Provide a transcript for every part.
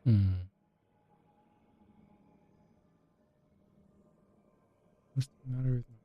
Hmm. What's the matter with my...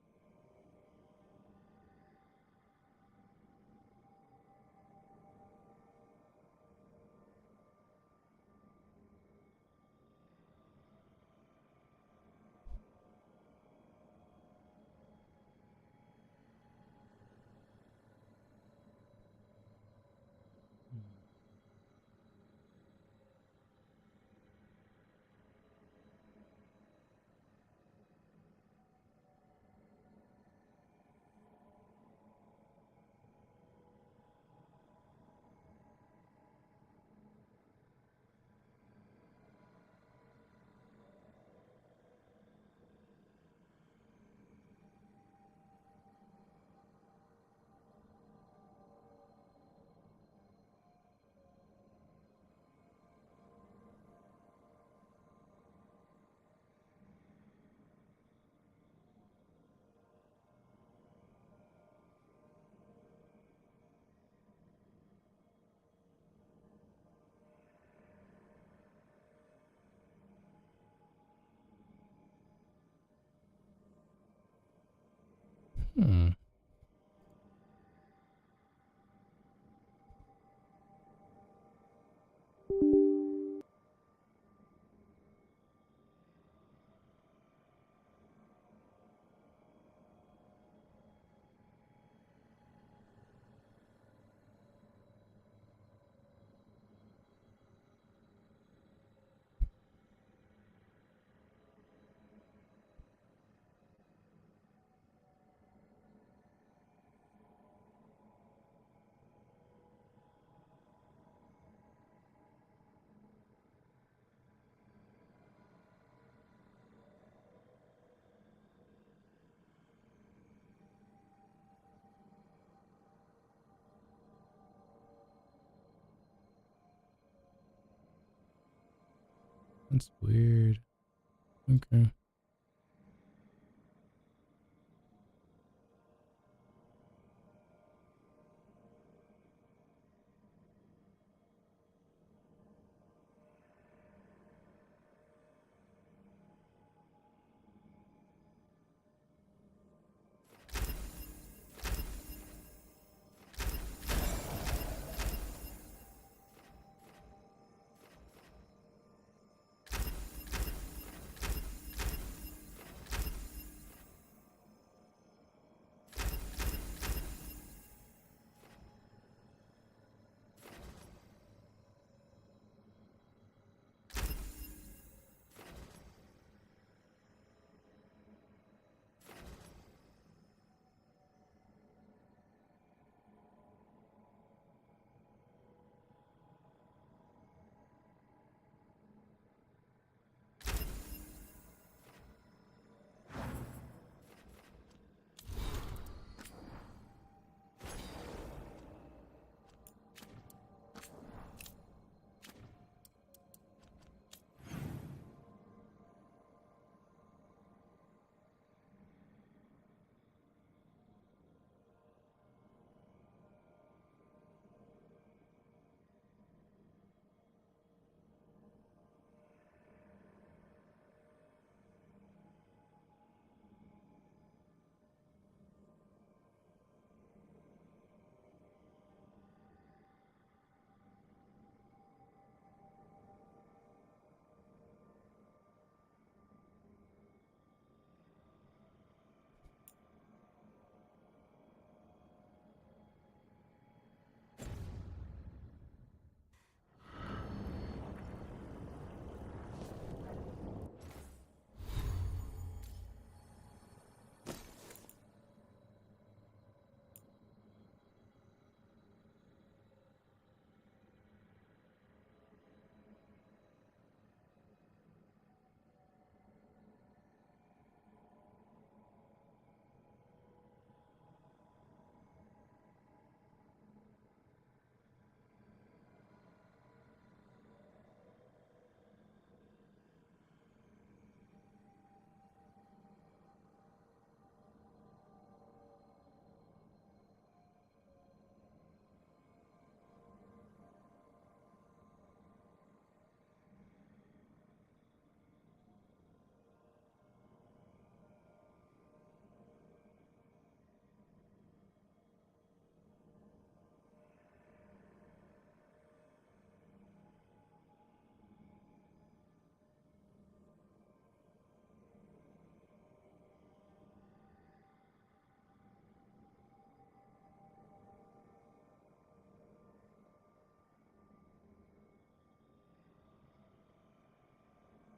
Hmm. That's weird. Okay.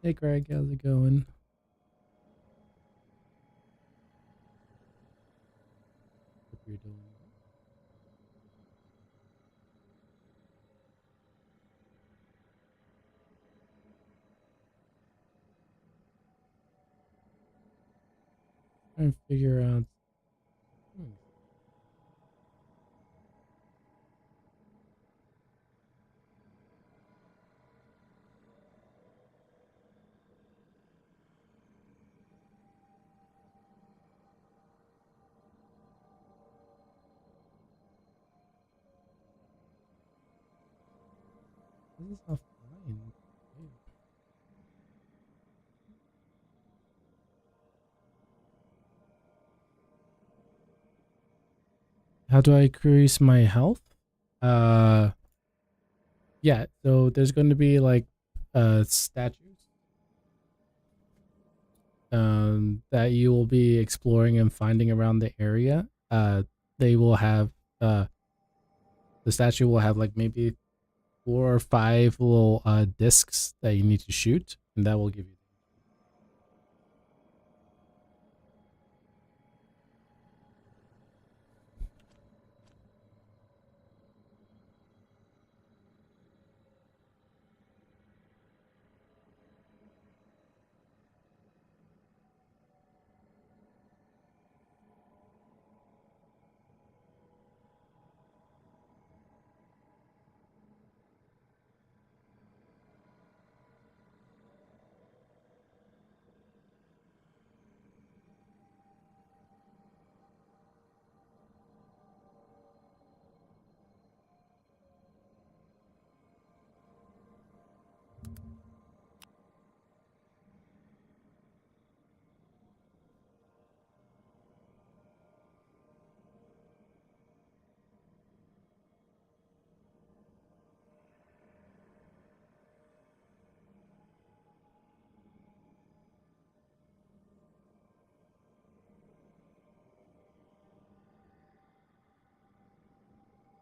Hey Greg, how's it going? Hope you're doing well. Trying to figure out. Hmm, this is not flying. Weird. How do I increase my health? Uh, yeah. So there's going to be like statues that you will be exploring and finding around the area. They will have the statue will have like maybe 4 or 5 little discs that you need to shoot, and that will give you.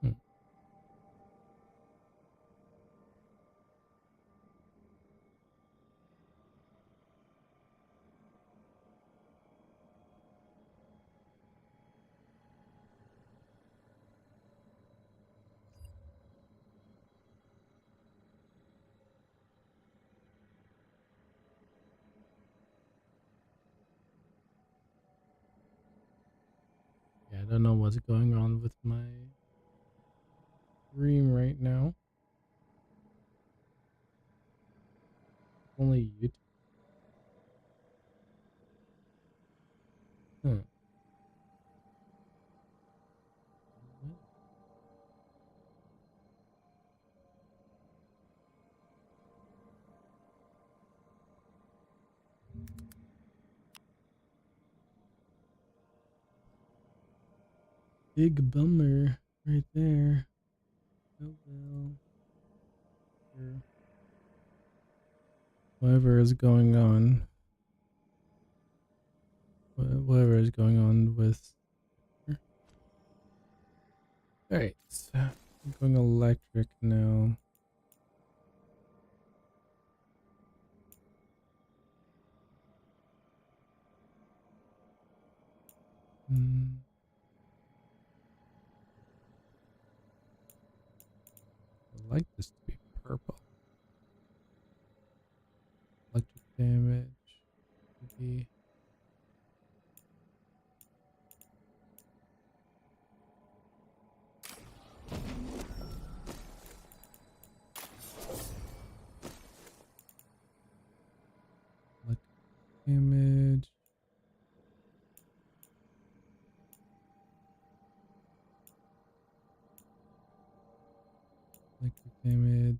Hmm. Yeah, I don't know what's going on with my stream right now. Only YouTube. Huh. Big bummer right there. Oh well. Sure. Whatever is going on. Whatever is going on with. Alright. I'm going electric now. Hmm. I like this to be purple. Electric damage. Maybe. Electric damage. Electric damage.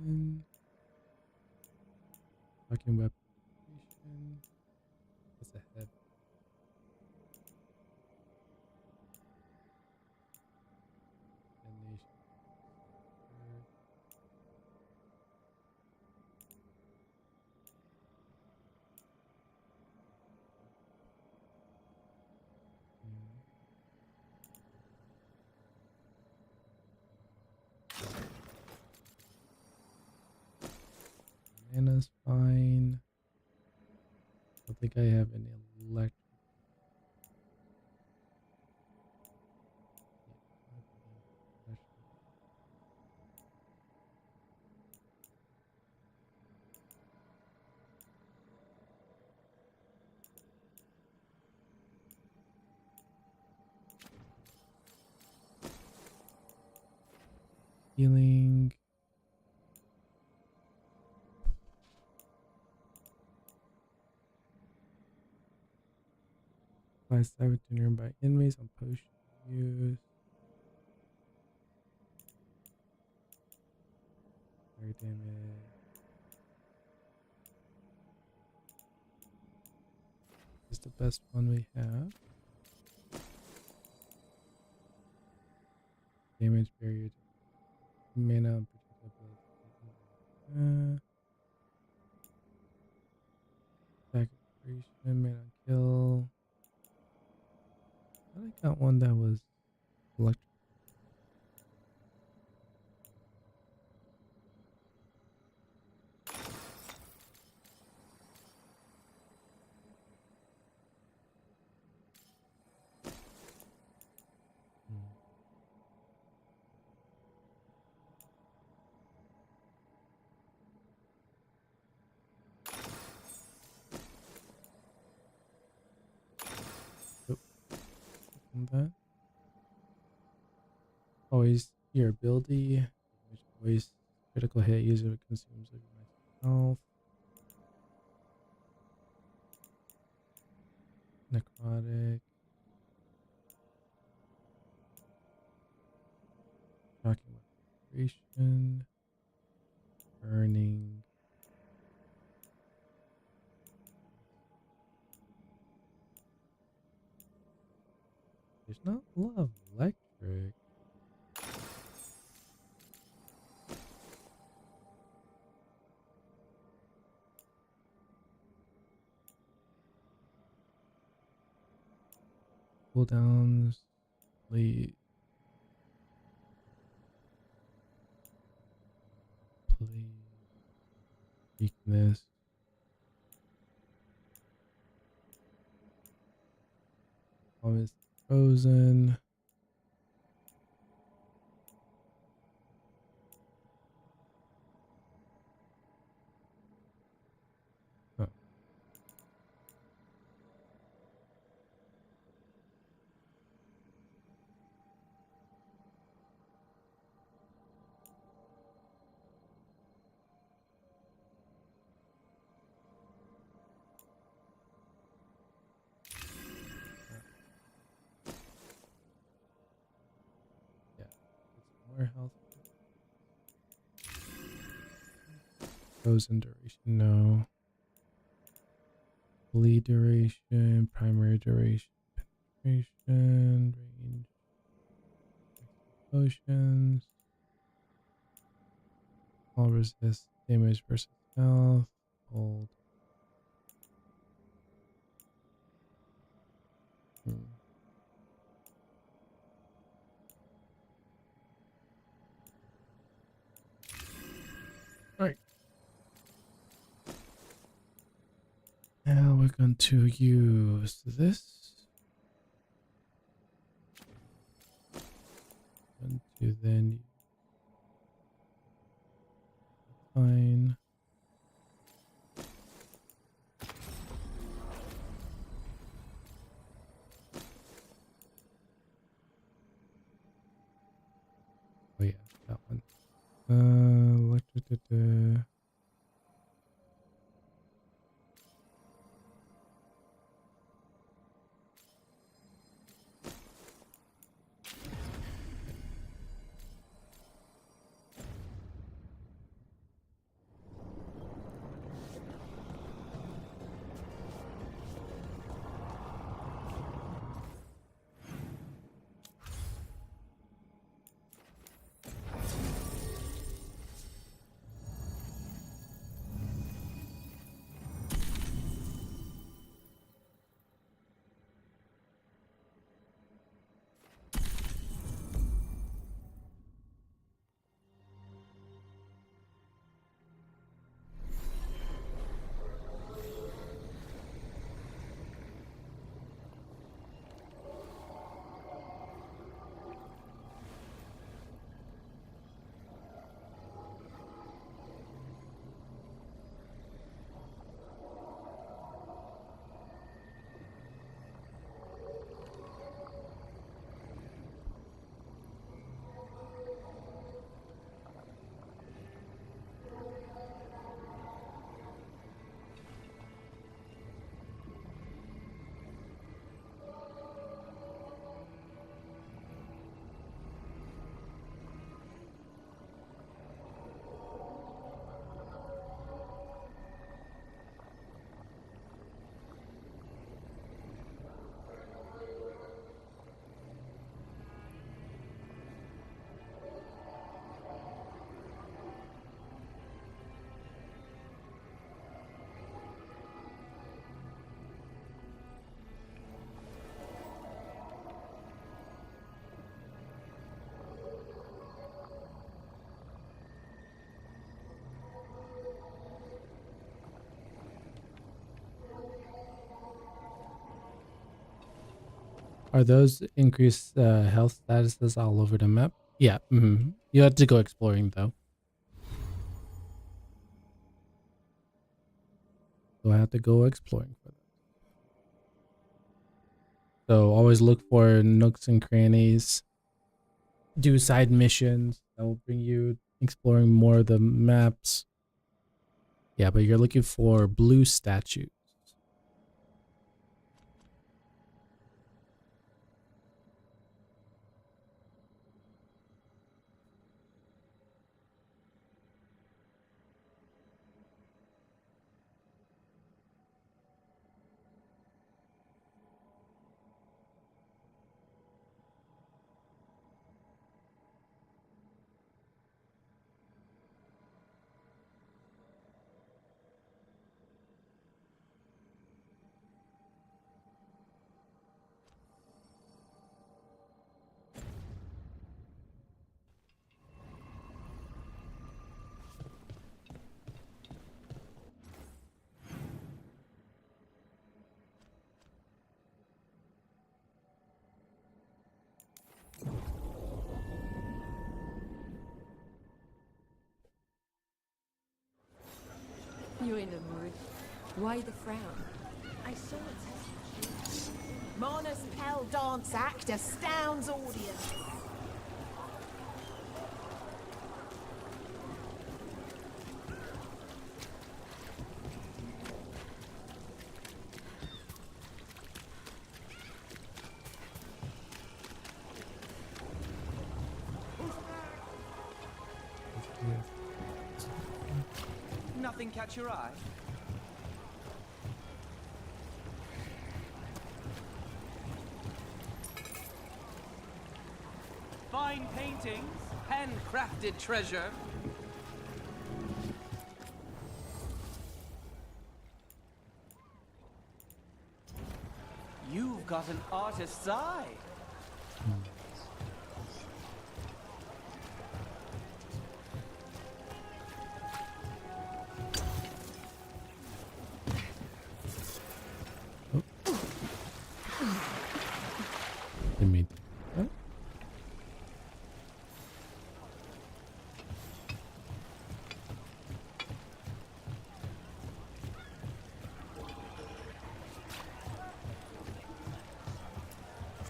And fucking weapon. That's a head. Detonation. That's fine. I don't think I have any electric. Healing. Apply cyber to nearby enemies on potion use. Fire damage. Is the best one we have. Damage barrier. Mana and protective ability. Attack duration, mana kill. I think I got one that was electric. That. Always your ability, which always critical hit user consumes of your health. Necrotic. Shocking vibration. Burning. There's not a lot of electric. Cooldowns, please. Weakness. Always frozen. Oh. Yeah, more health. Frozen duration, no. Bleed duration, primary duration, penetration, range, potions. All resist damage versus health. Hold. Alright. Now we're going to use this. And to then fine. Oh yeah, that one. Electric. Are those increased health statuses all over the map? Yeah. You had to go exploring though. So I have to go exploring for that. So always look for nooks and crannies. Do side missions that will bring you exploring more of the maps. Yeah, but you're looking for blue statues. You're in a mood. Why the frown? I saw it. Mona's Pell dance act astounds audience. Nothing catch your eye? Fine paintings, handcrafted treasure. You've got an artist's eye.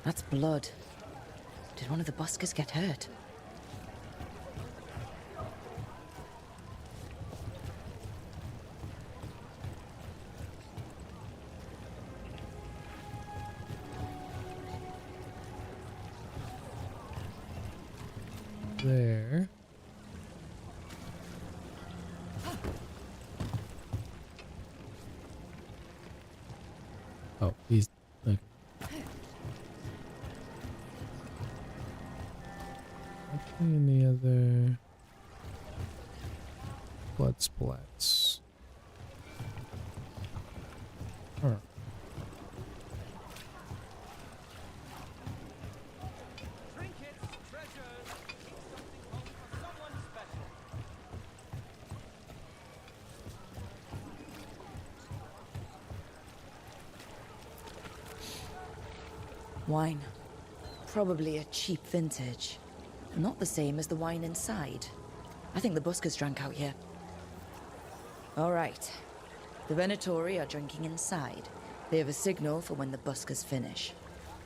That's blood. Did one of the buskers get hurt? There. Oh, he's okay. Any other blood splats? Huh. Trinkets, treasures, keep something home for someone special. Wine. Probably a cheap vintage. Not the same as the wine inside. I think the buskers drank out here. All right. The Venatori are drinking inside. They have a signal for when the buskers finish.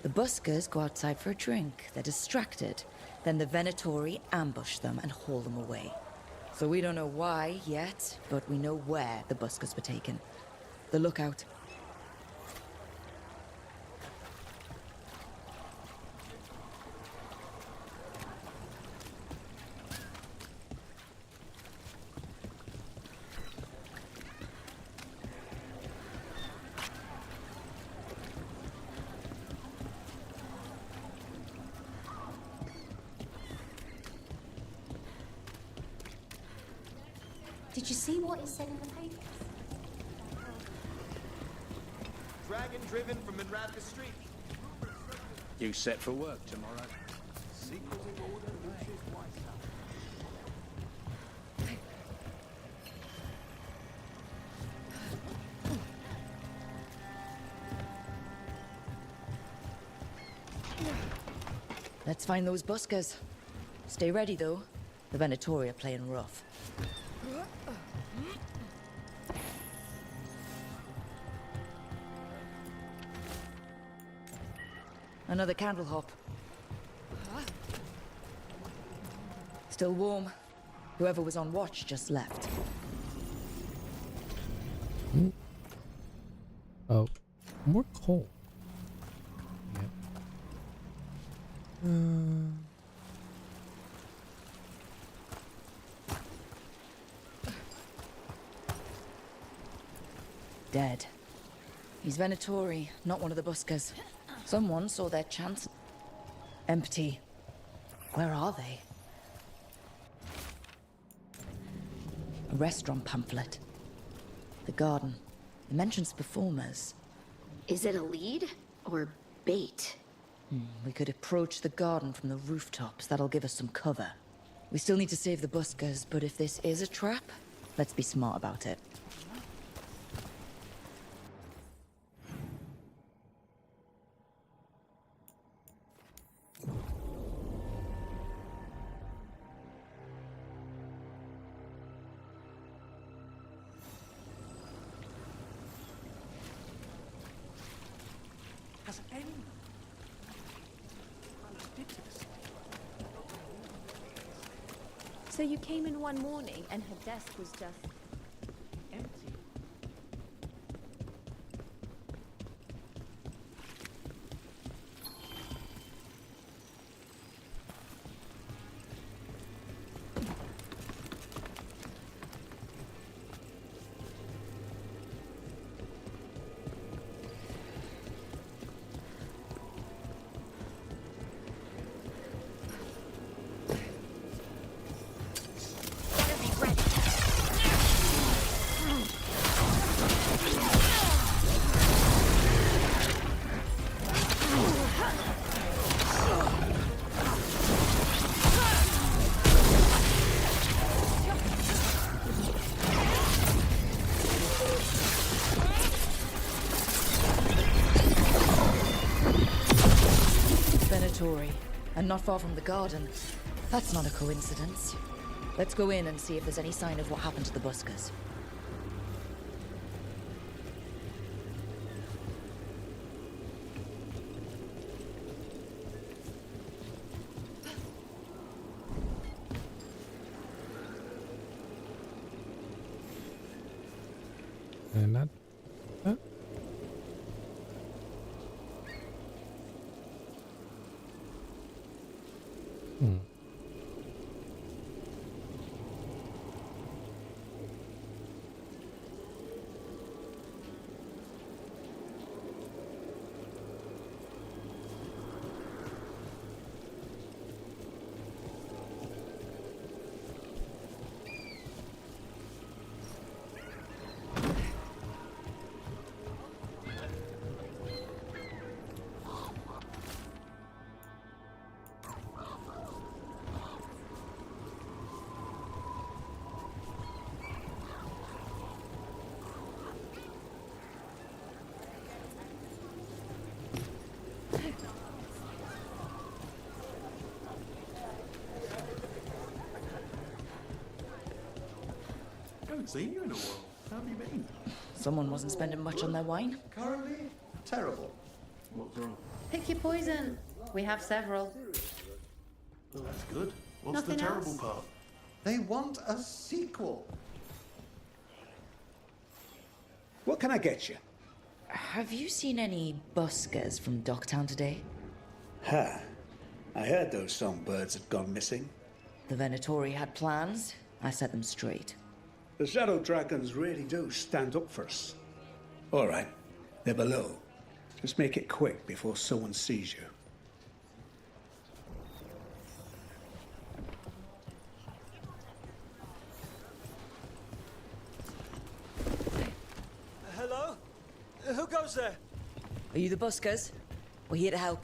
The buskers go outside for a drink. They're distracted. Then the Venatori ambush them and haul them away. So we don't know why yet, but we know where the buskers were taken. The lookout. Did you see what it said in the papers? Dragon driven from Minrathka Street. You set for work tomorrow? Sequels in order reaches Whitehall. Let's find those buskers. Stay ready, though. The Venatori are playing rough. Another candle hop. Still warm. Whoever was on watch just left. Oh, more coal. Yeah. Dead. He's Venatori, not one of the buskers. Someone saw their chance. Empty. Where are they? A restaurant pamphlet. The garden. It mentions performers. Is it a lead or bait? We could approach the garden from the rooftops. That'll give us some cover. We still need to save the buskers, but if this is a trap, let's be smart about it. Has anyone ridiculous? So you came in one morning and her desk was just... Empty. Venatori, and not far from the garden. That's not a coincidence. Let's go in and see if there's any sign of what happened to the buskers. And that. Hmm. Haven't seen you in a while. How have you been? Someone wasn't spending much on their wine. Currently, terrible. What's wrong? Pick your poison. We have several. Well, that's good. What's Nothing the terrible else? part? They want a sequel. What can I get you? Have you seen any buskers from Docktown today? Ha! I heard those songbirds had gone missing. The Venatori had plans. I set them straight. The Shadow Dragons really do stand up for us. All right, they're below. Just make it quick before someone sees you. Hello? Who goes there? Are you the buskers? We're here to help.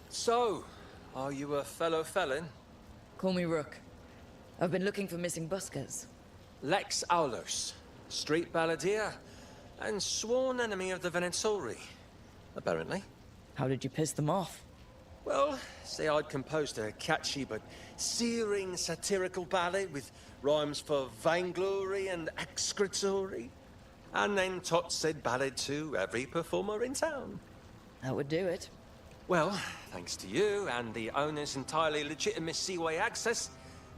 So, are you a fellow felon? Call me Rook. I've been looking for missing buskers. Lex Aulos, street balladeer, and sworn enemy of the Venetori, apparently. How did you piss them off? Well, say I'd composed a catchy but searing satirical ballad with rhymes for vainglory and excretory. And then Tot said ballad to every performer in town. That would do it. Well, thanks to you and the owner's entirely legitimate seaway access,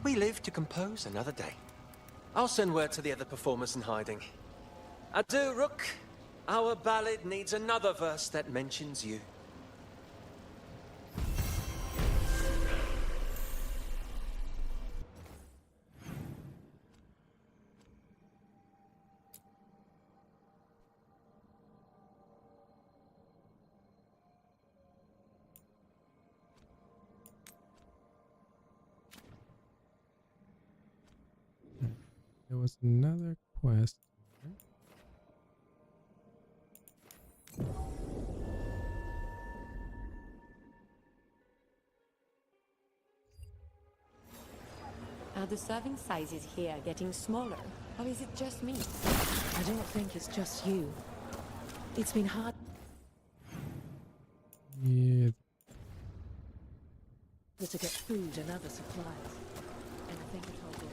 we live to compose another day. I'll send word to the other performers in hiding. Adieu, Rook. Our ballad needs another verse that mentions you. There was another quest here. Are the serving sizes here getting smaller? Or is it just me? I don't think it's just you. It's been hard. Yeah. To get food and other supplies. And I think it all goes.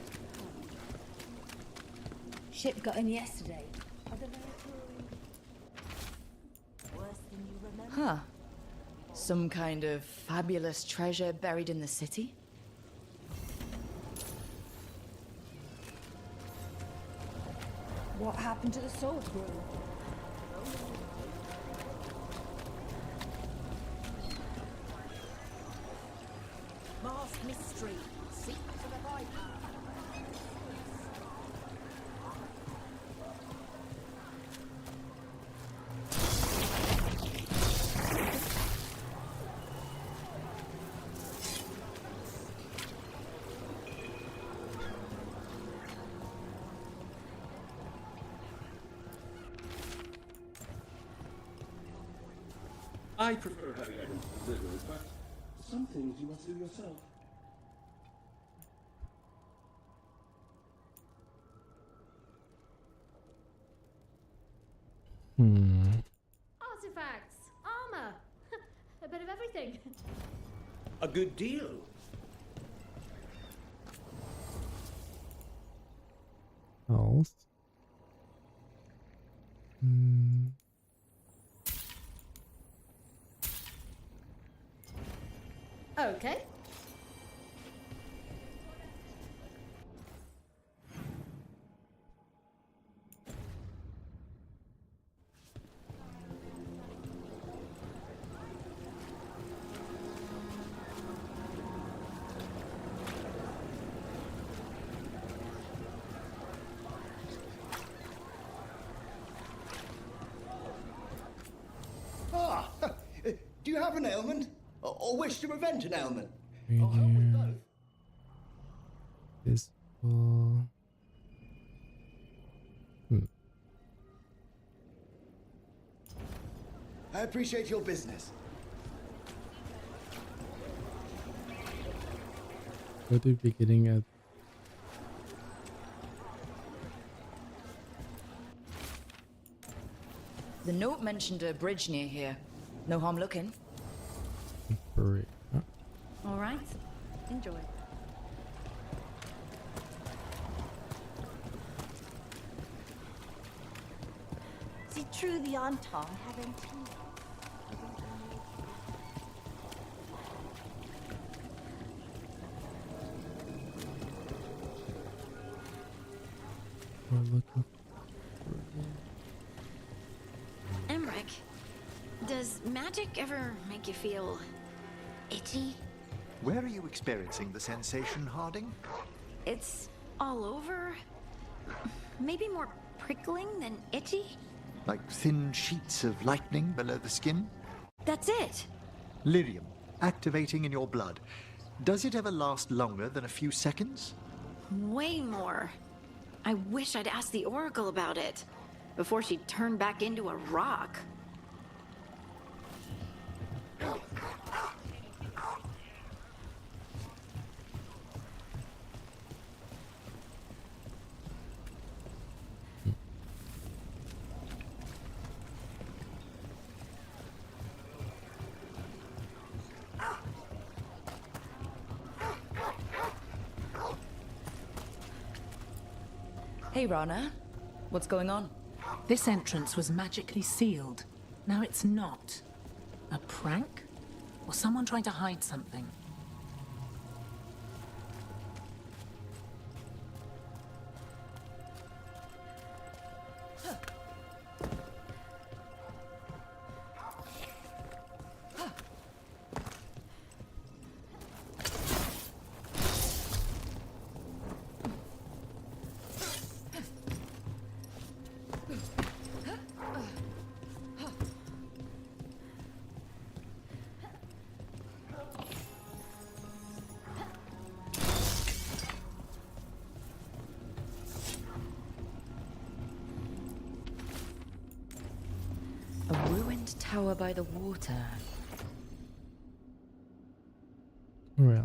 Ship got in yesterday. Worse than you remember. Huh. Some kind of fabulous treasure buried in the city? What happened to the soul crew? Masked mystery. Secret of the Viper. I prefer having items delivered, but some things you must do yourself. Artifacts, armor, a bit of everything. A good deal. Health. Okay. Ah, do you have an ailment? Or wish to prevent an ailment? Right I'll help with here. both. Physical. I appreciate your business. Go to beginning at The note mentioned a bridge near here. No harm looking. bridge. All right. Enjoy. Is it true the Anton have antennae? We're looking. Emmerich, does magic ever make you feel itchy? Where are you experiencing the sensation, Harding? It's all over. Maybe more prickling than itchy? Like thin sheets of lightning below the skin? That's it. Lyrium, activating in your blood. Does it ever last longer than a few seconds? Way more. I wish I'd asked the Oracle about it before she turned back into a rock. Hey, Rana. What's going on? This entrance was magically sealed. Now it's not. A prank? Or someone trying to hide something? A ruined tower by the water. Really?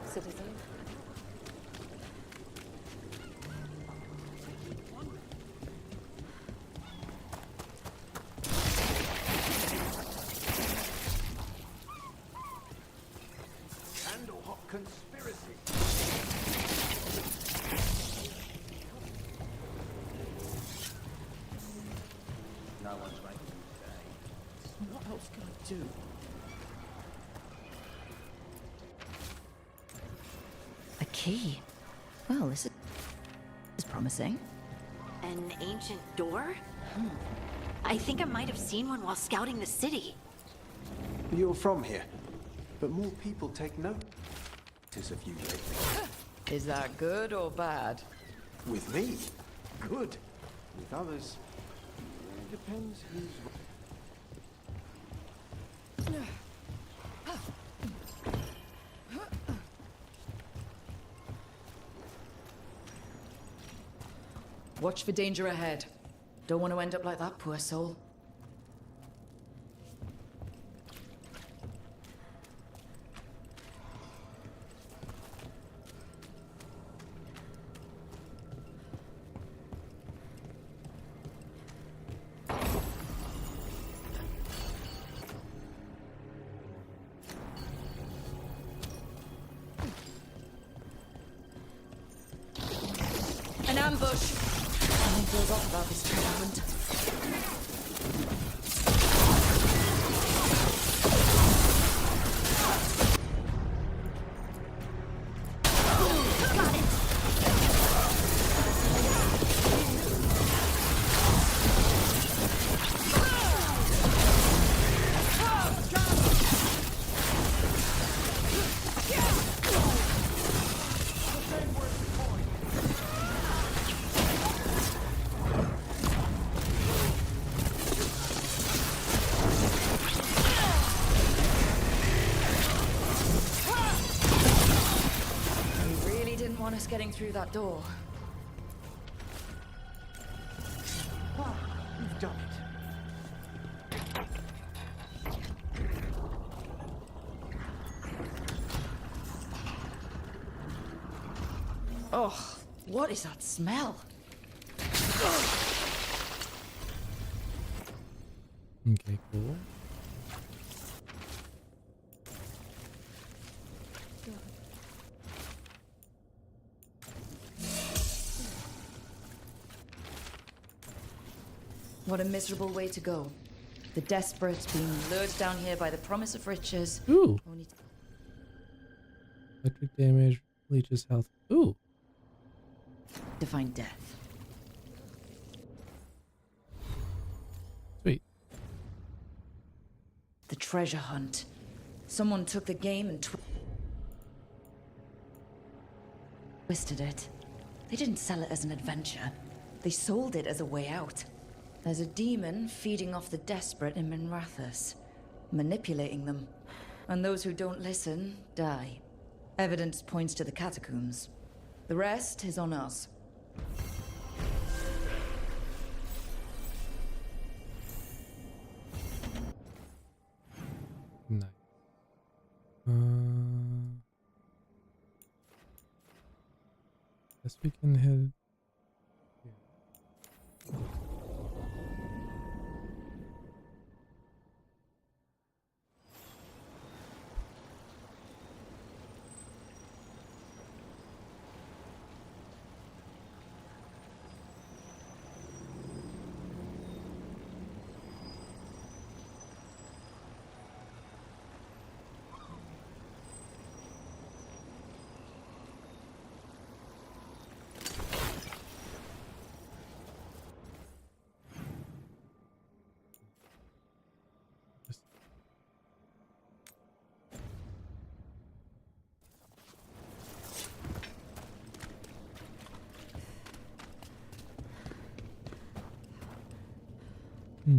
Citizen. Candlehot conspiracy. No one's making me stay. What else can I do? A key. Well, this is promising. An ancient door? I think I might have seen one while scouting the city. You're from here, but more people take notice of you lately. Is that good or bad? With me, good. With others, it depends who's. Watch for danger ahead. Don't want to end up like that poor soul. An ambush! Something feels off about this treatment. Want us getting through that door. Ah, you've done it. Oh, what is that smell? Okay, cool. What a miserable way to go. The desperate being lured down here by the promise of riches. Ooh. Only Electric damage, leeches health. Ooh. to find death. Sweet. The treasure hunt. Someone took the game and twisted it. They didn't sell it as an adventure. They sold it as a way out. There's a demon feeding off the desperate in Minrathous, manipulating them. And those who don't listen, die. Evidence points to the catacombs. The rest is on us. Nice. Guess we can head here. Have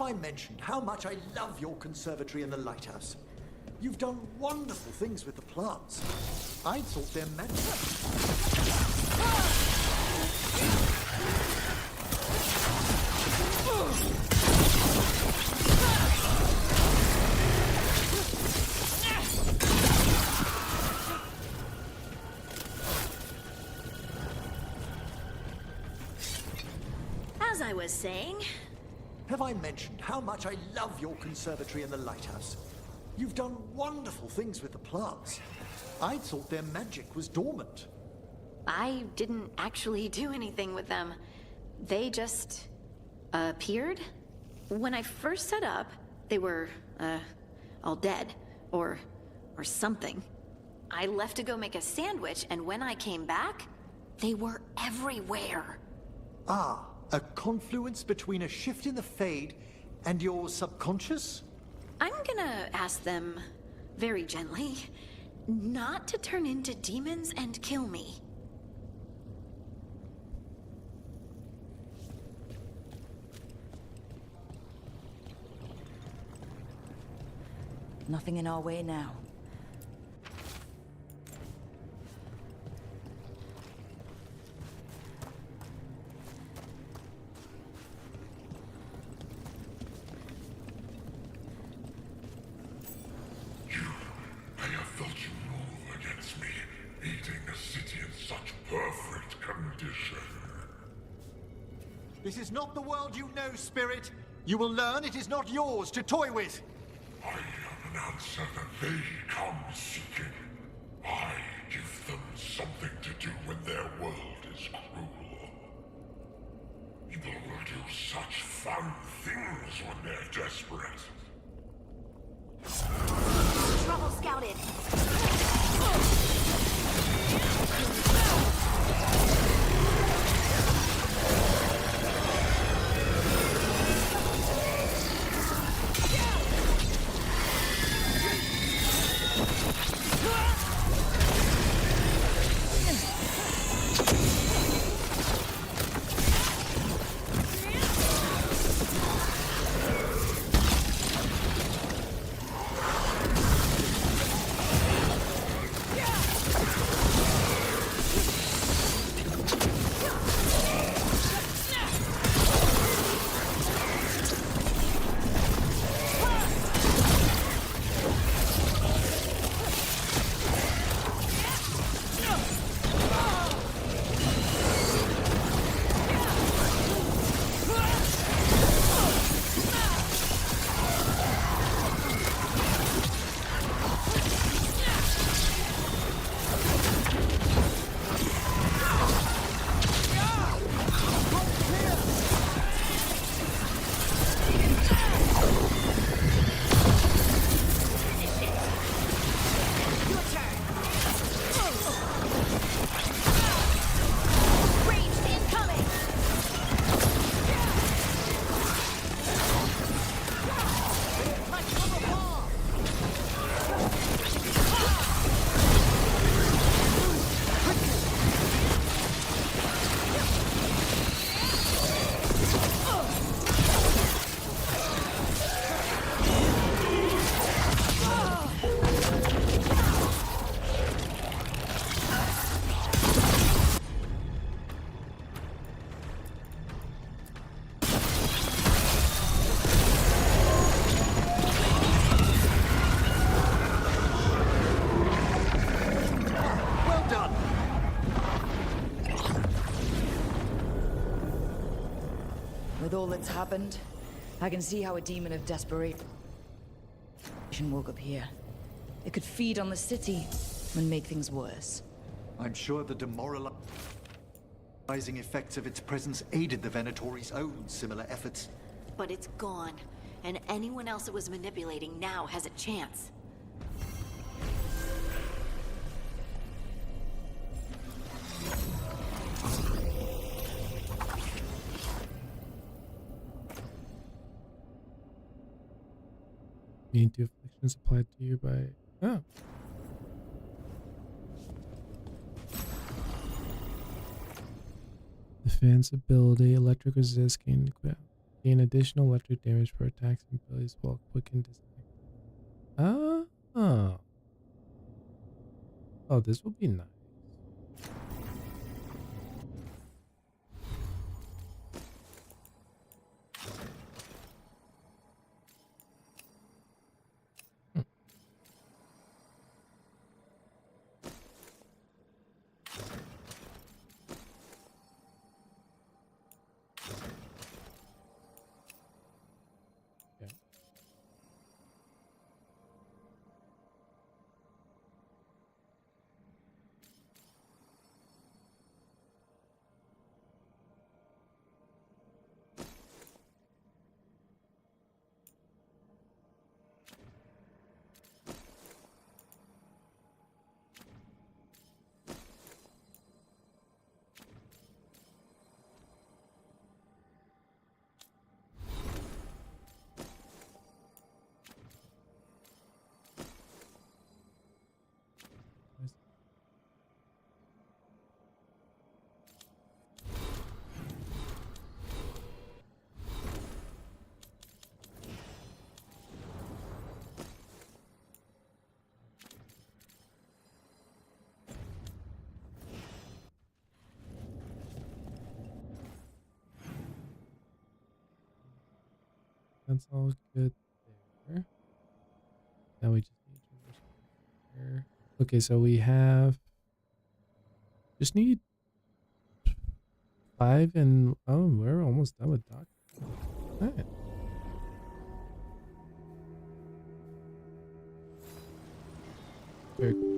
I mentioned how much I love your conservatory and the lighthouse? You've done wonderful things with the plants. I thought they're magic. As I was saying, Have I mentioned how much I love your conservatory and the lighthouse? You've done wonderful things with the plants. I thought their magic was dormant. I didn't actually do anything with them. They just appeared. When I first set up, they were all dead or something. I left to go make a sandwich, and when I came back, they were everywhere. Ah, a confluence between a shift in the Fade and your subconscious? I'm gonna ask them, very gently, not to turn into demons and kill me. Nothing in our way now. I have felt you move against me, eating the city in such perfect condition. This is not the world you know, Spirit. You will learn it is not yours to toy with. I am an answer that they come seeking. I give them something to do when their world is cruel. People will do such fun things when they're desperate. Trouble scouted. With all that's happened, I can see how a demon of desperation woke up here. It could feed on the city and make things worse. I'm sure the demoralizing effects of its presence aided the Venatori's own similar efforts. But it's gone, and anyone else it was manipulating now has a chance. Mean to afflictions applied to you by. Oh. Defense ability, electric resist, gain additional electric damage for attacks and abilities while quicken disconnect. Oh. Oh, this will be nice. That's all good there. Now we just need to here. Okay, so we have just need 5 and oh, we're almost done with Doc. Alright. Very cool.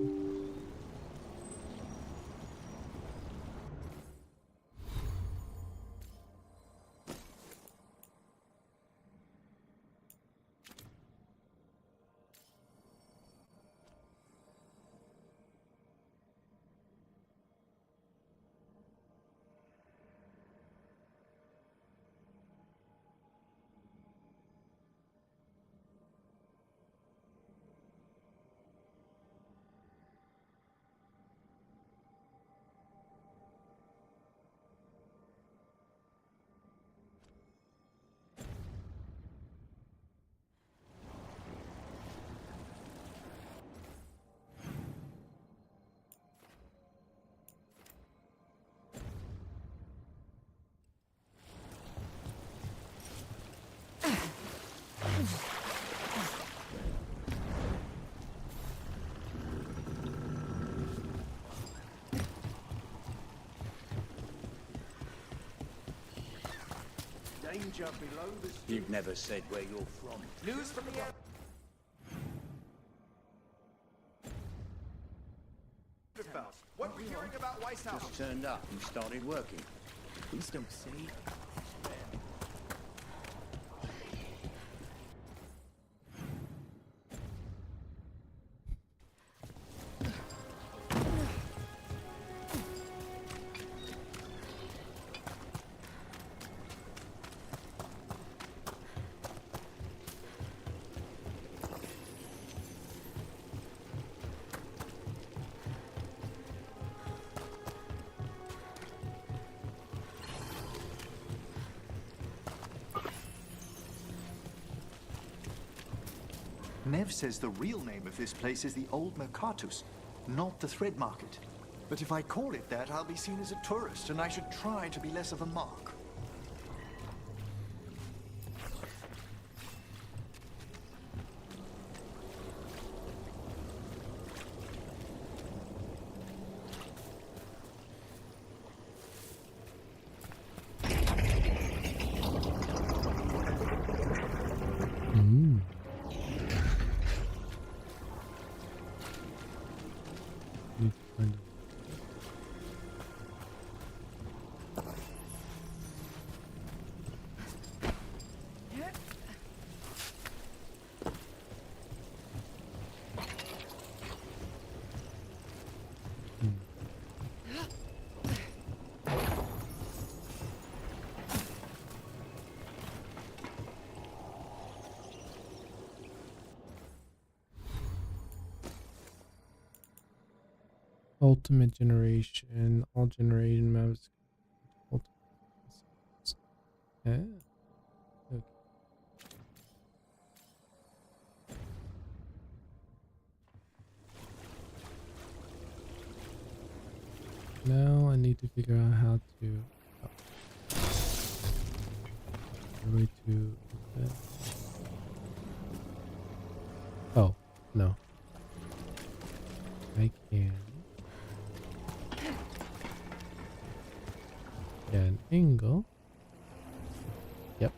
Danger below the... You've never said where you're from. News from the air. What were you hearing about White House? Just turned up and started working. Please don't say. Nev says the real name of this place is the Old Mercatus, not the Thread Market. But if I call it that, I'll be seen as a tourist, and I should try to be less of a mark. Ultimate generation, all generation maps. Yeah. Okay. Now I need to figure out how to. Way to. Oh no, I can. Get an angle. Yep.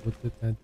What did that do?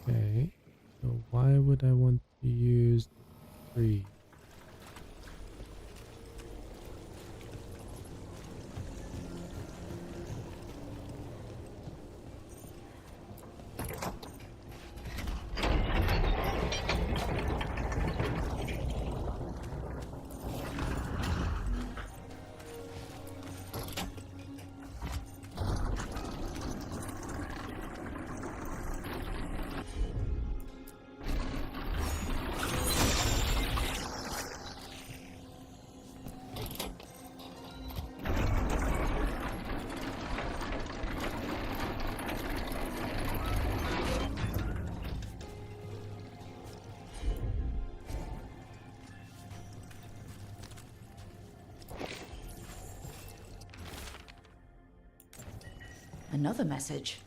Okay, so why would I want to use 3? Another message.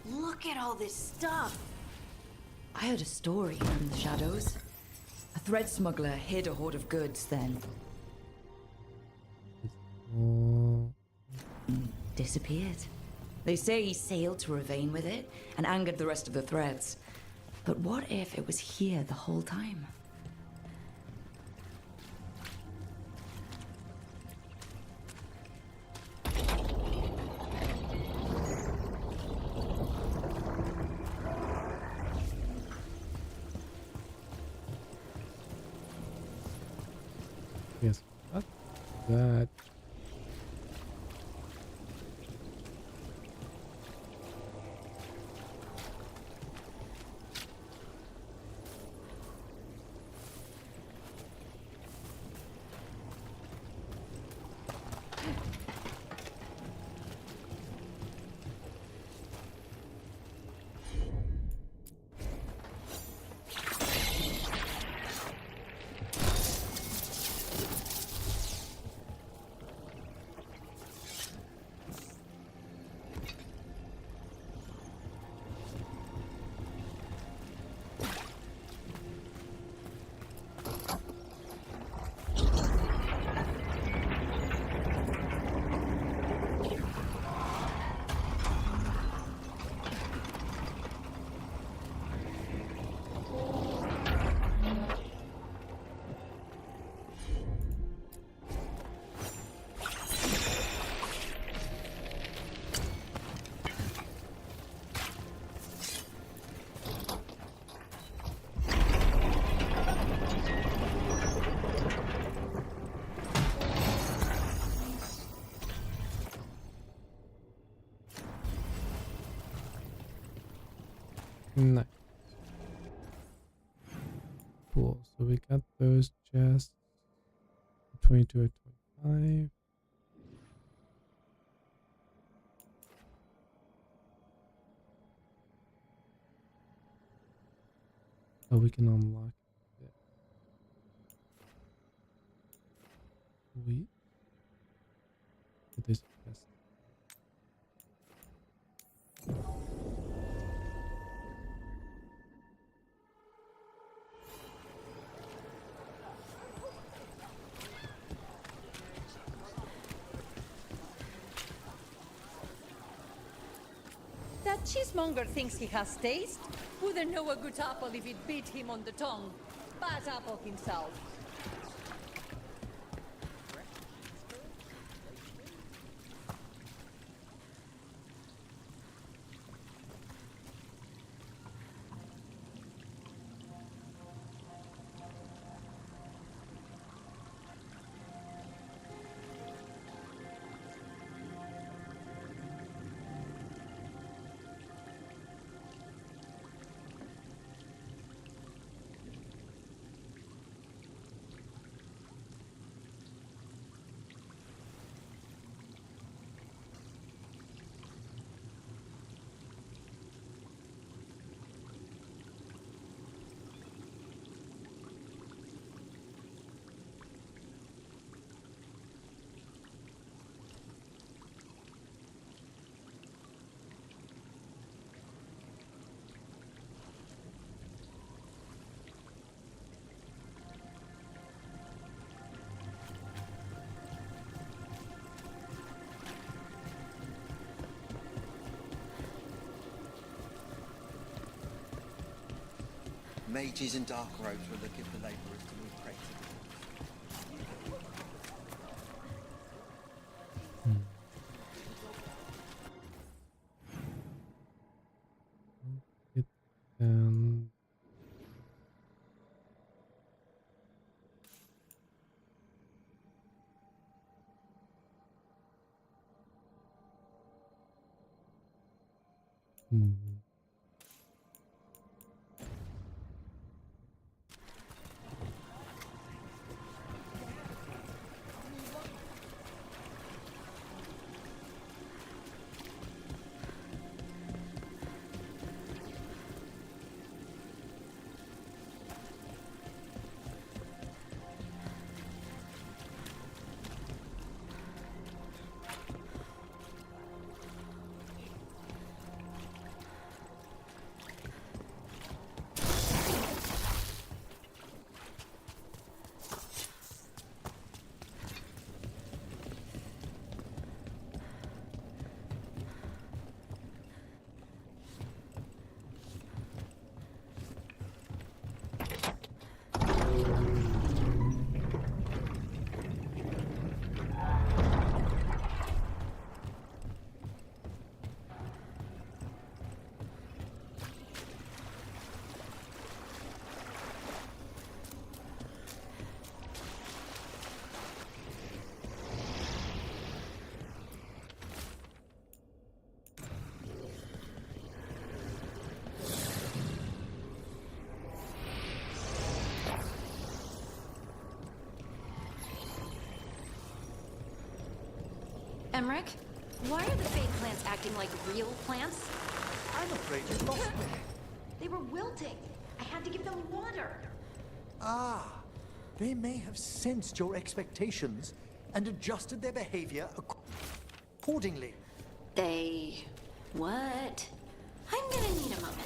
Look at all this stuff. I heard a story from the shadows. A thread smuggler hid a hoard of goods, then disappeared. They say he sailed to Ravine with it and angered the rest of the threads. But what if it was here the whole time? Yes, not that. Nice. Cool. So we got those chests. 22 or 25. Oh, we can unlock it. Sweet. But there's a chest. That cheesemonger thinks he has taste. Wouldn't know a good apple if it beat him on the tongue. Bad apple himself. Mages and dark robes were looking for labourers to move crates. Get down. Emmerich, why are the fake plants acting like real plants? I'm afraid you lost me. They were wilting. I had to give them water. Ah, they may have sensed your expectations and adjusted their behavior accordingly. They... what? I'm gonna need a moment.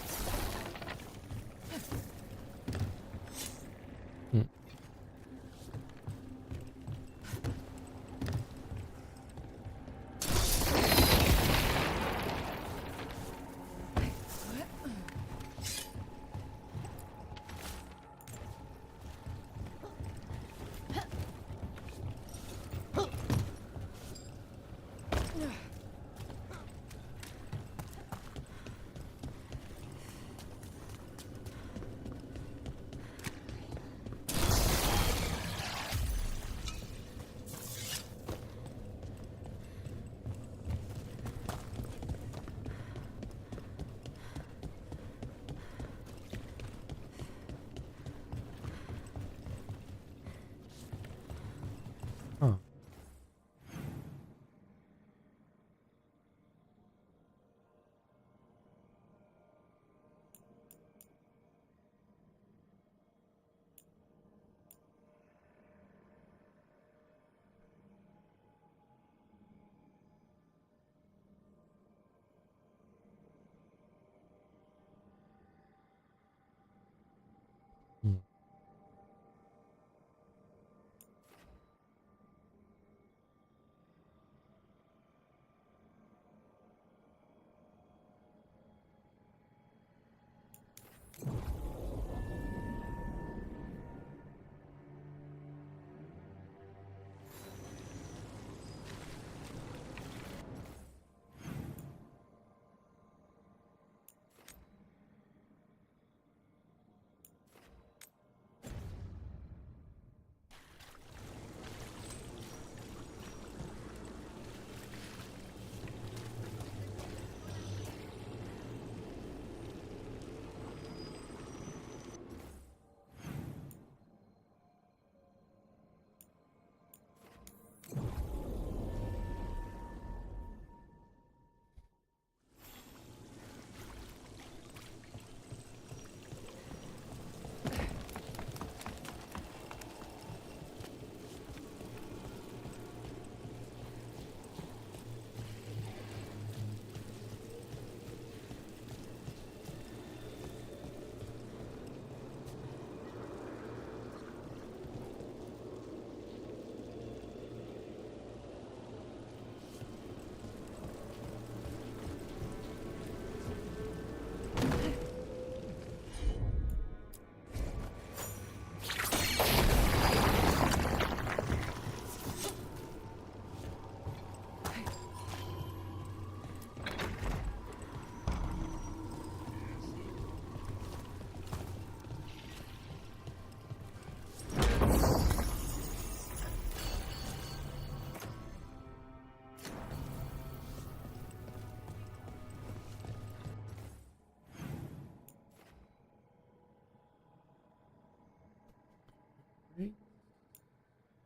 Right.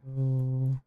So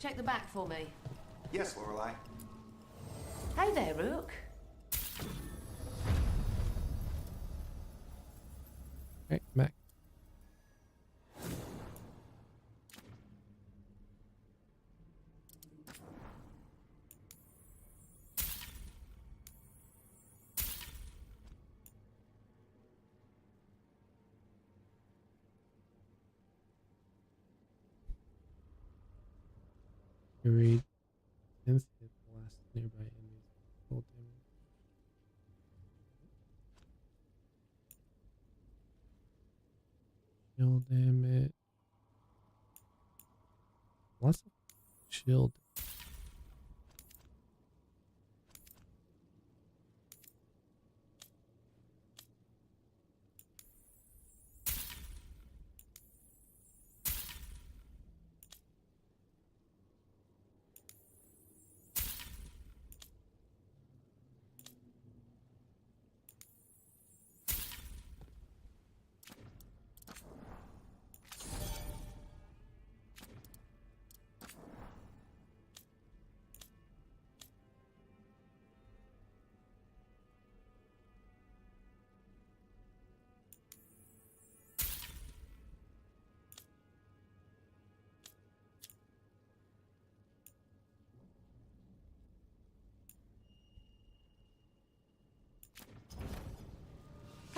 Check the back for me. Yes, Lorelei. Hey there, Rook. right, Mac. You read 10th hit the last nearby enemies. Full damage. Shield damage. Lots of shield.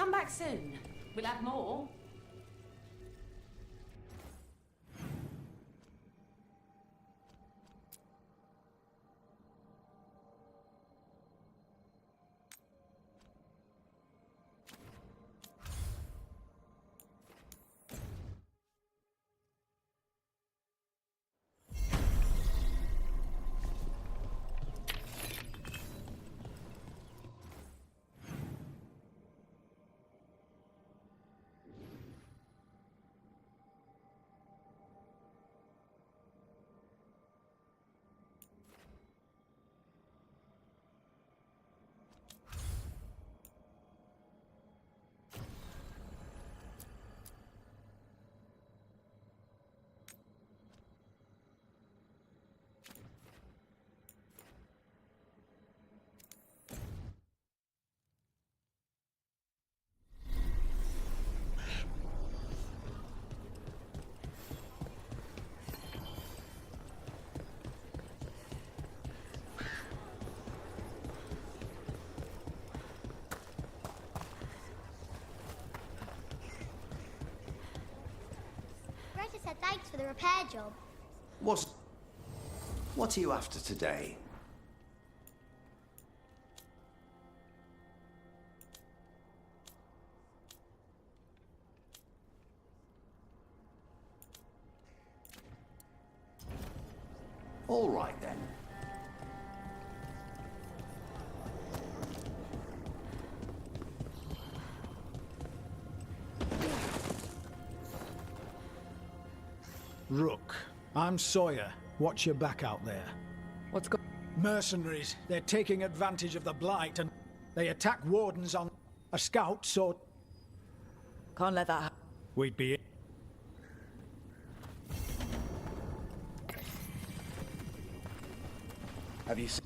Come back soon. We'll have more. Greta said thanks for the repair job. What are you after today? All right then. Rook, I'm Sawyer. Watch your back out there. What's going? Mercenaries. They're taking advantage of the blight and they attack wardens on a scout, so... Can't let that happen. We'd be... Have you seen...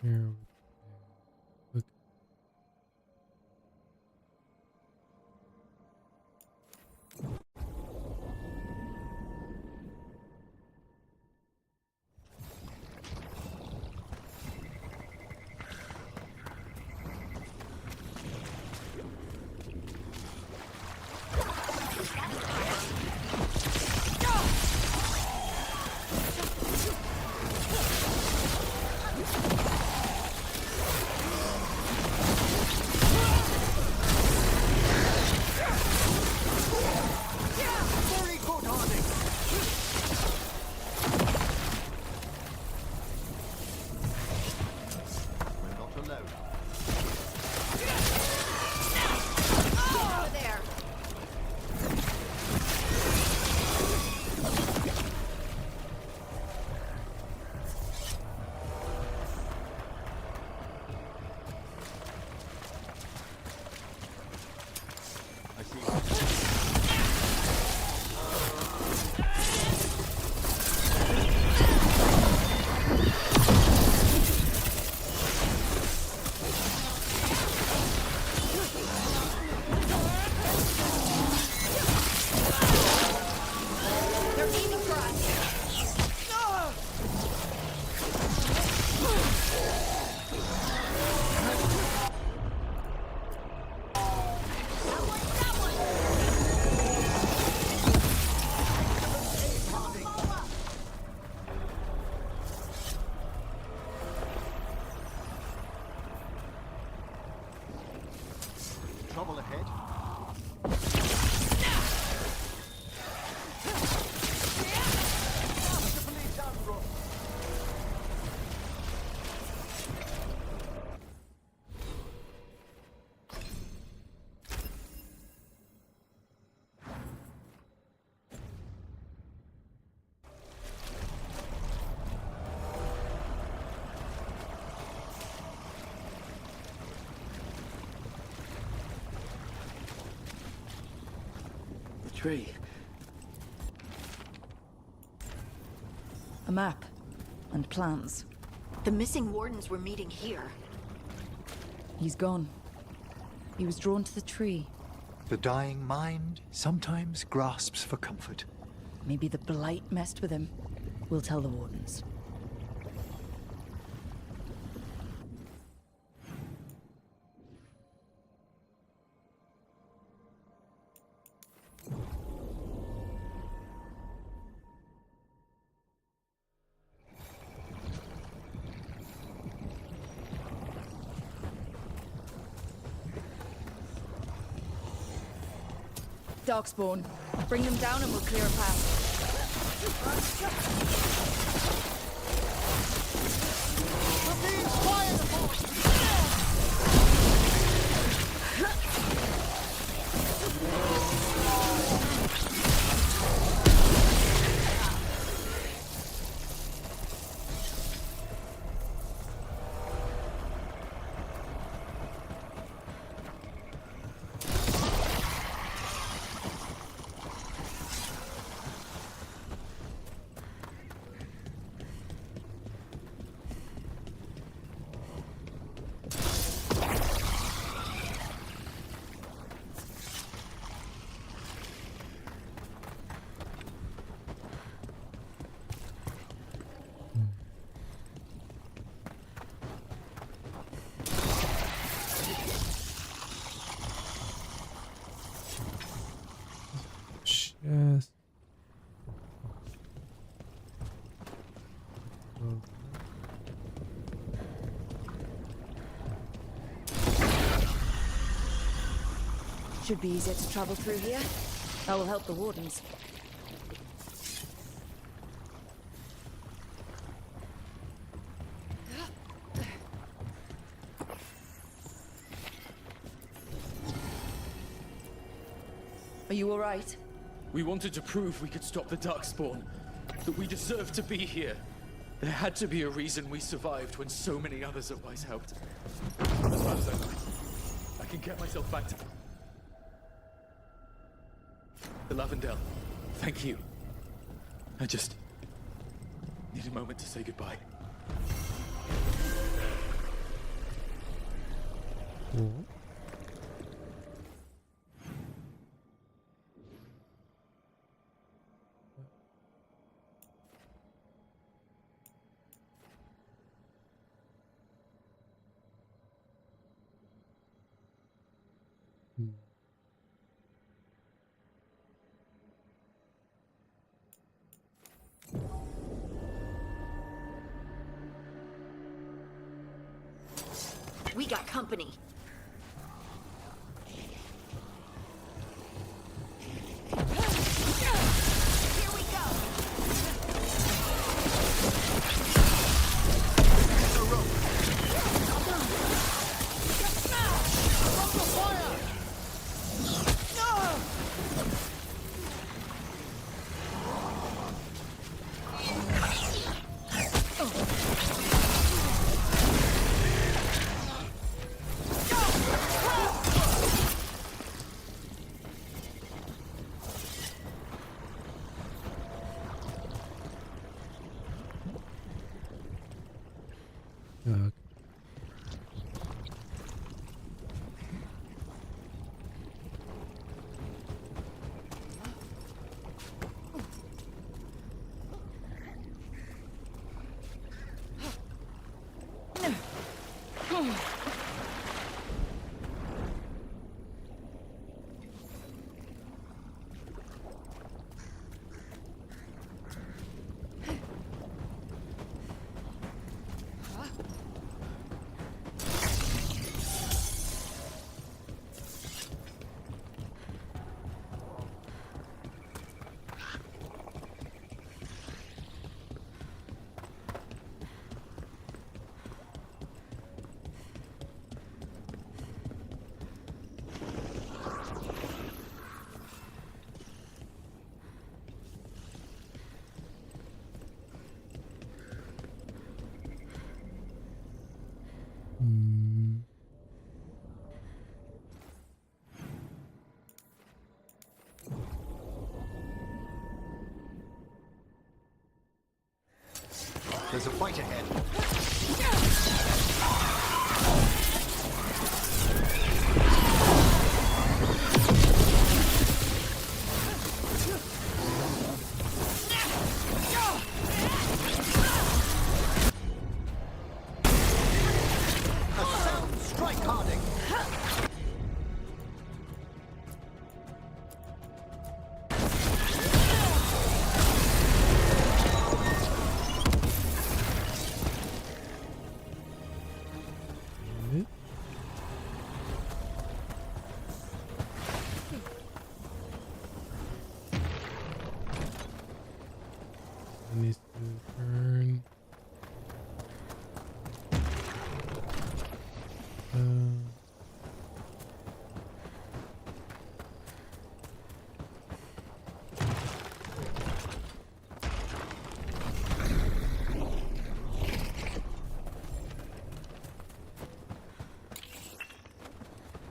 Here. Look. Trouble ahead. Tree. A map and plans. The missing wardens were meeting here. He's gone. He was drawn to the tree. The dying mind sometimes grasps for comfort. Maybe the blight messed with him. We'll tell the wardens. Darkspawn. Bring them down and we'll clear a path. Yes. Should be easier to travel through here. That will help the wardens. Are you all right? We wanted to prove we could stop the Darkspawn, that we deserved to be here. There had to be a reason we survived when so many others at Weiss helped. As bad as I might, I can get myself back to the Lavendel. Thank you. I just need a moment to say goodbye. We got company. Here we go. There's a fight ahead. A sound strike harding. Needs to turn.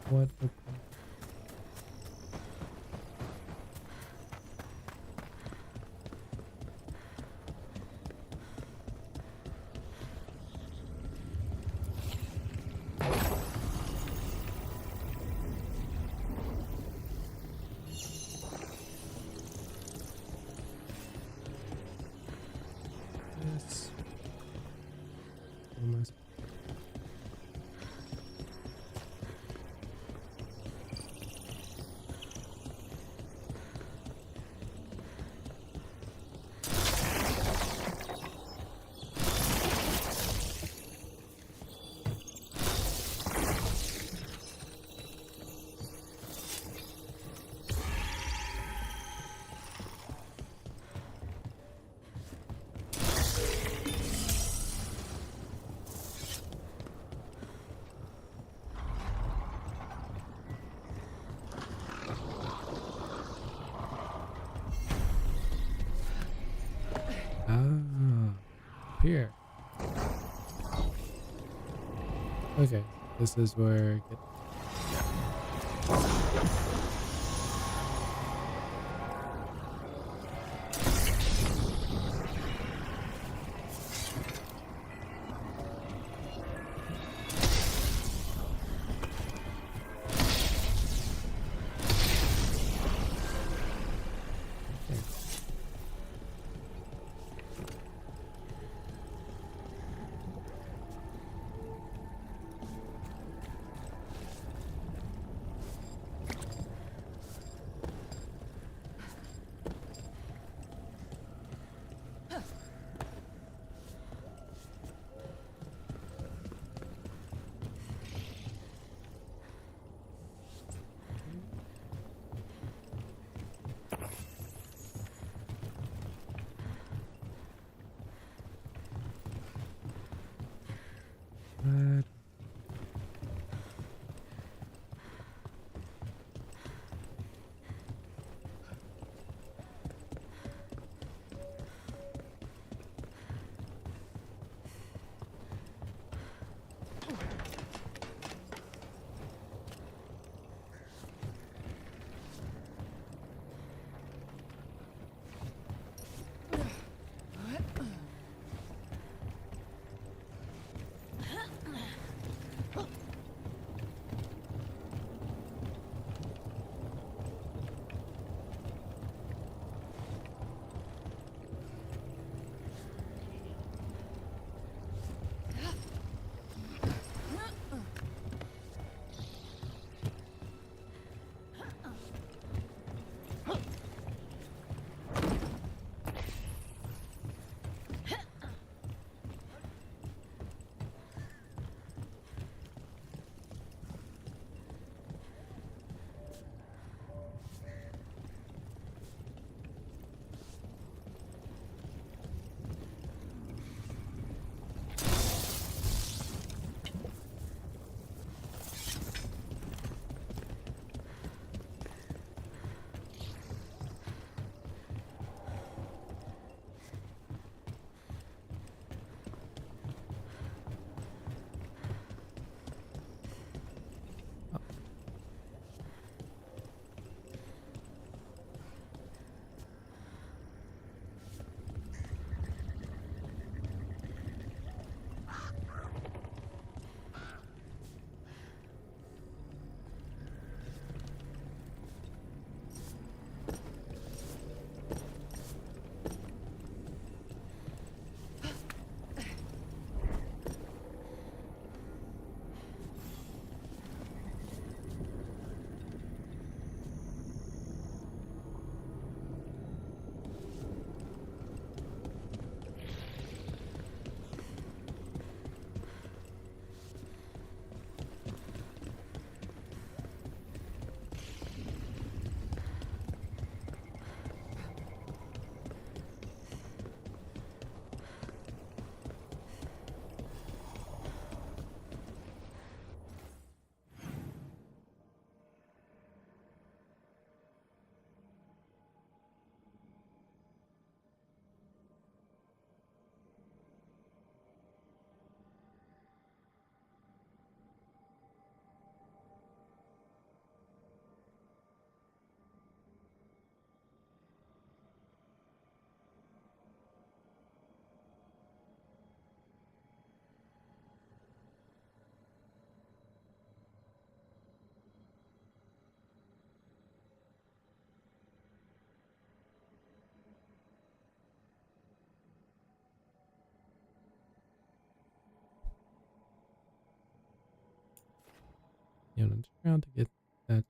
What? Okay. Yes. Almost. Here. Okay, this is where it gets. You know, turn around to get that.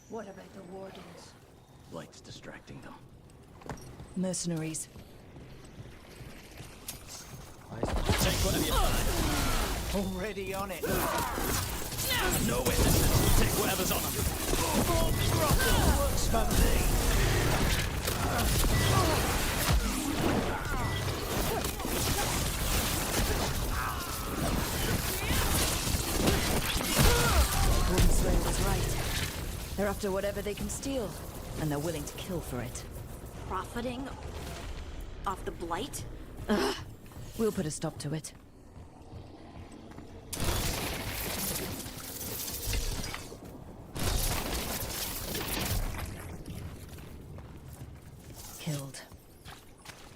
What about the wardens? Light's distracting them. Mercenaries. Take whatever you find. Already on it. No witnesses. Take whatever's on them. Works for me. Warden Slayer was right. They're after whatever they can steal, and they're willing to kill for it. Profiting off the blight? Ugh. We'll put a stop to it. Killed.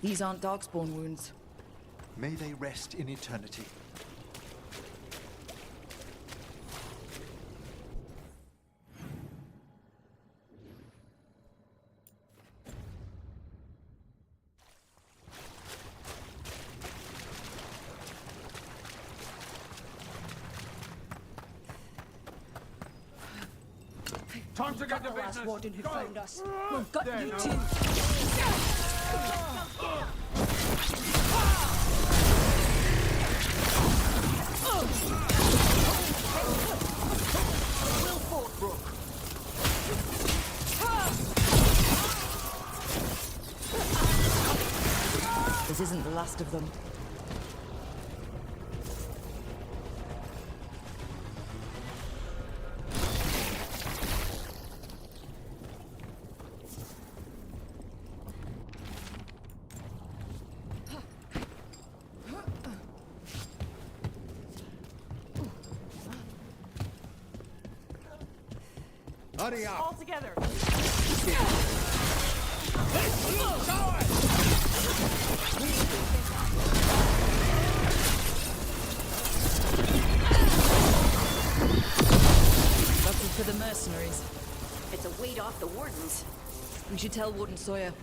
These aren't darkspawn wounds. May they rest in eternity. Time to get The to last business. warden who Go. found us. We've got There you now. too. Will Fort Brook. This isn't the last of them. Hurry up. All together. That's it for the mercenaries. It's a weight off the wardens. We should tell Warden Sawyer.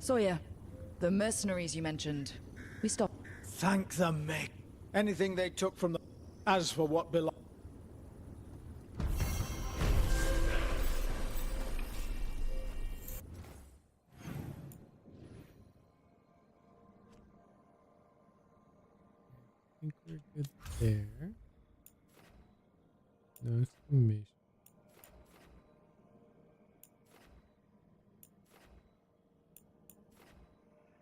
Sawyer, the mercenaries you mentioned. We stopped. Thank them, Mick. Anything they took from the... As for what belongs... I think we're good there. No exclamation.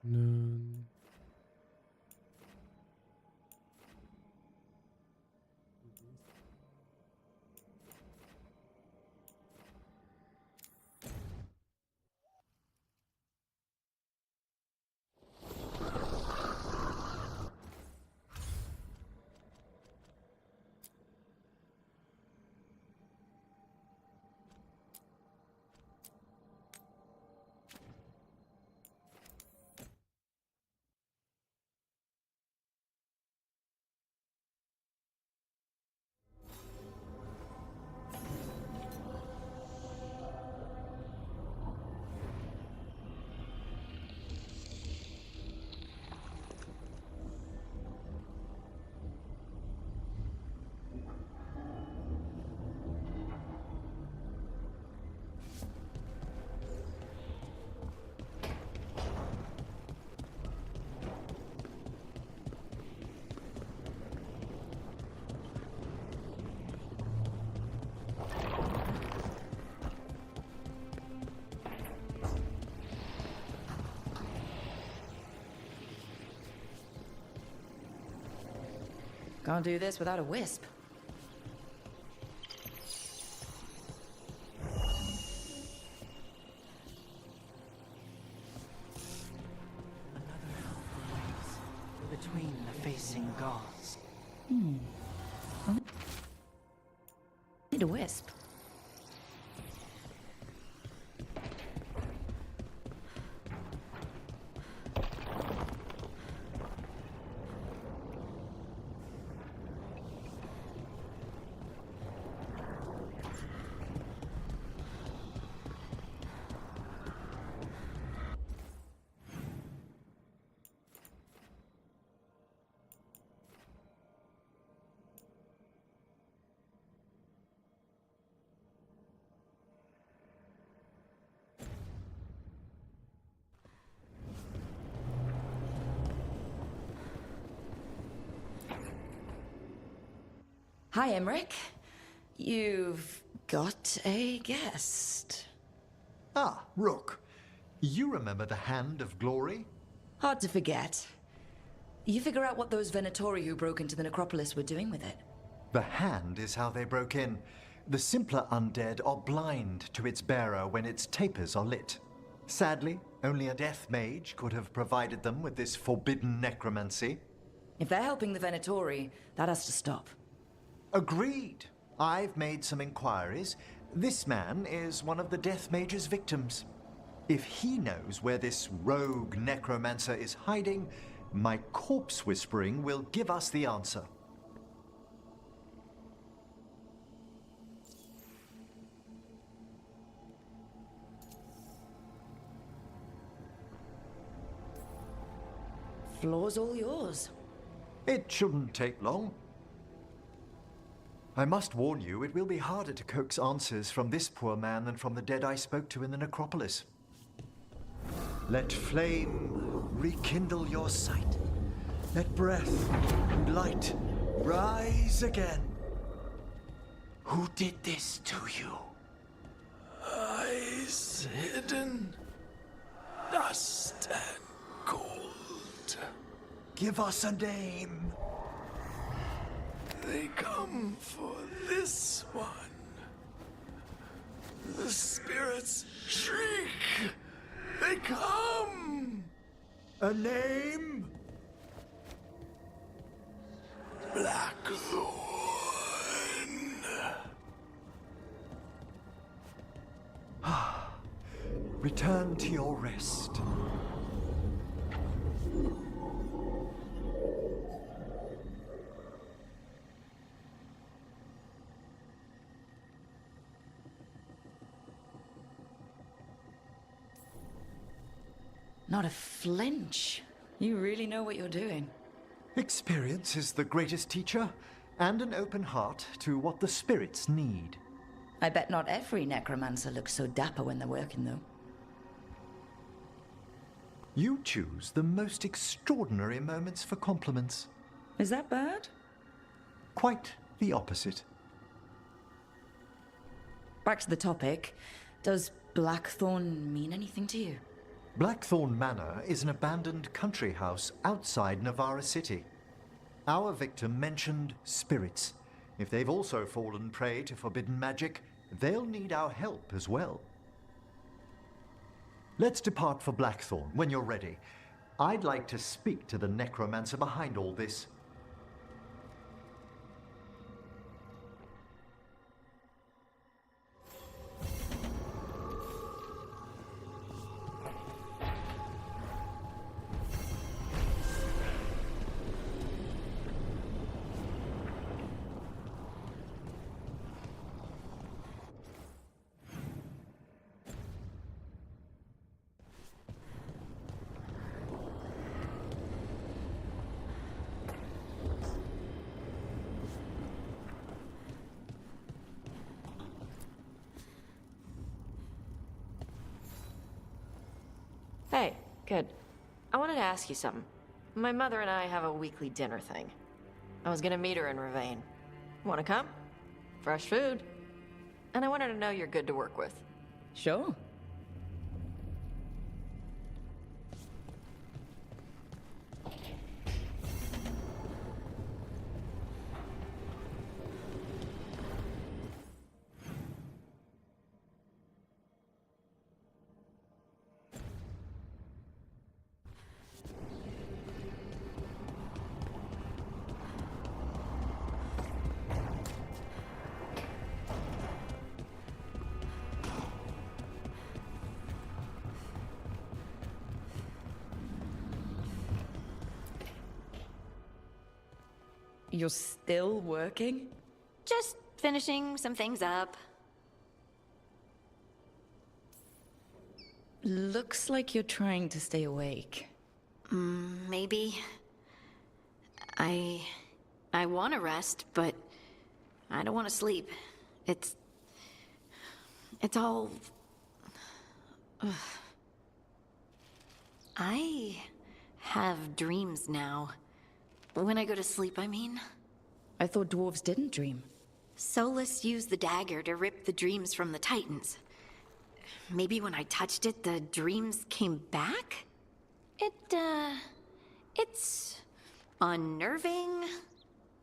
None. Can't do this without a wisp. between the facing gods. Need a wisp. Hi, Emmerich. You've got a guest. Ah, Rook. You remember the Hand of Glory? Hard to forget. You figure out what those Venatori who broke into the necropolis were doing with it. The Hand is how they broke in. The simpler undead are blind to its bearer when its tapers are lit. Sadly, only a death mage could have provided them with this forbidden necromancy. If they're helping the Venatori, that has to stop. Agreed. I've made some inquiries. This man is one of the Death Mage's victims. If he knows where this rogue necromancer is hiding, my corpse whispering will give us the answer. Floor's all yours. It shouldn't take long. I must warn you, it will be harder to coax answers from this poor man than from the dead I spoke to in the necropolis. Let flame rekindle your sight. Let breath and light rise again. Who did this to you? Eyes hidden, dust and cold. Give us a name. They come for this one. The spirits shriek. They come. A name? Blackthorn. Return to your rest. Not a flinch. You really know what you're doing. Experience is the greatest teacher, and an open heart to what the spirits need. I bet not every necromancer looks so dapper when they're working, though. You choose the most extraordinary moments for compliments. Is that bad? Quite the opposite. Back to the topic. Does Blackthorn mean anything to you? Blackthorn Manor is an abandoned country house outside Navarra City. Our victim mentioned spirits. If they've also fallen prey to forbidden magic, they'll need our help as well. Let's depart for Blackthorn when you're ready. I'd like to speak to the necromancer behind all this. Hey, good. I wanted to ask you something. My mother and I have a weekly dinner thing. I was gonna meet her in Ravane. Wanna come? Fresh food. And I wanted to know you're good to work with. Sure. You're still working? Just finishing some things up. Looks like you're trying to stay awake. Maybe. I want to rest, but I don't want to sleep. It's all... Ugh. I have dreams now. When I go to sleep, I mean. I thought dwarves didn't dream. Solus used the dagger to rip the dreams from the Titans. Maybe when I touched it, the dreams came back? It's unnerving.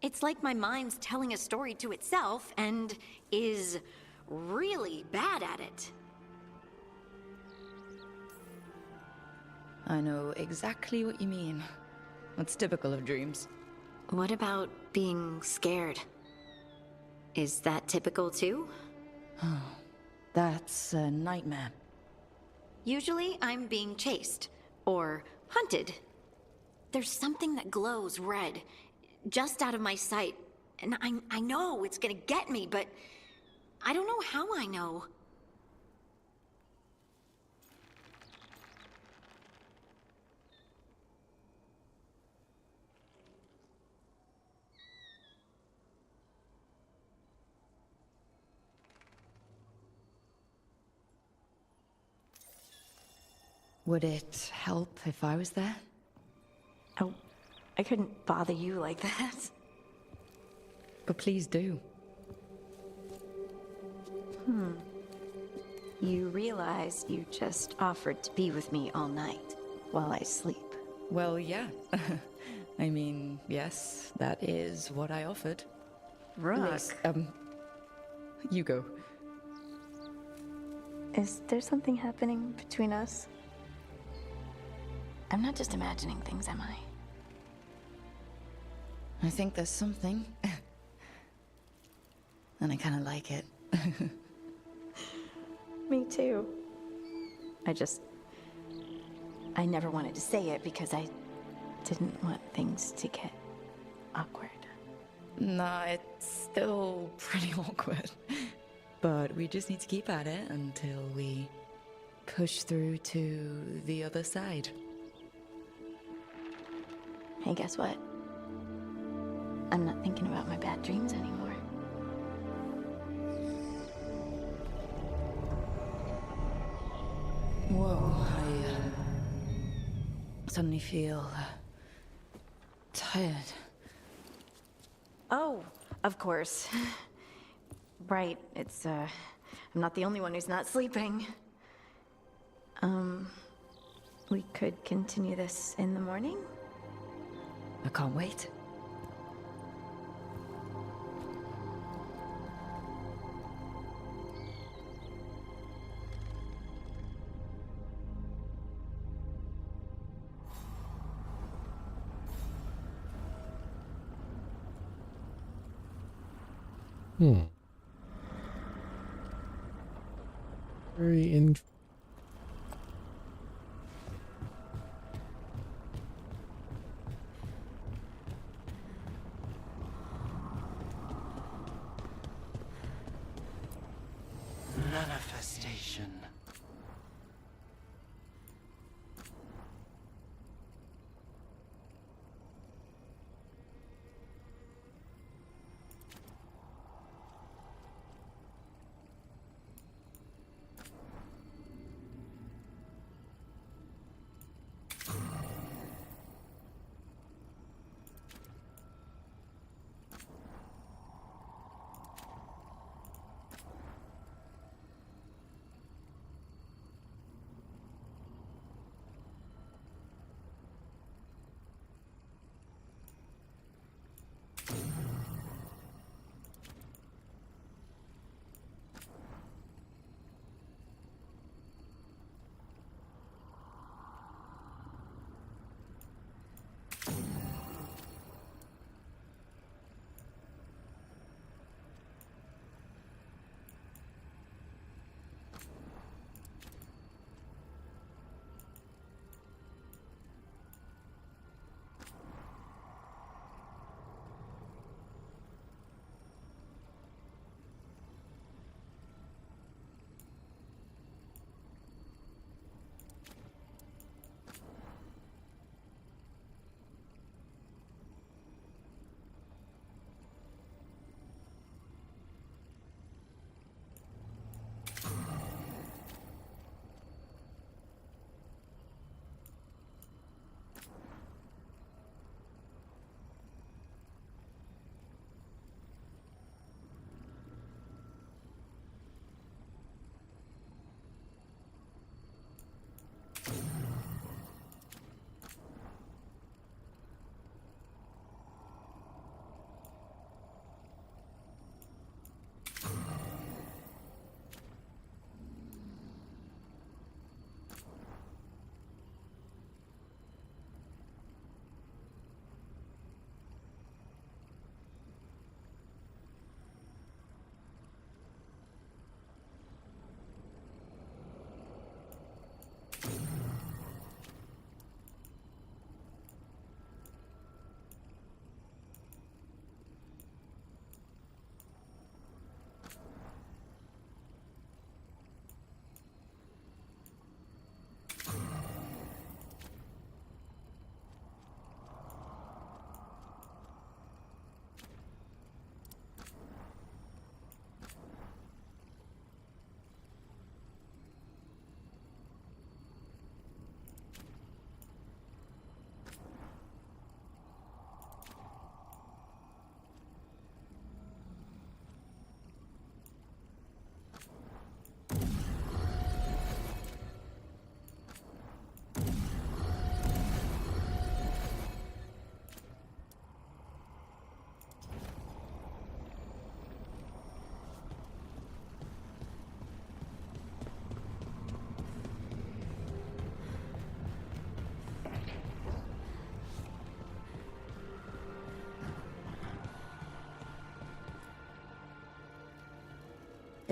It's like my mind's telling a story to itself and is really bad at it. I know exactly what you mean. That's typical of dreams. What about being scared? Is that typical too? Oh, that's a nightmare. Usually I'm being chased or hunted. There's something that glows red, just out of my sight, and I know it's gonna get me, but I don't know how I know. Would it help if I was there? Oh, I couldn't bother you like that. But please do. You realize you just offered to be with me all night while I sleep. Well, yeah. I mean, yes, that is what I offered. Rook. You go. Is there something happening between us? I'm not just imagining things, am I? I think there's something. And I kind of like it. Me too. I never wanted to say it because I didn't want things to get awkward. Nah, it's still pretty awkward. But we just need to keep at it until we push through to the other side. Hey, guess what? I'm not thinking about my bad dreams anymore. Whoa, I suddenly feel tired. Oh, of course. Right, it's, I'm not the only one who's not sleeping. We could continue this in the morning? I can't wait. Very interesting. Manifestation.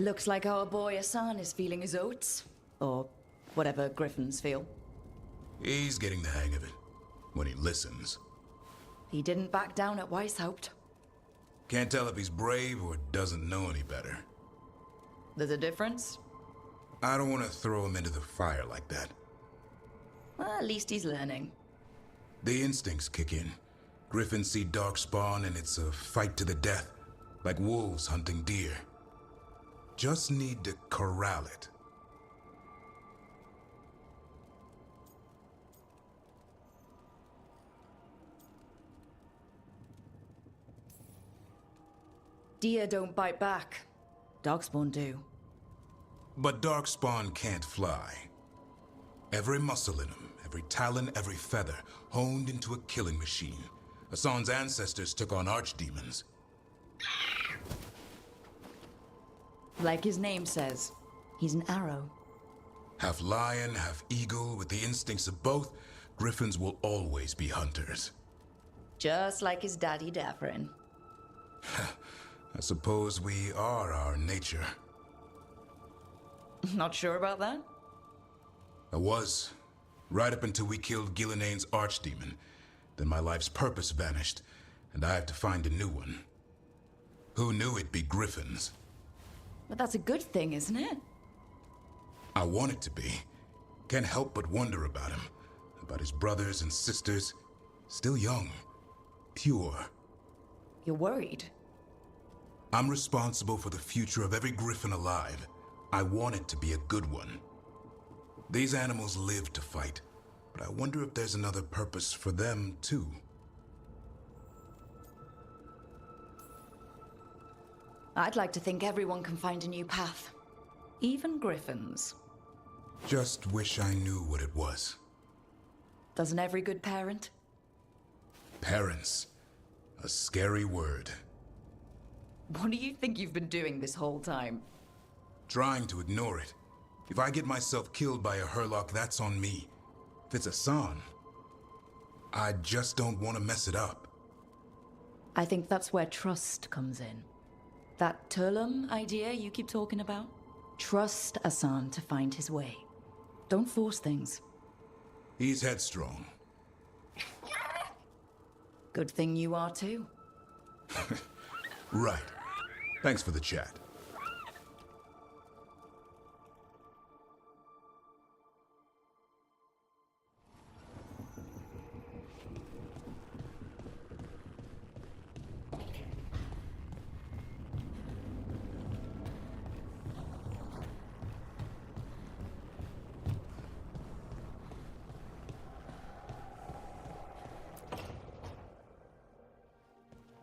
It looks like our boy Hassan is feeling his oats. Or whatever griffins feel. He's getting the hang of it. When he listens. He didn't back down at Weishaupt. Can't tell if he's brave or doesn't know any better. There's a difference? I don't want to throw him into the fire like that. Well, at least he's learning. The instincts kick in. Griffins see darkspawn and it's a fight to the death. Like wolves hunting deer. Just need to corral it. Deer don't bite back. Darkspawn do. But darkspawn can't fly. Every muscle in him, every talon, every feather, honed into a killing machine. Hassan's ancestors took on archdemons. Like his name says, he's an arrow. Half lion, half eagle, with the instincts of both, griffins will always be hunters. Just like his daddy Davrin. I suppose we are our nature. Not sure about that? I was. Right up until we killed Gillineane's archdemon. Then my life's purpose vanished, and I have to find a new one. Who knew it'd be griffins? But that's a good thing, isn't it? I want it to be. Can't help but wonder about him. About his brothers and sisters. Still young. Pure. You're worried? I'm responsible for the future of every griffin alive. I want it to be a good one. These animals live to fight, but I wonder if there's another purpose for them, too. I'd like to think everyone can find a new path. Even griffins. Just wish I knew what it was. Doesn't every good parent? Parents. A scary word. What do you think you've been doing this whole time? Trying to ignore it. If I get myself killed by a Herlock, that's on me. If it's Hassan, I just don't want to mess it up. I think that's where trust comes in. That Turlum idea you keep talking about? Trust Hassan to find his way. Don't force things. He's headstrong. Good thing you are too. Right. Thanks for the chat.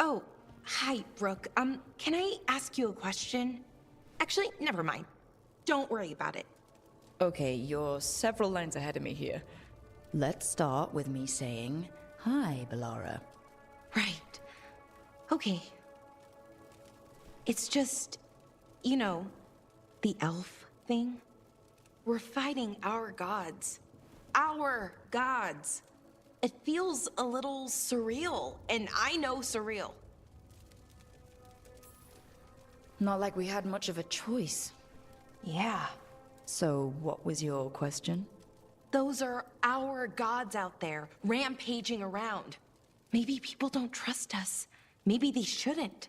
Oh, hi, Brooke. Can I ask you a question? Actually, never mind. Don't worry about it. Okay, you're several lines ahead of me here. Let's start with me saying, hi, Bellara. Right. Okay. It's just, you know, the elf thing. We're fighting our gods. Our gods. It feels a little surreal, and I know surreal. Not like we had much of a choice. Yeah. So, what was your question? Those are our gods out there, rampaging around. Maybe people don't trust us. Maybe they shouldn't.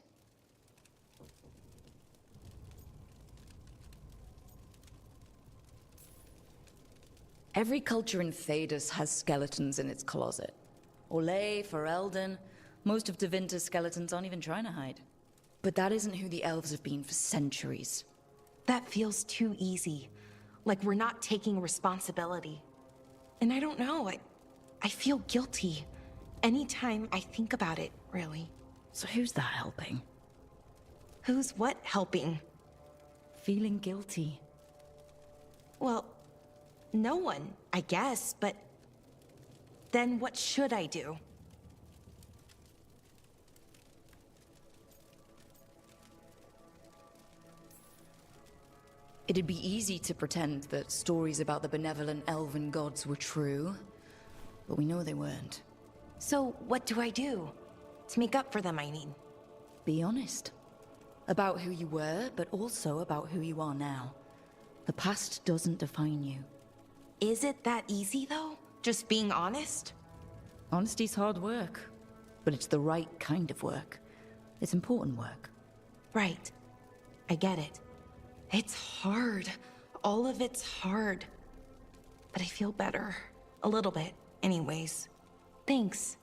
Every culture in Thedas has skeletons in its closet. Olay, Ferelden, most of Tevinter's skeletons aren't even trying to hide. But that isn't who the elves have been for centuries. That feels too easy. Like we're not taking responsibility. And I don't know, I feel guilty. Anytime I think about it, really. So who's that helping? Who's what helping? Feeling guilty. Well, no one, I guess, but then what should I do? It'd be easy to pretend that stories about the benevolent elven gods were true, but we know they weren't. So what do I do? To make up for them, I mean. Be honest. About who you were, but also about who you are now. The past doesn't define you. Is it that easy, though? Just being honest? Honesty's hard work, but it's the right kind of work. It's important work. Right. I get it. It's hard. All of it's hard. But I feel better. A little bit, anyways. Thanks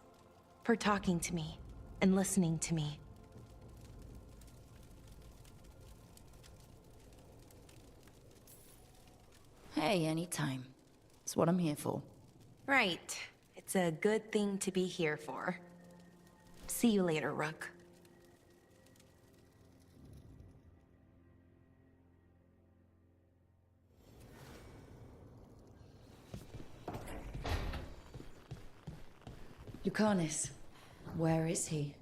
for talking to me and listening to me. Hey, anytime. It's what I'm here for. Right. It's a good thing to be here for. See you later, Rook. Lucanus, where is he?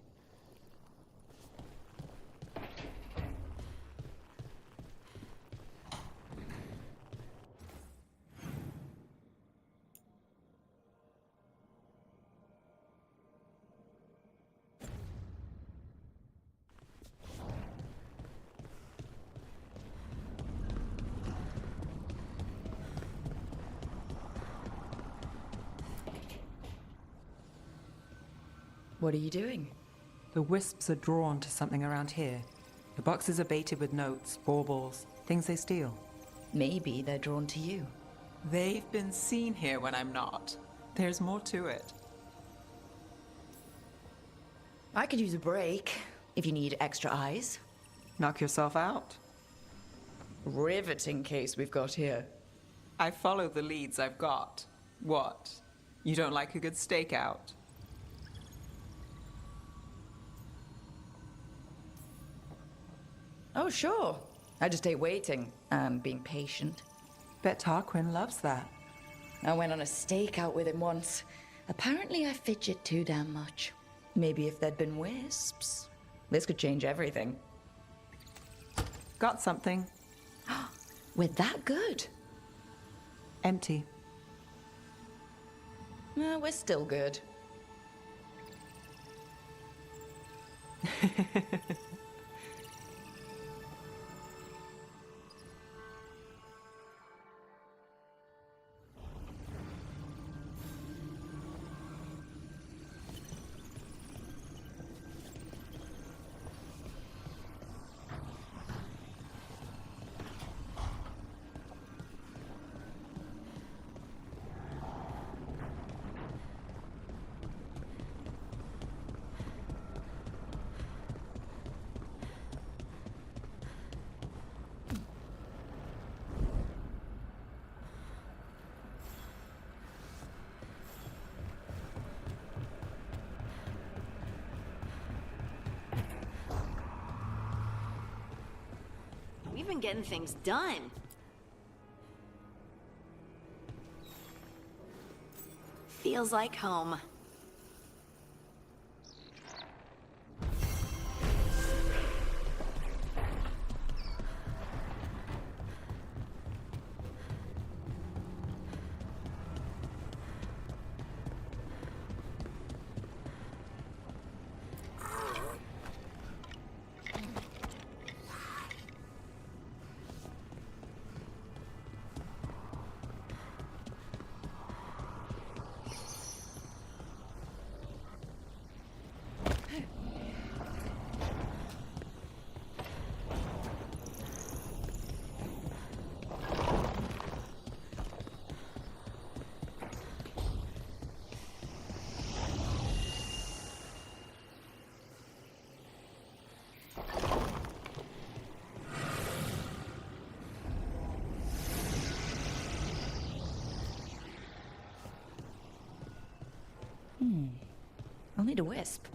What are you doing? The wisps are drawn to something around here. The boxes are baited with notes, baubles, things they steal. Maybe they're drawn to you. They've been seen here when I'm not. There's more to it. I could use a break, if you need extra eyes. Knock yourself out. Riveting case we've got here. I follow the leads I've got. What? You don't like a good stakeout? Oh, sure. I just hate waiting and being patient. Bet Tarquin loves that. I went on a stakeout with him once. Apparently I fidget too damn much. Maybe if there'd been wisps, this could change everything. Got something. We're that good? Empty. We're still good. We've been getting things done. Feels like home. I'll need a wisp.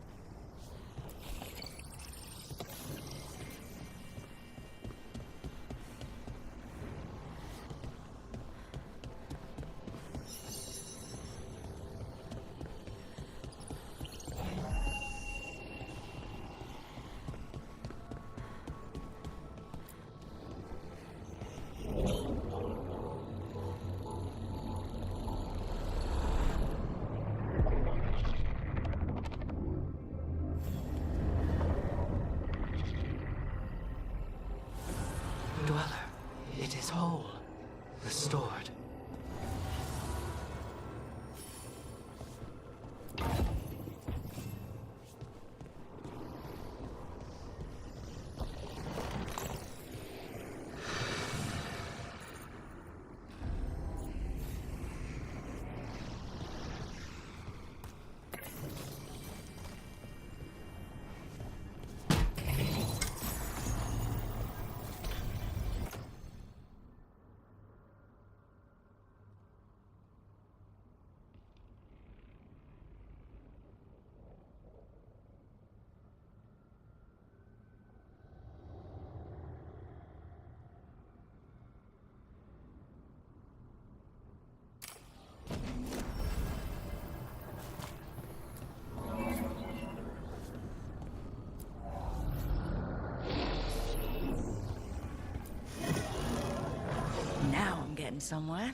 getting somewhere.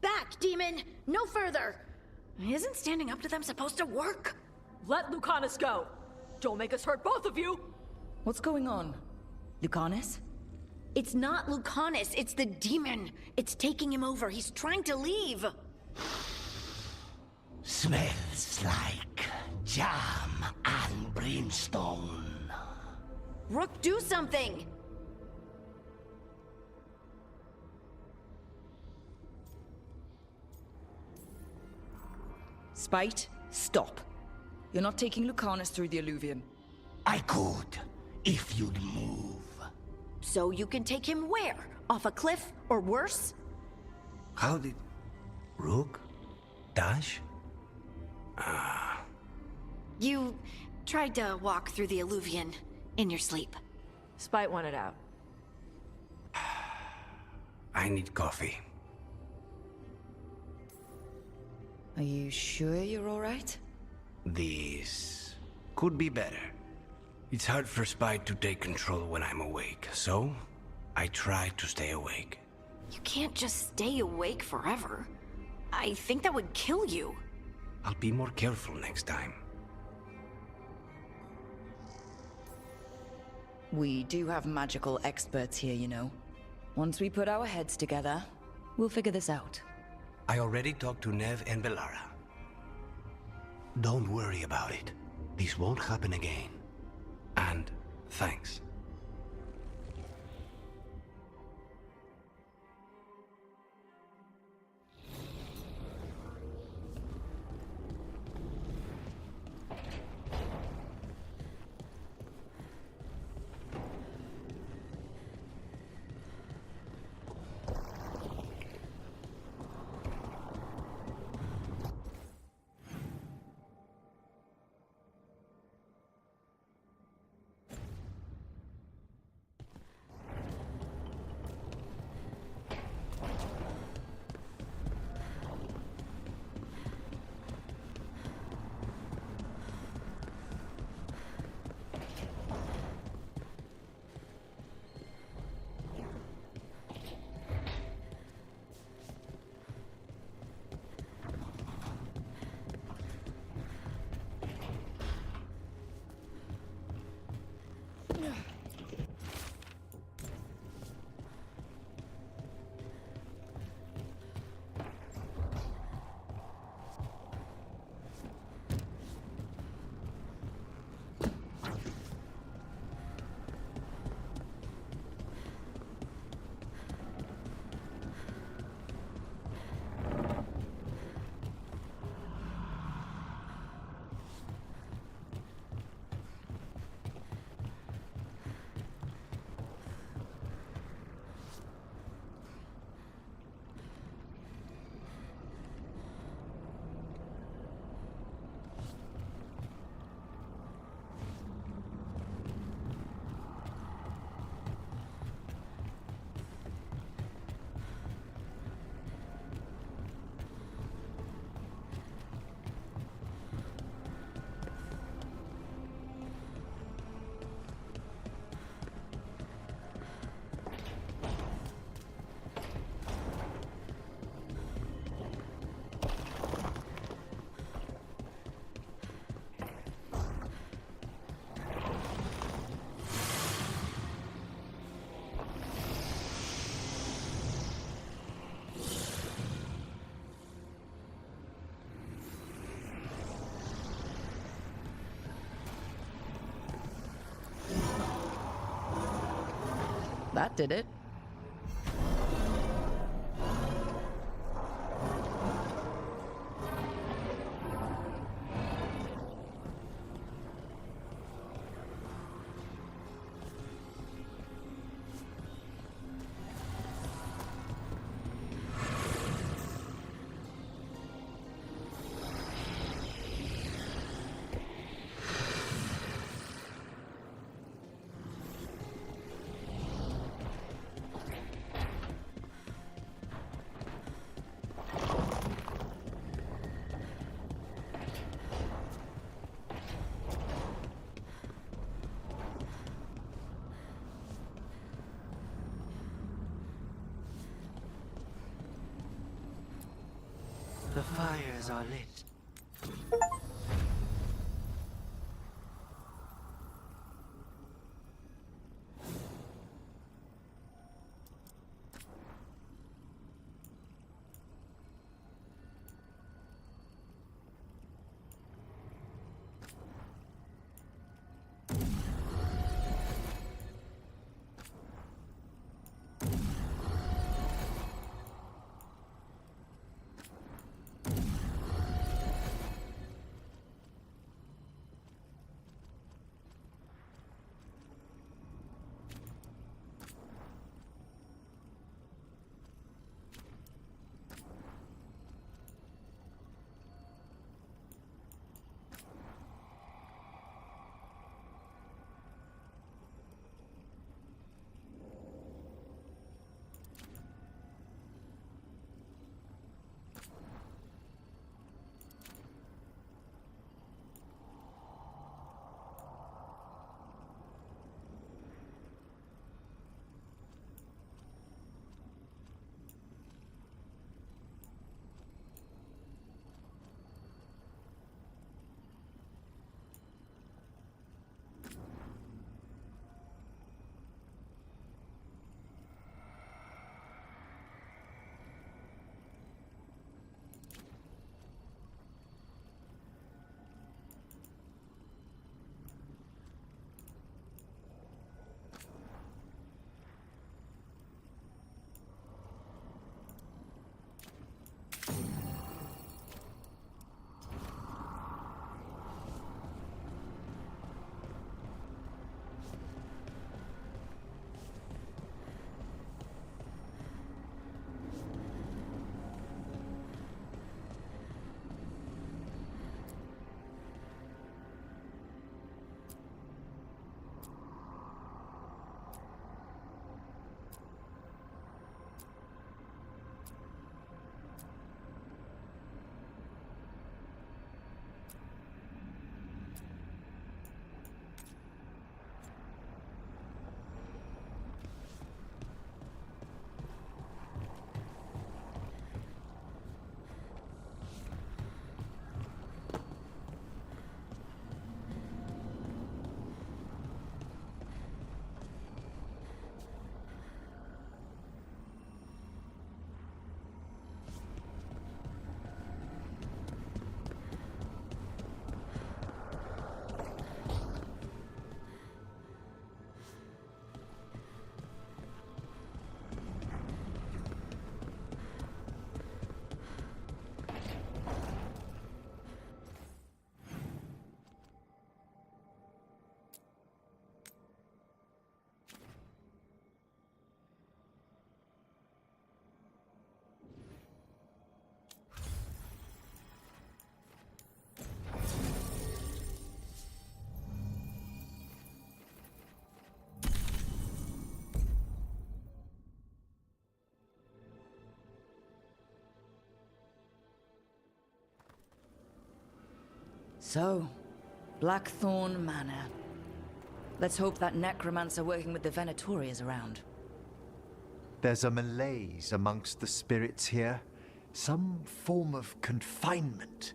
Back, demon! No further! Isn't standing up to them supposed to work? Let Lucanus go! Don't make us hurt both of you! What's going on? Lucanus? It's not Lucanus, it's the demon. It's taking him over. He's trying to leave. Smells like jam and brimstone. Rook, do something! Spite, stop. You're not taking Lucanus through the alluvium. I could, if you'd move. So you can take him where? Off a cliff, or worse? How did... Rook? Dash? You tried to walk through the alluvium in your sleep. Spite wanted out. I need coffee. Are you sure you're alright? This could be better. It's hard for Spite to take control when I'm awake, so I try to stay awake. You can't just stay awake forever. I think that would kill you. I'll be more careful next time. We do have magical experts here, you know. Once we put our heads together, we'll figure this out. I already talked to Nev and Bellara. Don't worry about it. This won't happen again. And thanks. That did it. The fires are lit. So, Blackthorn Manor. Let's hope that necromancer working with the Venatori is around. There's a malaise amongst the spirits here. Some form of confinement.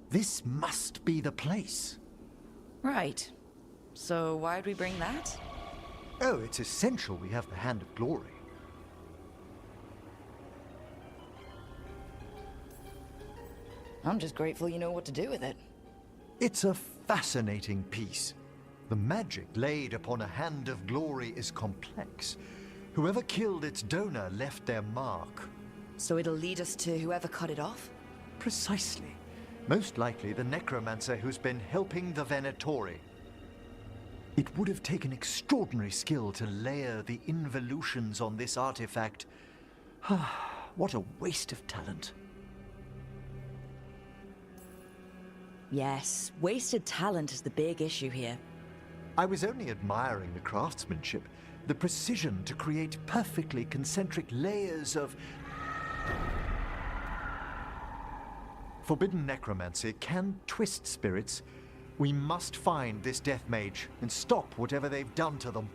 This must be the place. Right. So why'd we bring that? Oh, it's essential we have the Hand of Glory. I'm just grateful you know what to do with it. It's a fascinating piece. The magic laid upon a Hand of Glory is complex. Whoever killed its donor left their mark. So it'll lead us to whoever cut it off? Precisely. Most likely the necromancer who's been helping the Venatori. It would have taken extraordinary skill to layer the involutions on this artifact. What a waste of talent. Yes, wasted talent is the big issue here. I was only admiring the craftsmanship, the precision to create perfectly concentric layers of... Forbidden necromancy can twist spirits. We must find this death mage and stop whatever they've done to them.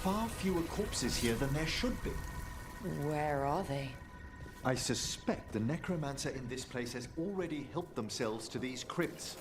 far fewer corpses here than there should be. Where are they? I suspect the necromancer in this place has already helped themselves to these crypts.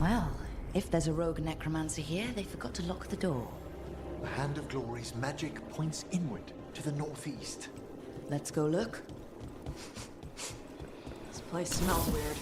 Well, if there's a rogue necromancer here, they forgot to lock the door. The Hand of Glory's magic points inward to the northeast. Let's go look. This place smells weird.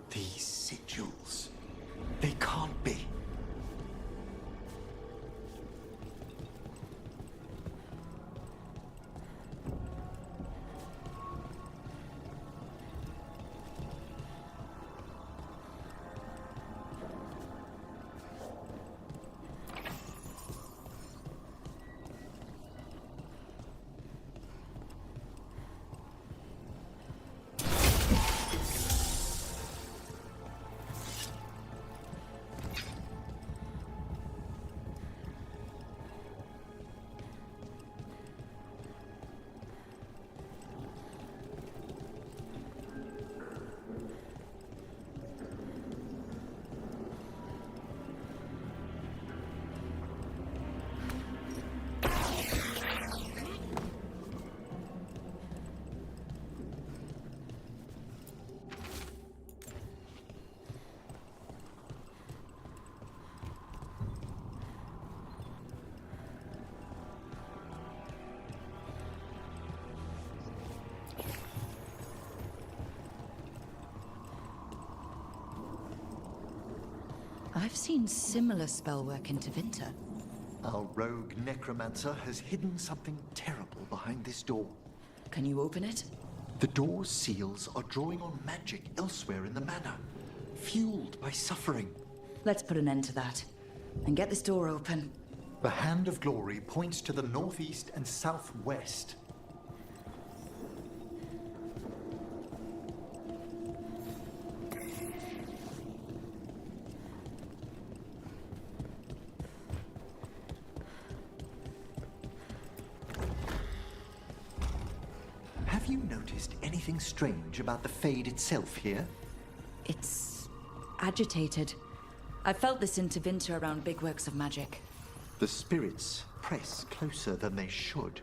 These sigils. They can't be. I've seen similar spellwork in Tevinter. Our rogue necromancer has hidden something terrible behind this door. Can you open it? The door's seals are drawing on magic elsewhere in the manor, fueled by suffering. Let's put an end to that and get this door open. The Hand of Glory points to the northeast and southwest. Have you noticed anything strange about the Fade itself here? It's agitated. I felt this in Tevinter around big works of magic. The spirits press closer than they should.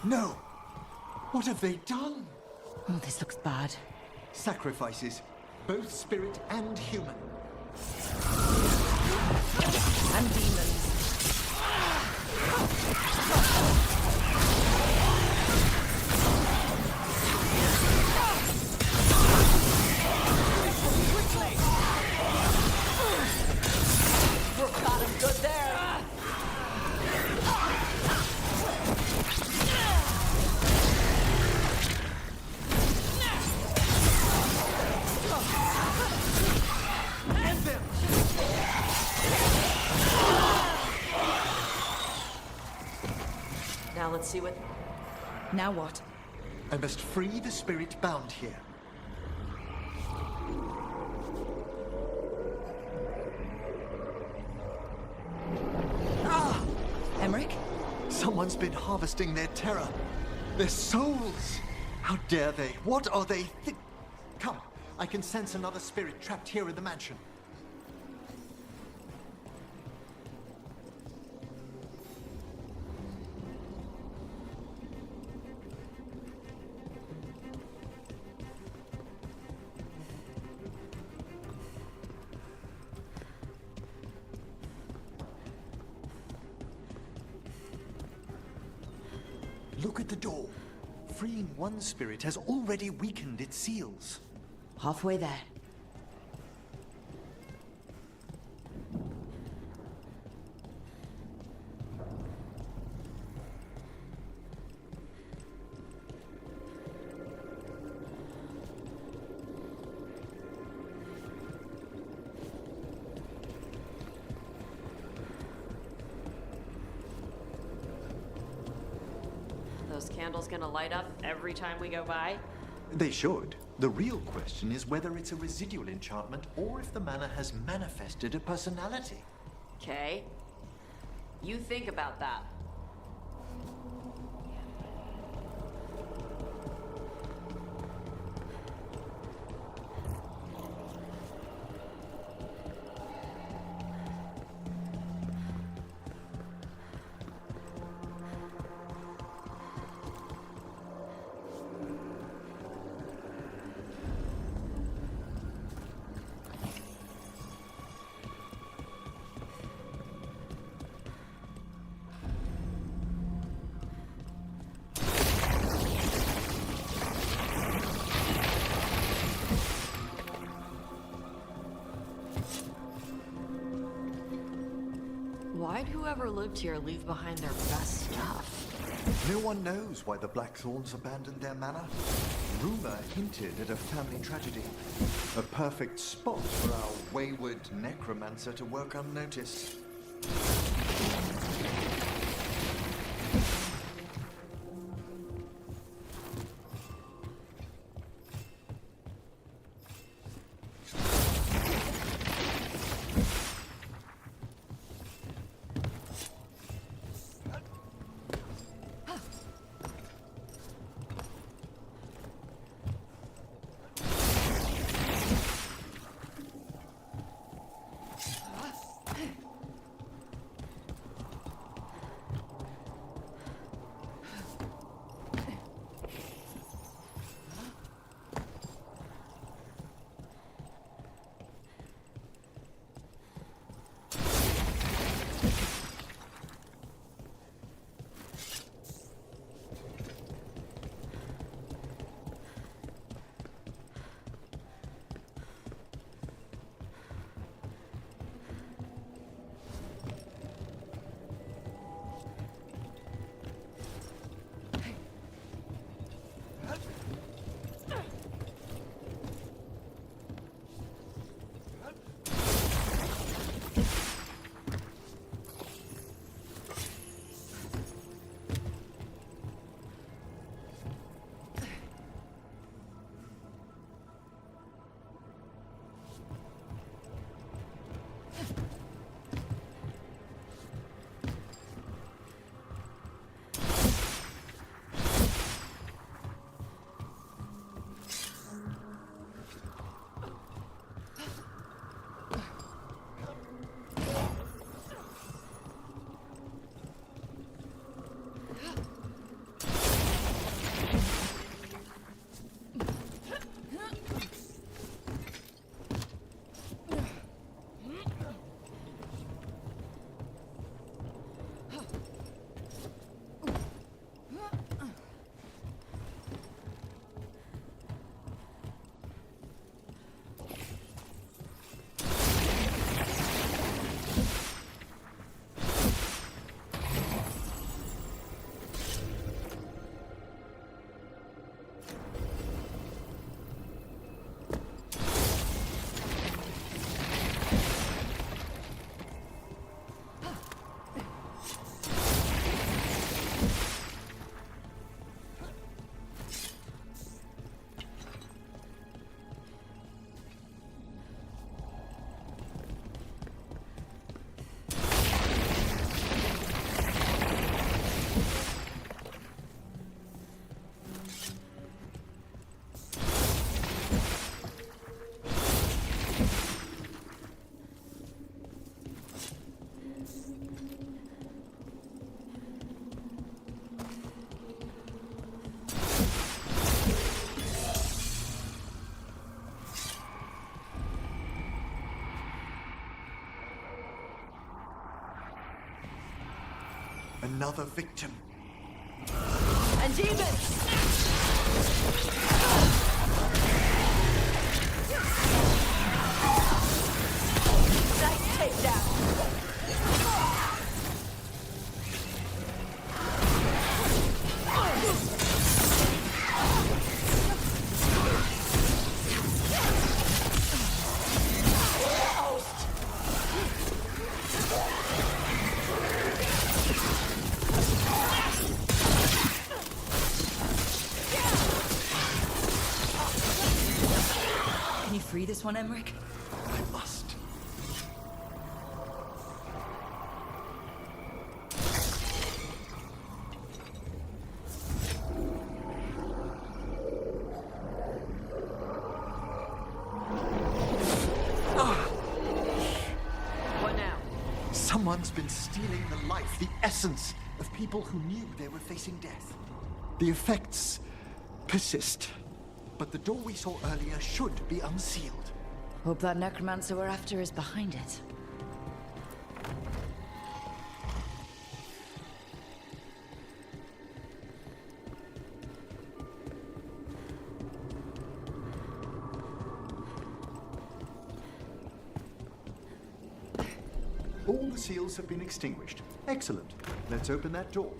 No! What have they done? Oh, this looks bad. Sacrifices, both spirit and human. And demons. Got him good there. End them! Now let's see what... Now what? I must free the spirit bound here. Emmerich? Someone's been harvesting their terror. Their souls! How dare they? What are they Come, I can sense another spirit trapped here in the mansion. Look at the door. Freeing one spirit has already weakened its seals. Halfway there. Those candles gonna light up every time we go by? They should. The real question is whether it's a residual enchantment or if the manor has manifested a personality. Okay. You think about that. Why'd whoever lived here leave behind their best stuff? No one knows why the Blackthorns abandoned their manor. Rumor hinted at a family tragedy. A perfect spot for our wayward necromancer to work unnoticed. Another victim. And demons! Nice takedown! Can you free this one, Emmerich? I must. What now? Someone's been stealing the life, the essence of people who knew they were facing death. The effects persist, but the door we saw earlier should be unsealed. Hope that necromancer we're after is behind it. All the seals have been extinguished. Excellent. Let's open that door.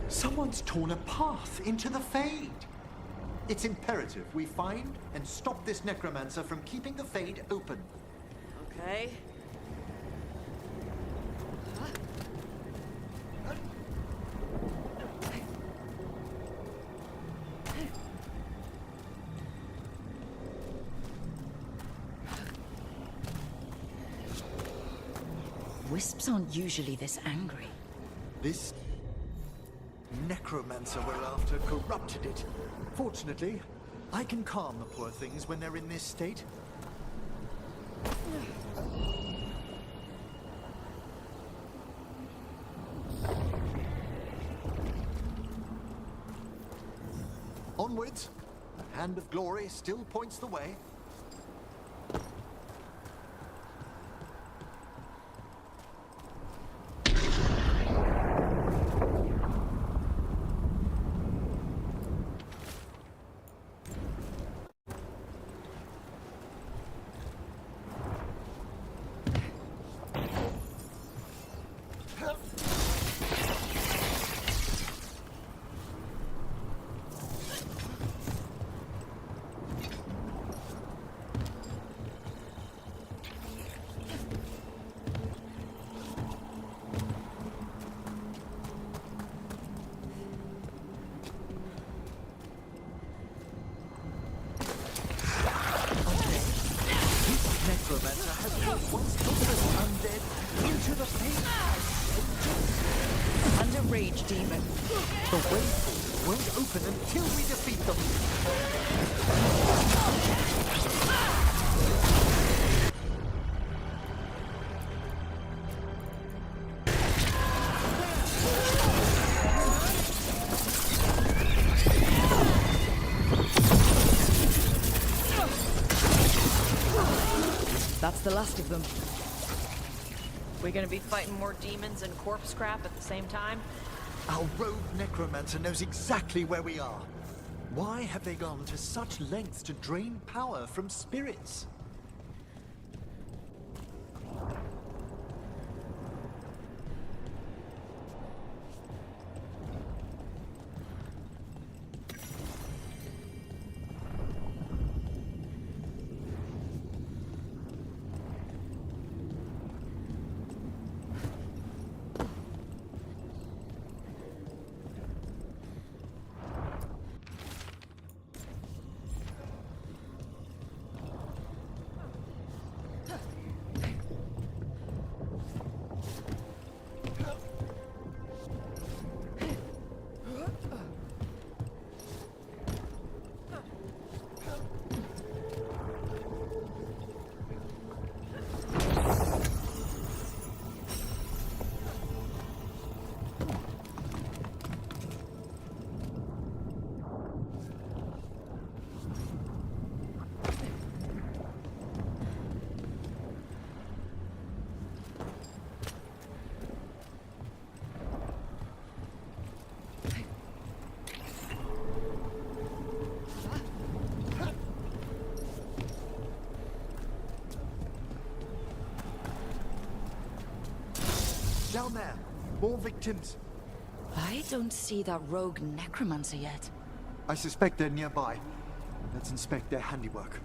Someone's torn a path into the Fade. It's imperative we find and stop this necromancer from keeping the Fade open. Okay. Wisps aren't usually this angry. This necromancer we're after corrupted it. Fortunately, I can calm the poor things when they're in this state. Onwards. The hand of glory still points the way. Necromancer has once taken us undead into the Fade. Under rage, demon. The way forward won't open until we defeat them. That's the last of them. We gonna be fighting more demons and corpse scrap at the same time? Our rogue necromancer knows exactly where we are. Why have they gone to such lengths to drain power from spirits? Down there. More victims. I don't see that rogue necromancer yet. I suspect they're nearby. Let's inspect their handiwork.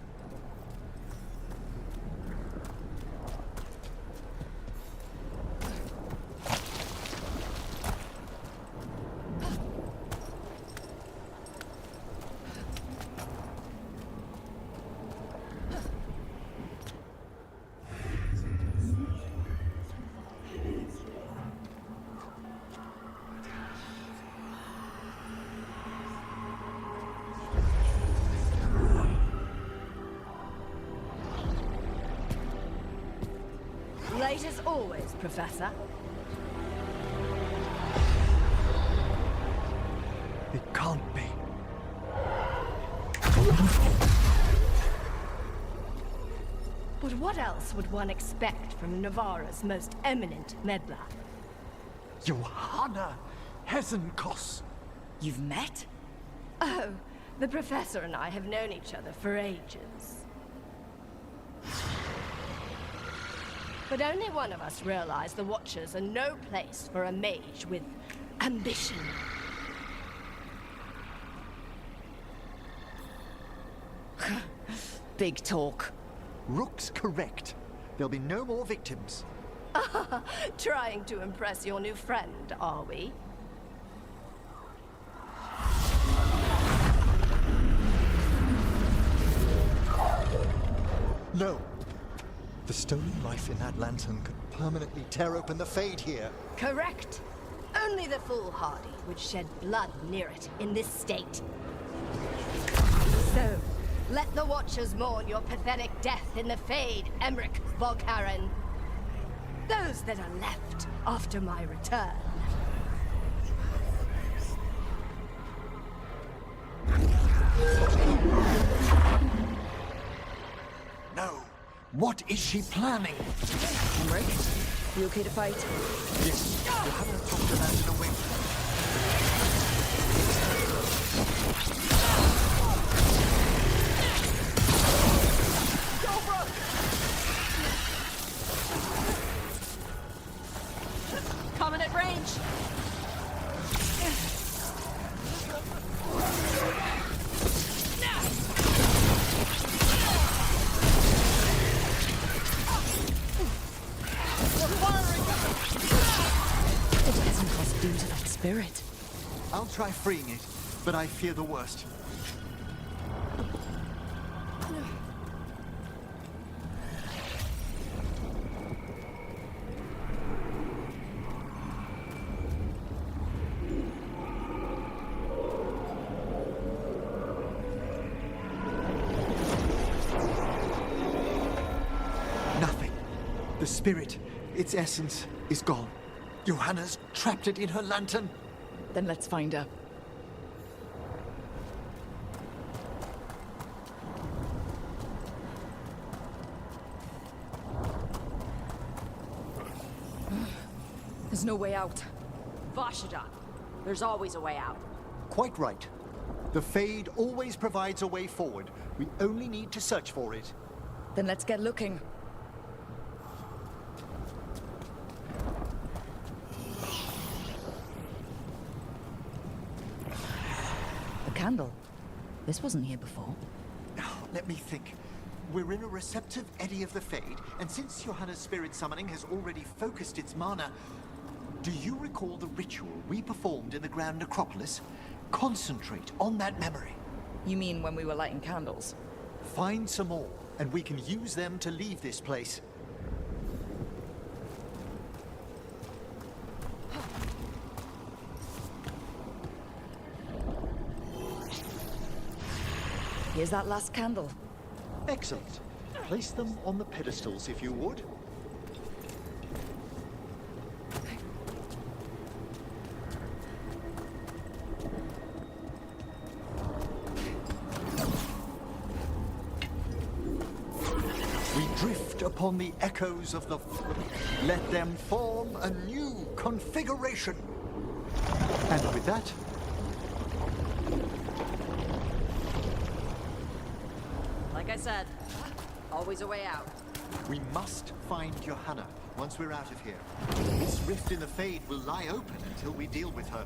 Late as always, Professor. It can't be. But what else would one expect from Navarra's most eminent meddler? Johanna Hesenkos. You've met? Oh, the Professor and I have known each other for ages. But only one of us realized the Watchers are no place for a mage with ambition. Big talk. Rook's correct. There'll be no more victims. Trying to impress your new friend, are we? No. The stolen life in that lantern could permanently tear open the Fade here. Correct. Only the foolhardy would shed blood near it in this state. So, let the Watchers mourn your pathetic death in the Fade, Emmerich Volkaren. Those that are left after my return. No. What is she planning? Emmerich, you okay to fight? Yes. Johanna took the lantern away from her. Coming at range. It hasn't cost due to that spirit. I'll try freeing it, but I fear the worst. Nothing. The spirit, its essence, is gone. Johanna's trapped it in her lantern. Then let's find her. There's no way out. Vashida, there's always a way out. Quite right. The Fade always provides a way forward. We only need to search for it. Then let's get looking. A candle. This wasn't here before. Let me think. We're in a receptive eddy of the Fade, and since Johanna's spirit summoning has already focused its mana, do you recall the ritual we performed in the Grand Necropolis? Concentrate on that memory. You mean when we were lighting candles? Find some more, and we can use them to leave this place. Here's that last candle. Excellent. Place them on the pedestals, if you would. We drift upon the echoes of the... Let them form a new configuration. And with that... Like I said, always a way out. We must find Johanna once we're out of here. This rift in the Fade will lie open until we deal with her.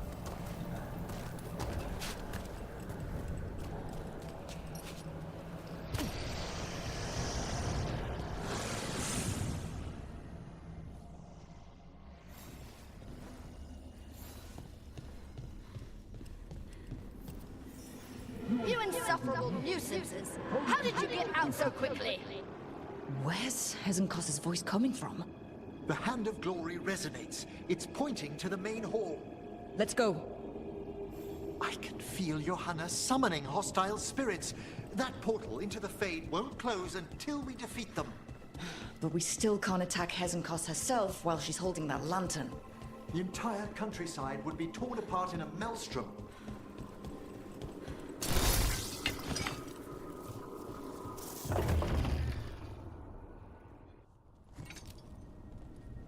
You insufferable nuisances! How did you get out so quickly? Where's Hezenkos's voice coming from? The Hand of Glory resonates. It's pointing to the main hall. Let's go. I can feel Johanna summoning hostile spirits. That portal into the Fade won't close until we defeat them. But we still can't attack Hezenkos herself while she's holding that lantern. The entire countryside would be torn apart in a maelstrom.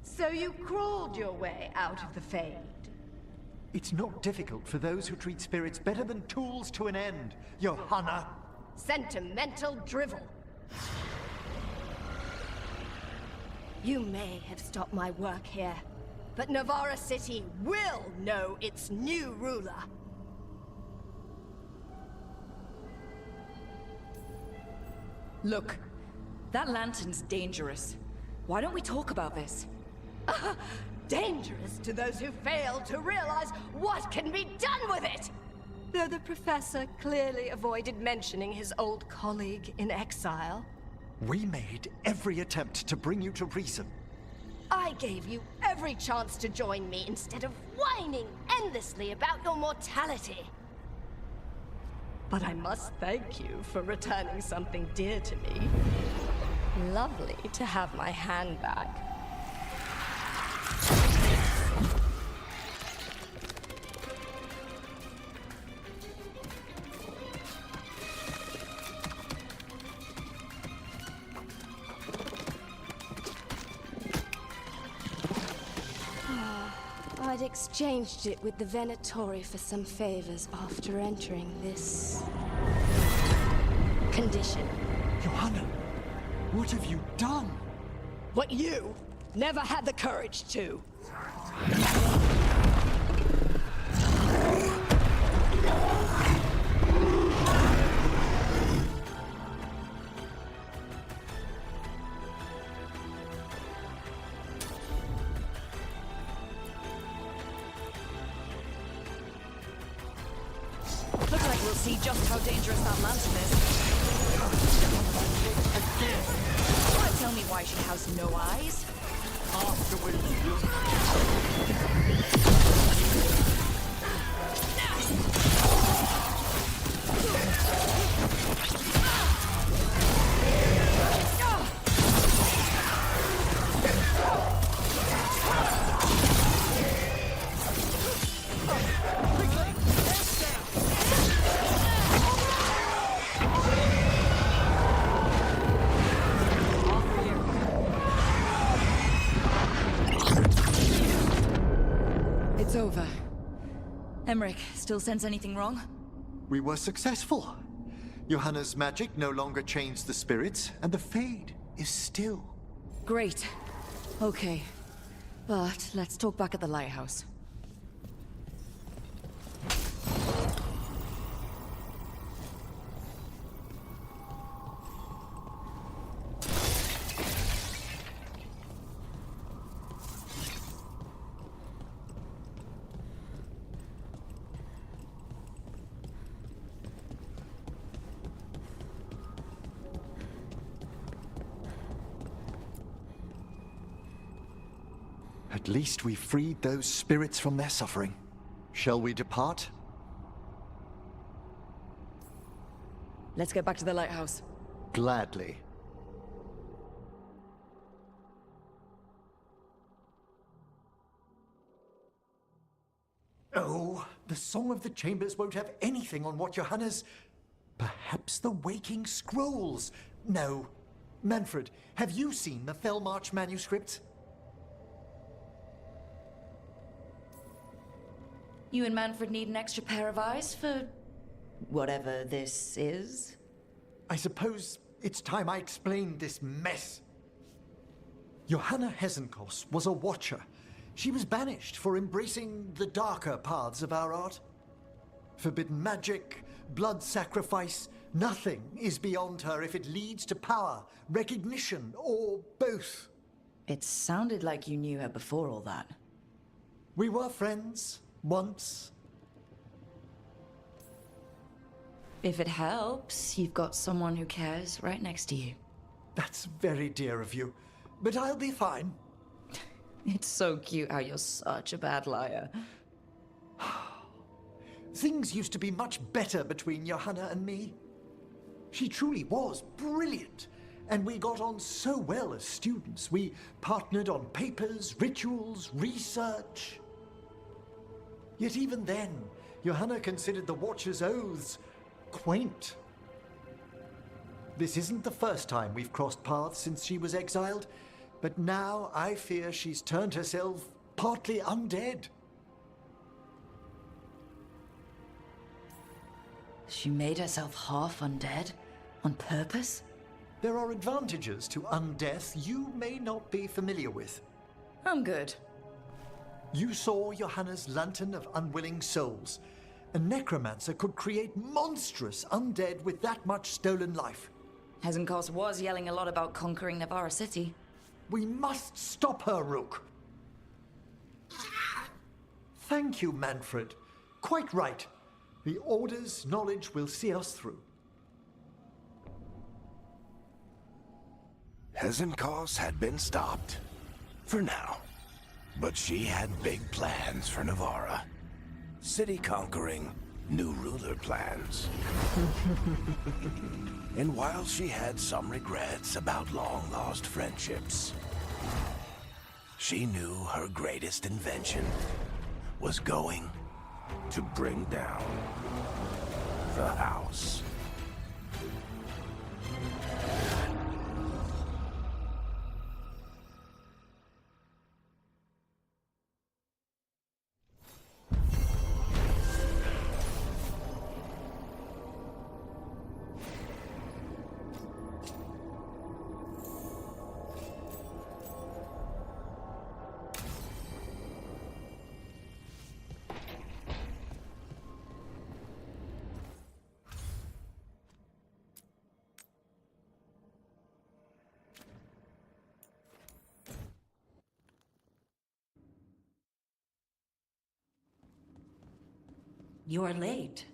So you crawled your way out of the Fade? It's not difficult for those who treat spirits better than tools to an end, Johanna. Sentimental drivel. You may have stopped my work here, but Navarra City will know its new ruler. Look, that lantern's dangerous. Why don't we talk about this? Dangerous to those who fail to realize what can be done with it! Though the professor clearly avoided mentioning his old colleague in exile. We made every attempt to bring you to reason. I gave you every chance to join me instead of whining endlessly about your mortality. But I must thank you for returning something dear to me. Lovely to have my hand back. I'd exchanged it with the Venatori for some favors after entering this condition. Johanna, what have you done? What you never had the courage to. Looks like we'll see just how dangerous that lantern is. Wanna tell me why she has no eyes? It's over. Emmerich, still sense anything wrong? We were successful. Johanna's magic no longer chains the spirits, and the Fade is still. Great. Okay. But let's talk back at the lighthouse. At least we freed those spirits from their suffering. Shall we depart? Let's get back to the lighthouse. Gladly. Oh, the Song of the Chambers won't have anything on what Johanna's... Perhaps the Waking Scrolls? No. Manfred, have you seen the Fellmarch manuscript? You and Manfred need an extra pair of eyes for... whatever this is? I suppose it's time I explained this mess. Johanna Hesenkos was a watcher. She was banished for embracing the darker paths of our art. Forbidden magic, blood sacrifice, nothing is beyond her if it leads to power, recognition, or both. It sounded like you knew her before all that. We were friends, once. If it helps, you've got someone who cares right next to you. That's very dear of you, but I'll be fine. It's so cute how you're such a bad liar. Things used to be much better between Johanna and me. She truly was brilliant, and we got on so well as students. We partnered on papers, rituals, research. Yet even then, Johanna considered the Watcher's oaths quaint. This isn't the first time we've crossed paths since she was exiled, but now I fear she's turned herself partly undead. She made herself half undead? On purpose? There are advantages to undeath you may not be familiar with. I'm good. You saw Johanna's Lantern of Unwilling Souls. A necromancer could create monstrous undead with that much stolen life. Hesenkos was yelling a lot about conquering Navarra City. We must stop her, Rook. Thank you, Manfred. Quite right. The Order's knowledge will see us through. Hesenkos had been stopped. For now. But she had big plans for Navarra. City conquering, new ruler plans. And while she had some regrets about long-lost friendships, she knew her greatest invention was going to bring down the house. You're late.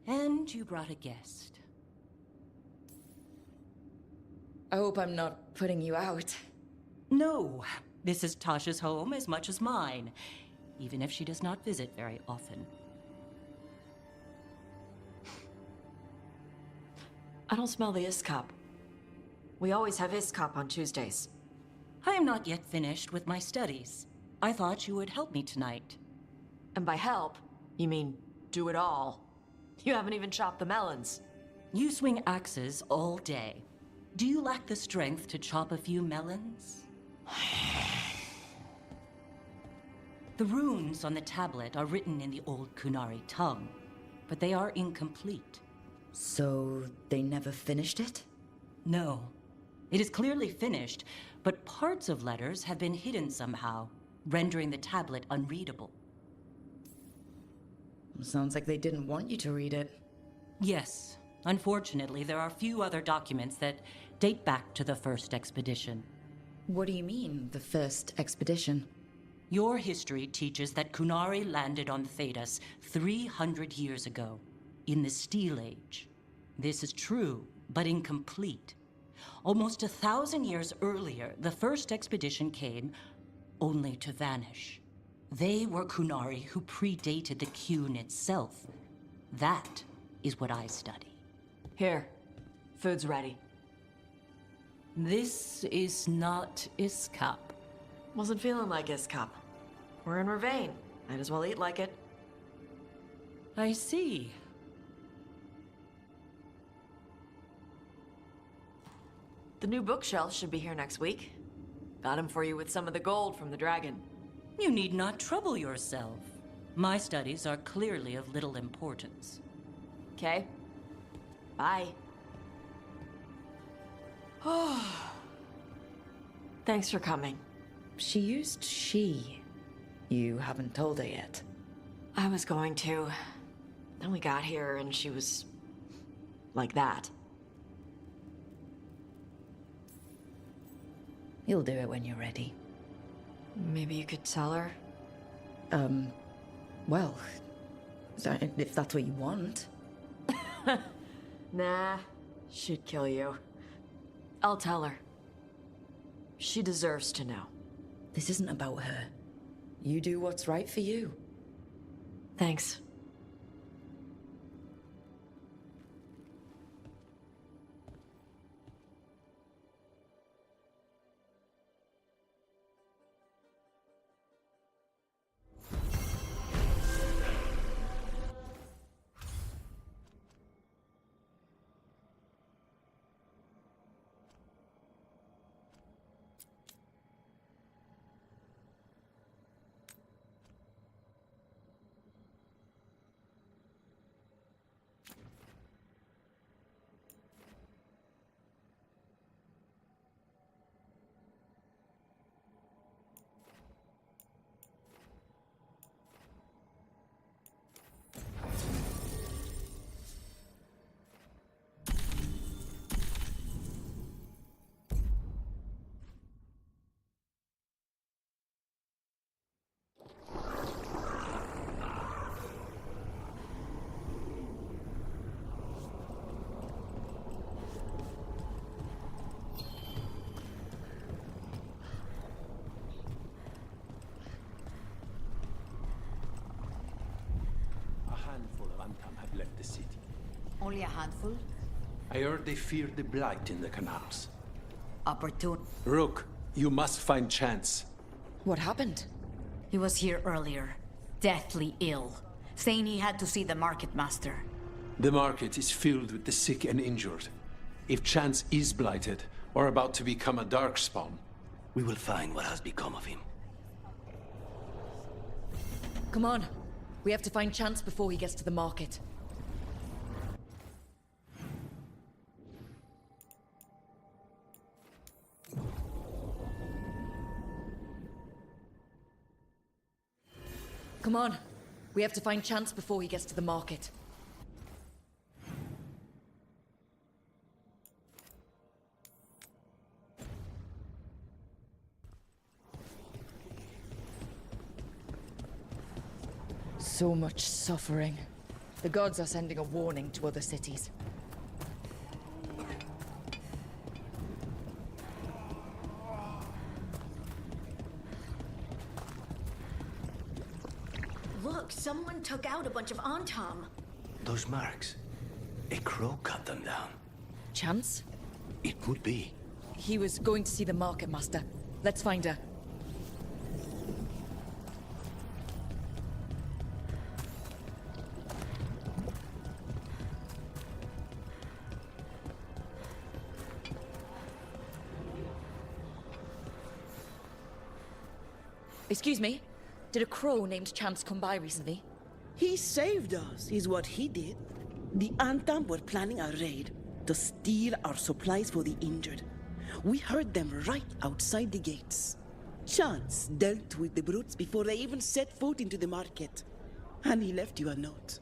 And you brought a guest. I hope I'm not putting you out. No, this is Tasha's home as much as mine, even if she does not visit very often. I don't smell the Iskop. We always have Iskop on Tuesdays. I am not yet finished with my studies. I thought you would help me tonight. And by help, you mean do it all. You haven't even chopped the melons. You swing axes all day. Do you lack the strength to chop a few melons? The runes on the tablet are written in the old Kunari tongue, but they are incomplete. So they never finished it? No. It is clearly finished, but parts of letters have been hidden somehow, rendering the tablet unreadable. Sounds like they didn't want you to read it. Yes. Unfortunately, there are few other documents that date back to the first expedition. What do you mean, the first expedition? Your history teaches that Kunari landed on Thedas 300 years ago, in the Steel Age. This is true, but incomplete. Almost 1,000 years earlier, the first expedition came only to vanish. They were Kunari who predated the Qun itself. That is what I study. Here, food's ready. This is not Iskop. Wasn't feeling like Iskop. We're in Ravane. Might as well eat like it. I see. The new bookshelf should be here next week. Got him for you with some of the gold from the dragon. You need not trouble yourself. My studies are clearly of little importance. Okay. Bye. Thanks for coming. She used she. You haven't told her yet. I was going to. Then we got here and she was... like that. You'll do it when you're ready. Maybe you could tell her? Well, if that's what you want. Nah, she'd kill you. I'll tell her. She deserves to know. This isn't about her. You do what's right for you. Thanks. Left the city. Only a handful? I heard they fear the blight in the canals. Opportune. Rook, you must find Chance. What happened? He was here earlier, deathly ill, saying he had to see the market master. The market is filled with the sick and injured. If Chance is blighted, or about to become a darkspawn, we will find what has become of him. Come on. We have to find Chance before he gets to the market. Come on. We have to find Chance before he gets to the market. So much suffering. The gods are sending a warning to other cities. Look, someone took out a bunch of Antam. Those marks. A crow cut them down. Chance? It would be. He was going to see the market master. Let's find her. Excuse me? Did a crow named Chance come by recently? He saved us, is what he did. The Antam were planning a raid to steal our supplies for the injured. We heard them right outside the gates. Chance dealt with the brutes before they even set foot into the market. And he left you a note.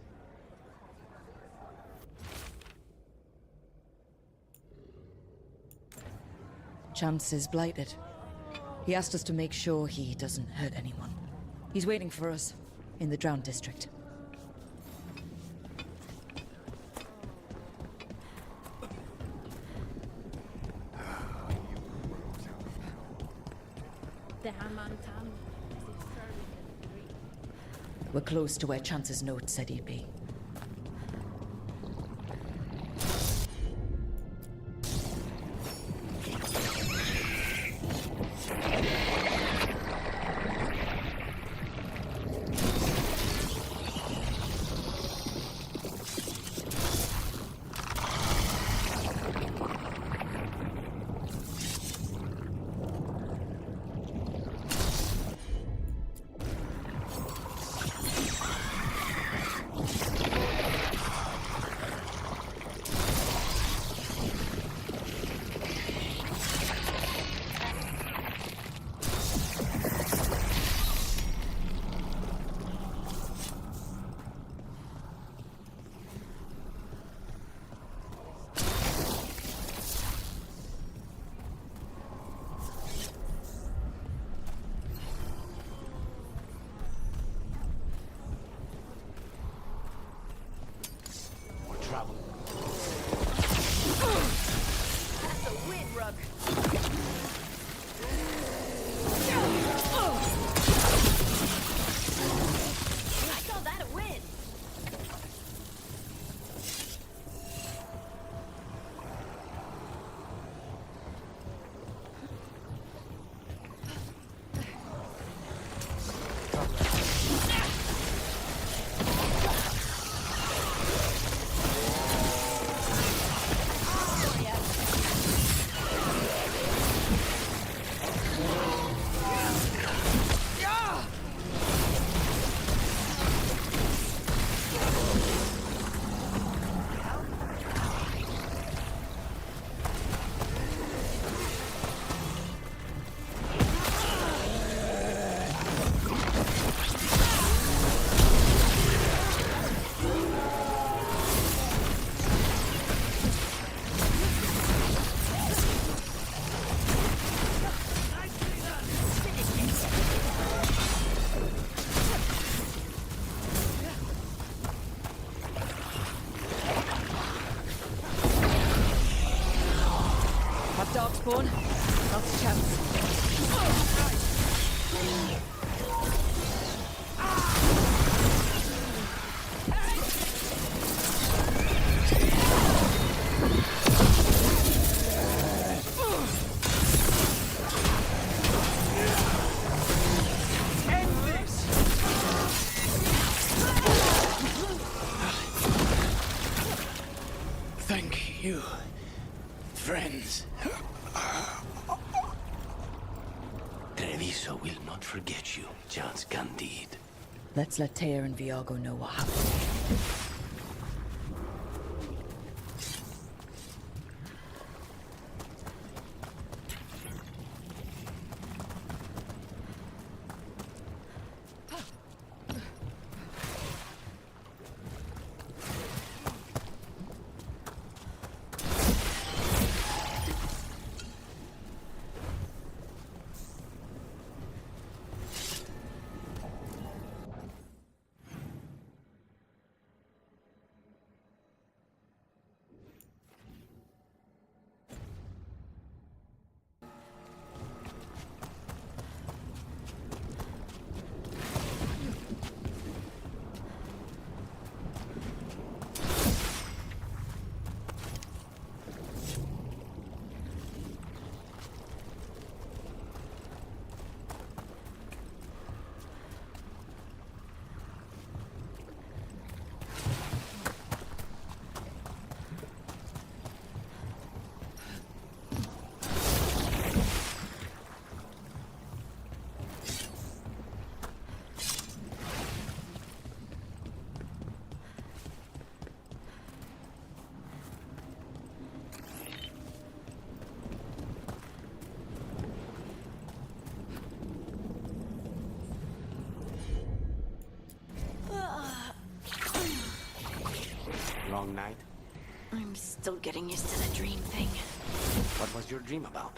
Chance is blighted. He asked us to make sure he doesn't hurt anyone. He's waiting for us in the Drowned District. We're close to where Chance's note said he'd be. bug. I call that a win. Dog spawn. Lots of chance. Thank you, friends. Treviso will not forget you, John's Candide. Let's let Taya and Viago know what happened. Long night? I'm still getting used to the dream thing. What was your dream about?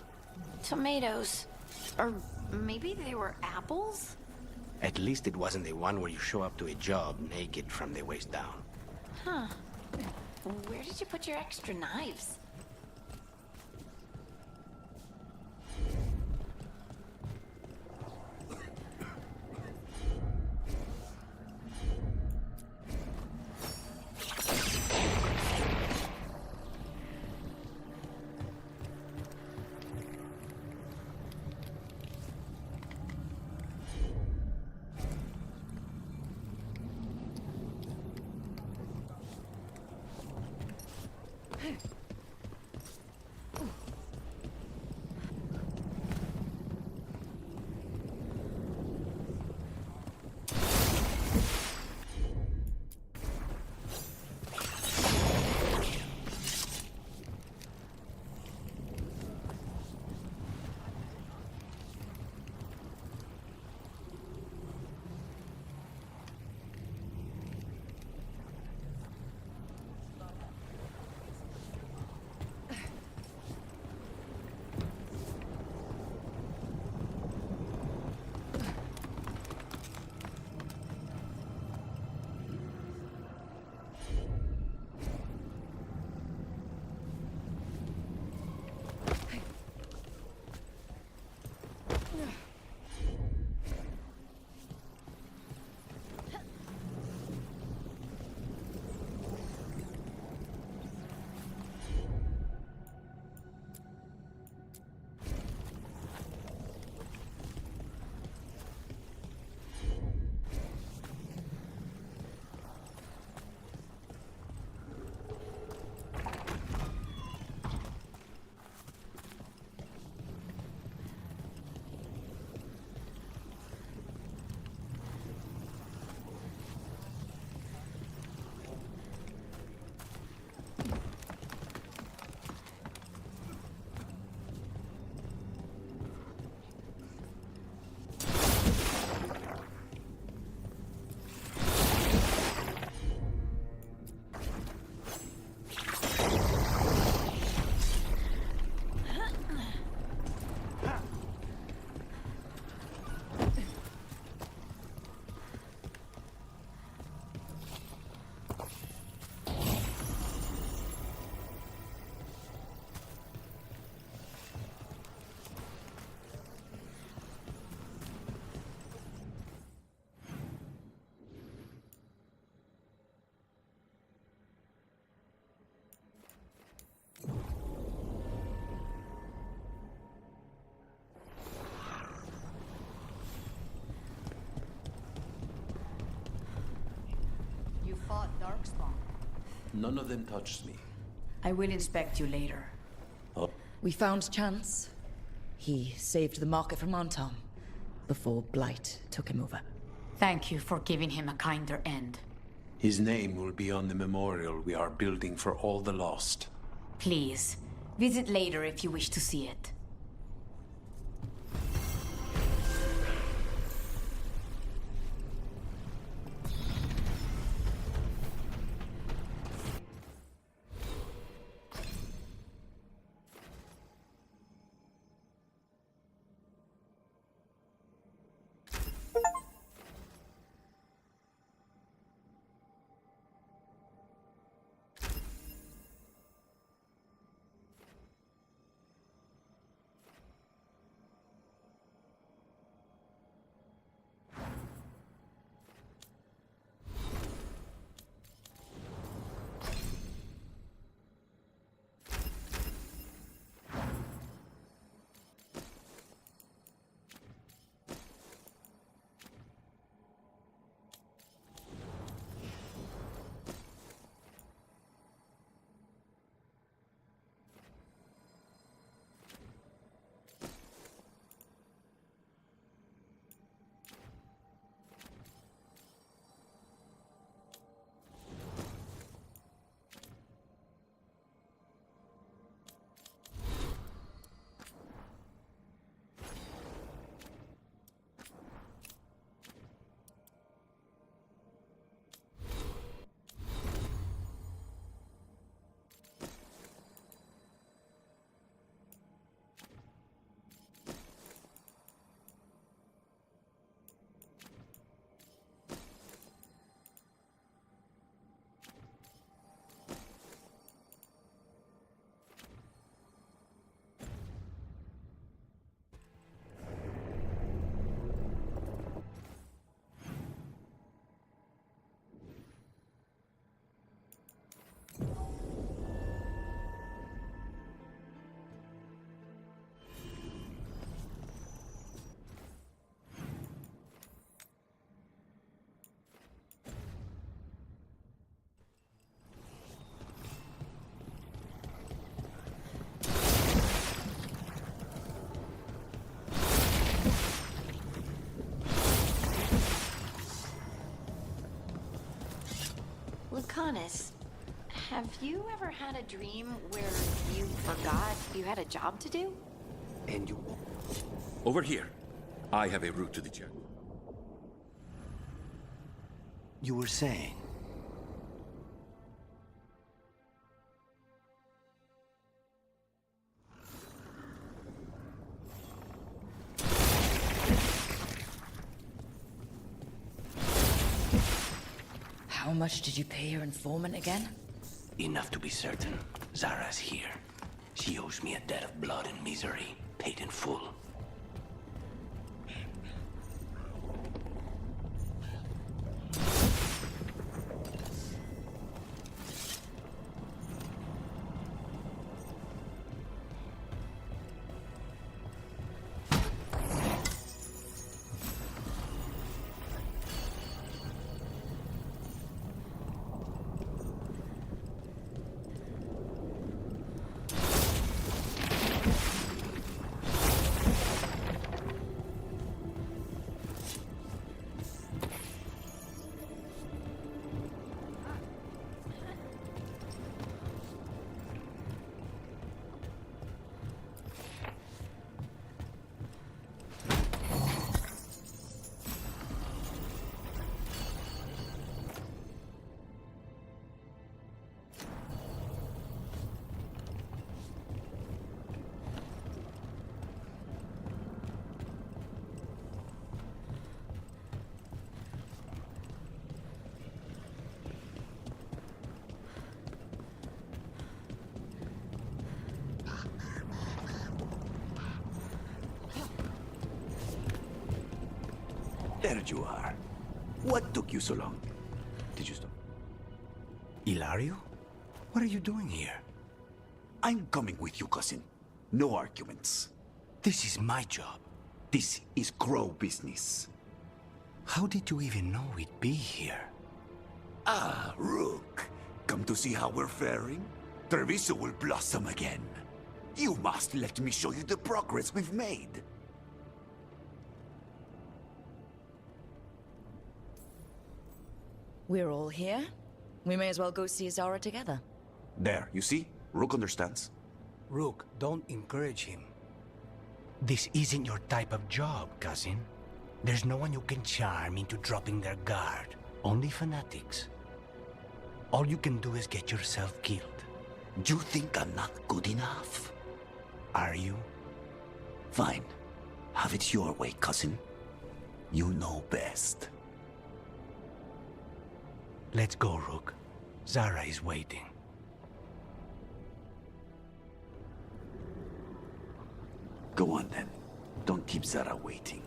Tomatoes. Or maybe they were apples? At least it wasn't the one where you show up to a job naked from the waist down. Huh. Where did you put your extra knives? None of them touched me. I will inspect you later. Oh. We found Chance. He saved the market from Antom before Blight took him over. Thank you for giving him a kinder end. His name will be on the memorial we are building for all the lost. Please, visit later if you wish to see it. Lucanus, have you ever had a dream where you forgot you had a job to do? And you... Over here. I have a route to the church. You were saying... How much did you pay your informant again? Enough to be certain. Zara's here. She owes me a debt of blood and misery, paid in full. There you are. What took you so long? Did you stop? Ilario? What are you doing here? I'm coming with you, cousin. No arguments. This is my job. This is Crow business. How did you even know we'd be here? Ah, Rook. come to see how we're faring? Treviso will blossom again. You must let me show you the progress we've made. We're all here. We may as well go see Zara together. There, you see? Rook understands. Rook, don't encourage him. This isn't your type of job, cousin. There's no one you can charm into dropping their guard. Only fanatics. All you can do is get yourself killed. You think I'm not good enough? Are you? Fine. Have it your way, cousin. You know best. Let's go, Rook. Zara is waiting. Go on then. Don't keep Zara waiting.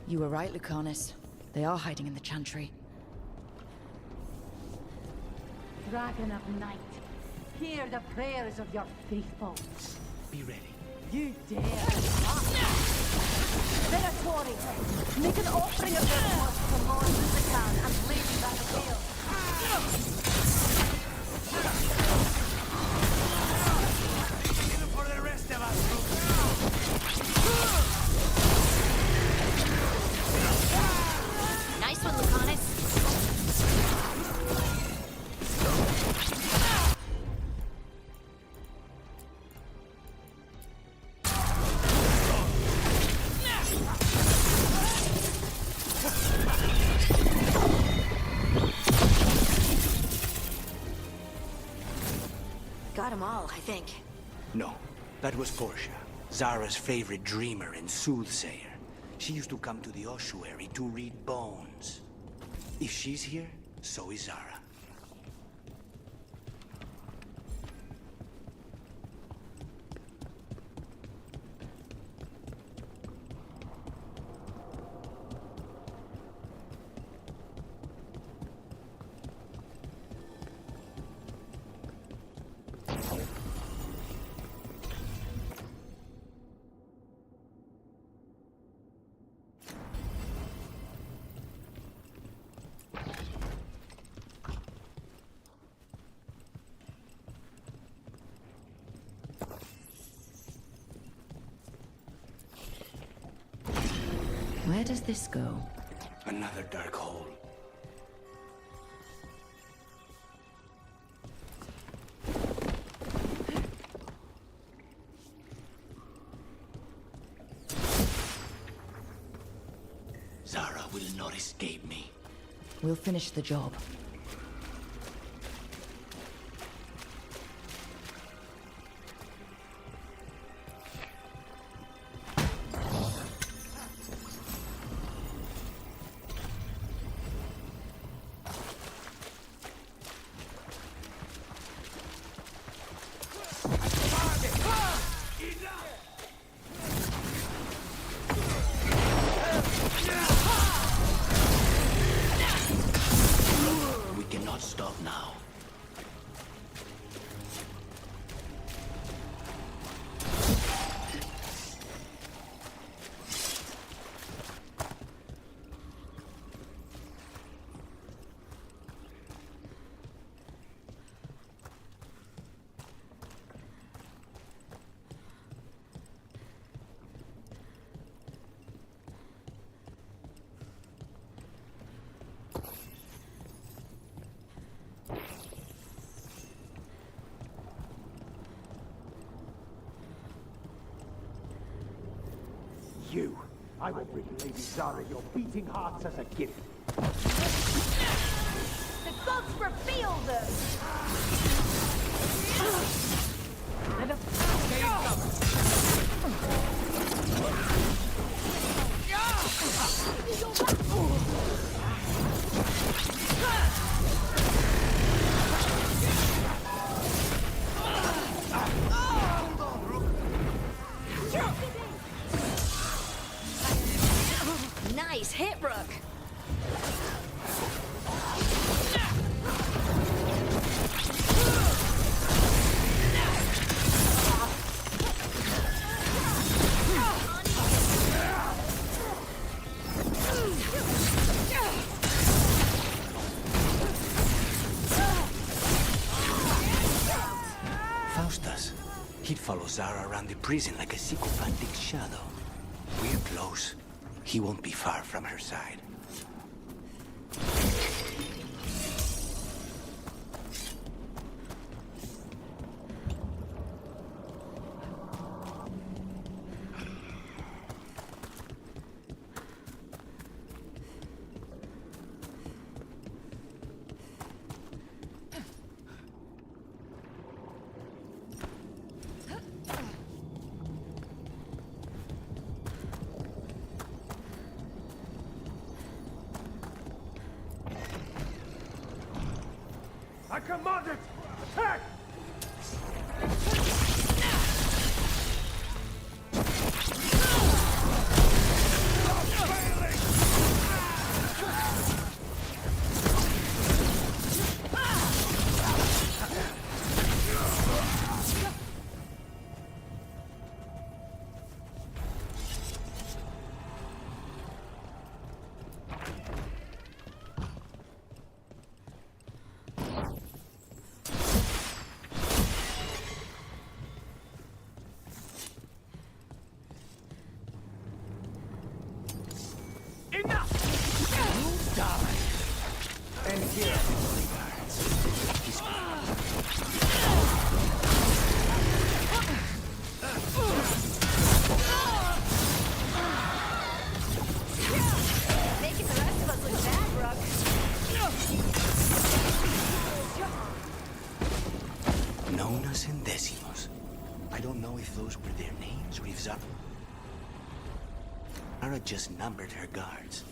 You were right, Lucanus. They are hiding in the chantry. Dragon of Night, hear the prayers of your faithful. Be ready. You dare not! Venatori, make an offering of your blood to Lord Lusican and Lady Battlefield. Even for the rest of us, Nice one, Lucanus. Got them all, I think. No, that was Portia, Zara's favorite dreamer and soothsayer. She used to come to the ossuary to read bones. If she's here, so is Zara. Where does this go? Another dark hole. Zara will not escape me. We'll finish the job. We cannot stop now. You. I will bring Lady Zara your beating hearts as a gift. The gods reveal them! Nice hit, Rook. Faustus. He'd follow Zara around the prison like a sycophantic shadow. We're close. He won't be far from her side. I command it! Attack! And here, Making the rest of us look bad, Rook. Nonas and Decimos. I don't know if those were their names or if Zara just numbered her guards.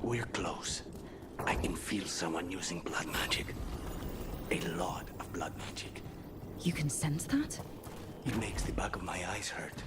We're close. I can feel someone using blood magic. A lot of blood magic. You can sense that? It makes the back of my eyes hurt.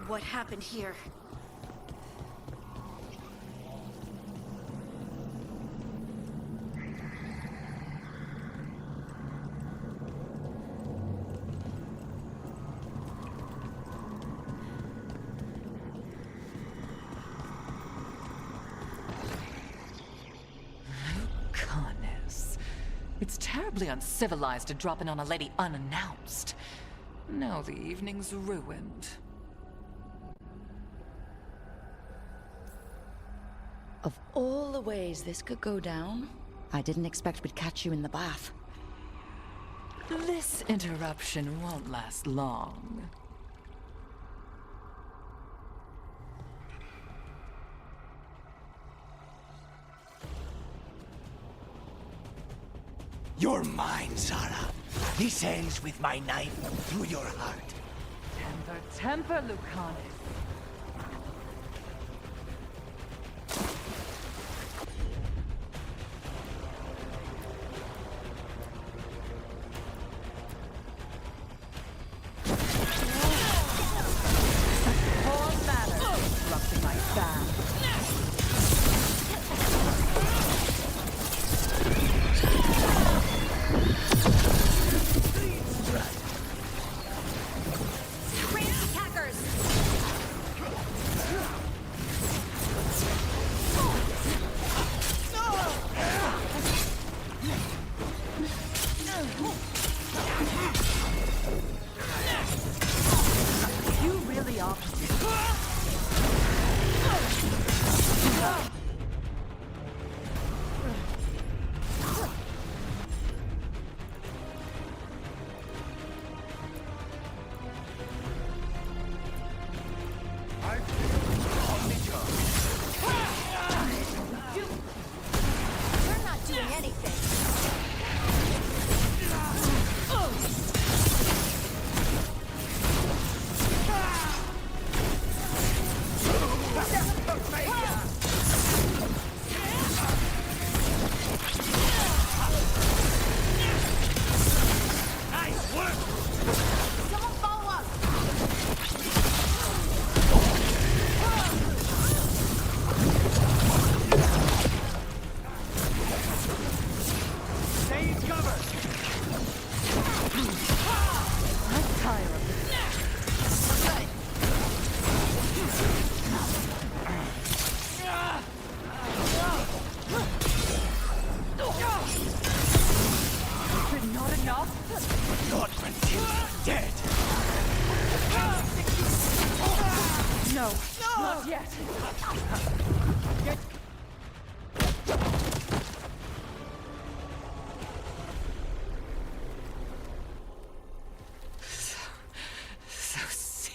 what happened here. It's terribly uncivilized to drop in on a lady unannounced. Now the evening's ruined. Of all the ways this could go down, I didn't expect we'd catch you in the bath. This interruption won't last long. You're mine, Zara. This ends with my knife through your heart. Temper, Lucanus. Poor manner, disrupting my bath.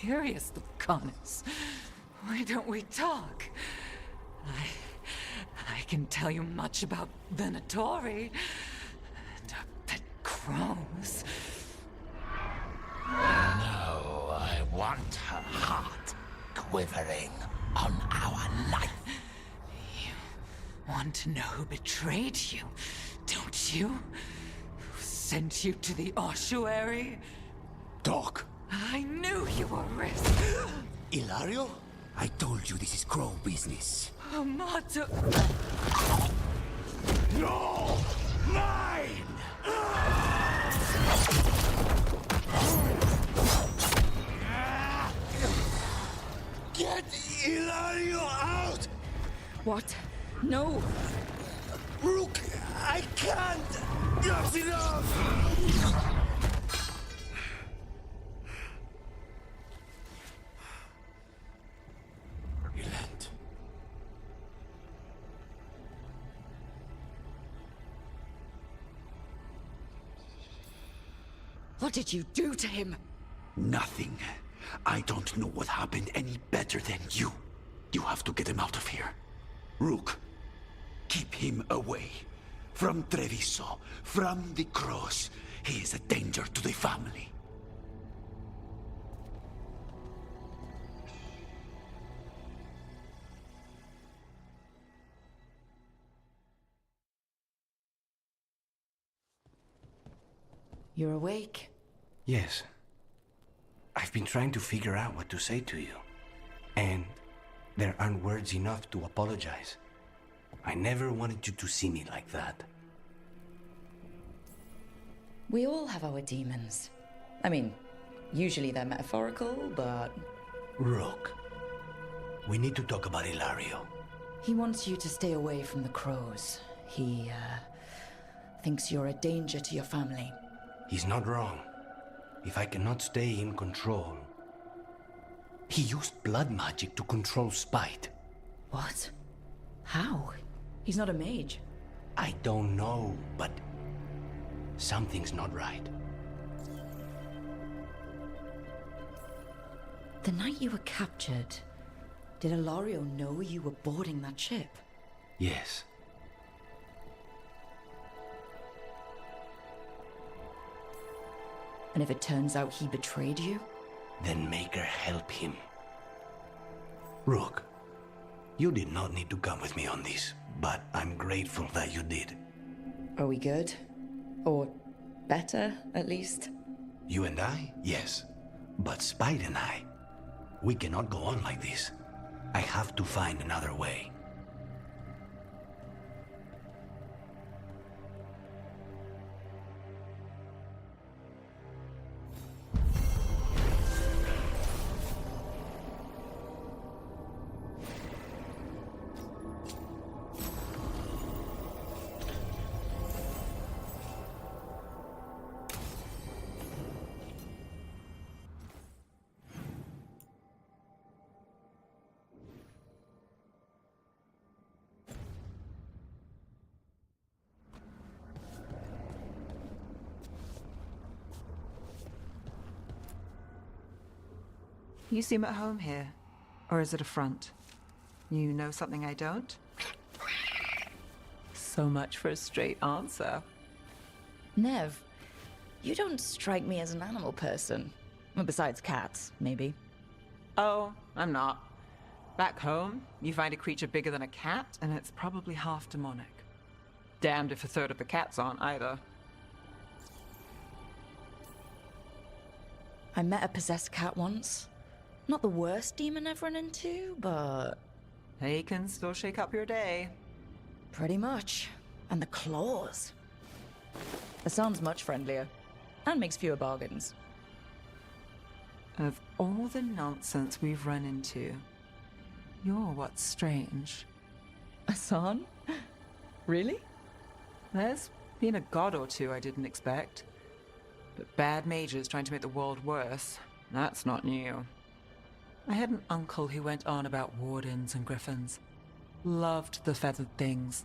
Serious, Lucanus. Why don't we talk? I can tell you much about Venatori and our pet crows. No, I want her heart quivering on our life. You want to know who betrayed you, don't you? Who sent you to the ossuary? Doc. I knew you were risk. Ilario? I told you this is crow business. Amato. No! Mine! Get Ilario out! What? No! Rook, I can't! That's enough! Relent. What did you do to him? Nothing. I don't know what happened any better than you. You have to get him out of here. Rook, keep him away. From Treviso, from the cross. He is a danger to the family. You're awake? Yes. I've been trying to figure out what to say to you. And there aren't words enough to apologize. I never wanted you to see me like that. We all have our demons. I mean, usually they're metaphorical, but... Rook, we need to talk about Ilario. He wants you to stay away from the crows. He, thinks you're a danger to your family. He's not wrong. If I cannot stay in control... He used blood magic to control spite. What? How? He's not a mage. I don't know, but... something's not right. The night you were captured, did Ilario know you were boarding that ship? Yes. And if it turns out he betrayed you? Then make her help him. Rook, you did not need to come with me on this, but I'm grateful that you did. Are we good? Or better, at least? You and I? Yes. But Spite and I, we cannot go on like this. I have to find another way. You seem at home here. Or is it a front? You know something I don't? So much for a straight answer. Nev, you don't strike me as an animal person. Well, besides cats, maybe. Oh, I'm not. Back home, you find a creature bigger than a cat, and it's probably half demonic. Damned if a third of the cats aren't either. I met a possessed cat once. Not the worst demon I've run into, but... They can still shake up your day. Pretty much. And the claws. The sound's much friendlier. And makes fewer bargains. Of all the nonsense we've run into, you're what's strange. Asan? Really? There's been a god or two I didn't expect. But bad mages trying to make the world worse, that's not new. I had an uncle who went on about wardens and griffins. Loved the feathered things.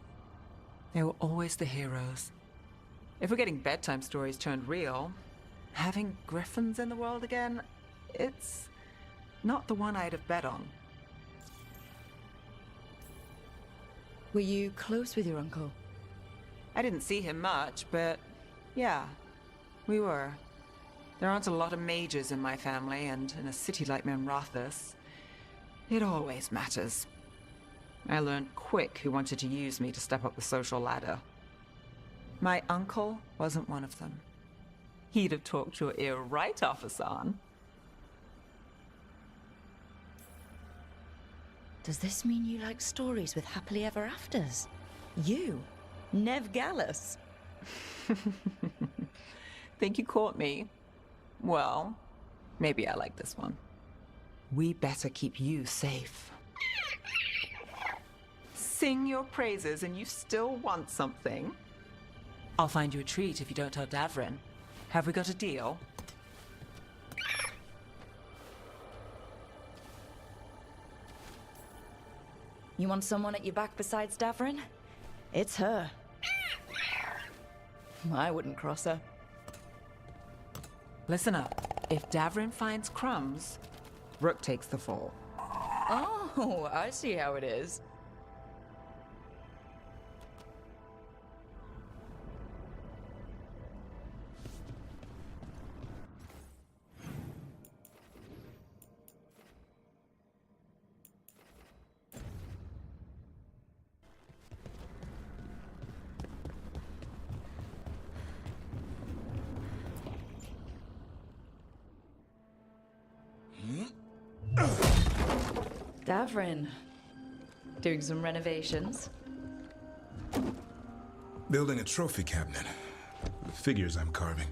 They were always the heroes. If we're getting bedtime stories turned real, having griffins in the world again, it's not the one I'd have bet on. Were you close with your uncle? I didn't see him much, but yeah, we were. There aren't a lot of mages in my family, and in a city like Menrathis, it always matters. I learned quick who wanted to use me to step up the social ladder. My uncle wasn't one of them. He'd have talked your ear right off, Asan. Does this mean you like stories with happily ever afters? You, Nev Gallus. Think you caught me? Well, maybe I like this one. We better keep you safe. Sing your praises and you still want something? I'll find you a treat if you don't tell Davrin. Have we got a deal? You want someone at your back besides Davrin? It's her. I wouldn't cross her. Listen up. If Davrin finds crumbs, Rook takes the fall. Oh, I see how it is. Davrin. Doing some renovations? Building a trophy cabinet. The figures I'm carving.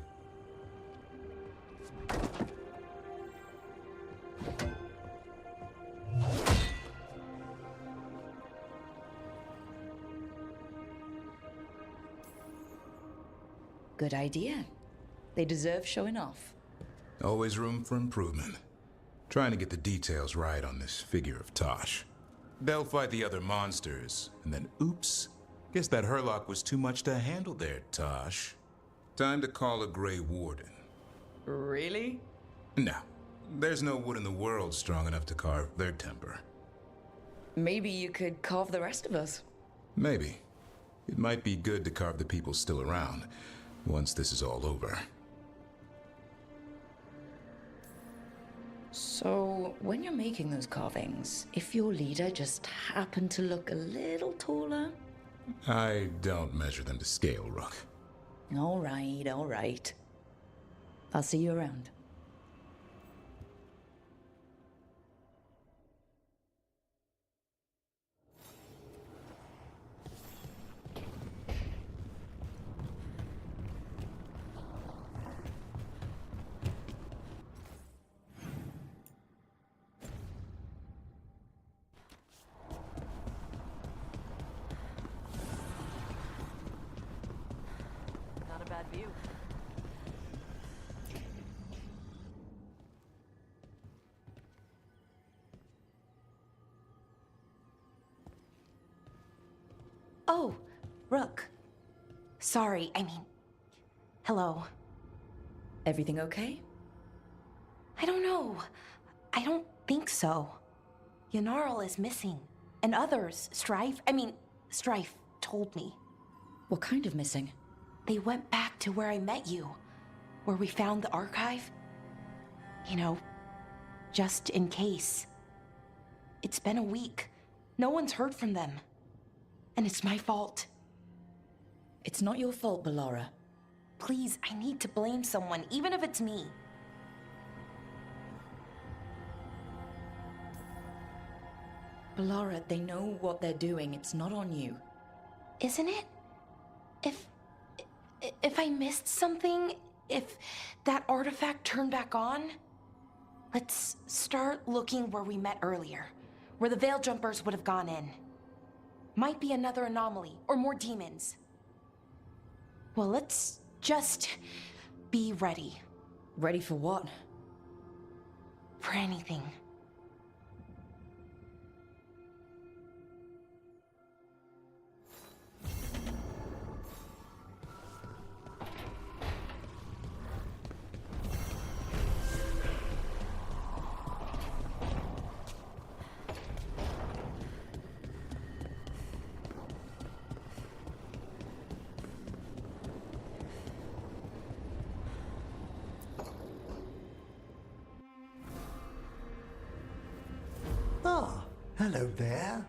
Good idea. They deserve showing off. Always room for improvement. Trying to get the details right on this figure of Tosh. They'll fight the other monsters, and then oops. Guess that Herlock was too much to handle there, Tosh. Time to call a Grey Warden. Really? No. There's no wood in the world strong enough to carve their temper. Maybe you could carve the rest of us. Maybe. It might be good to carve the people still around, once this is all over. So, when you're making those carvings, if your leader just happened to look a little taller... I don't measure them to scale, Rook. All right. I'll see you around. Not a bad view. Oh, Rook. Sorry, I mean... Hello. Everything okay? I don't know. I don't think so. Yanarl is missing. And others, Strife told me. What kind of missing? They went back to where I met you. Where we found the archive. You know, just in case. It's been a week. No one's heard from them. And it's my fault. It's not your fault, Bellara. Please, I need to blame someone, even if it's me. Bellara, they know what they're doing. It's not on you. Isn't it? If I missed something, if that artifact turned back on, let's start looking where we met earlier, where the Veil Jumpers would have gone in. Might be another anomaly, or more demons. Well, let's just be ready. Ready for what? For anything. Ah, hello there.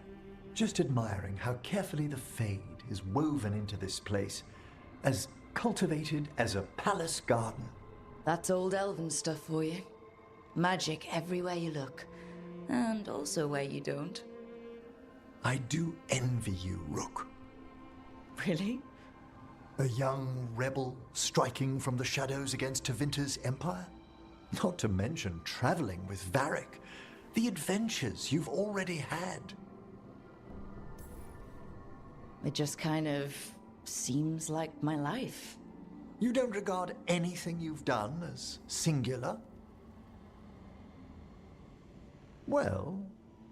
Just admiring how carefully the Fade is woven into this place, as cultivated as a palace garden. That's old elven stuff for you. Magic everywhere you look. And also where you don't. I do envy you, Rook. Really? A young rebel striking from the shadows against Tevinter's empire? Not to mention traveling with Varric. The adventures you've already had. It just kind of seems like my life. You don't regard anything you've done as singular? Well,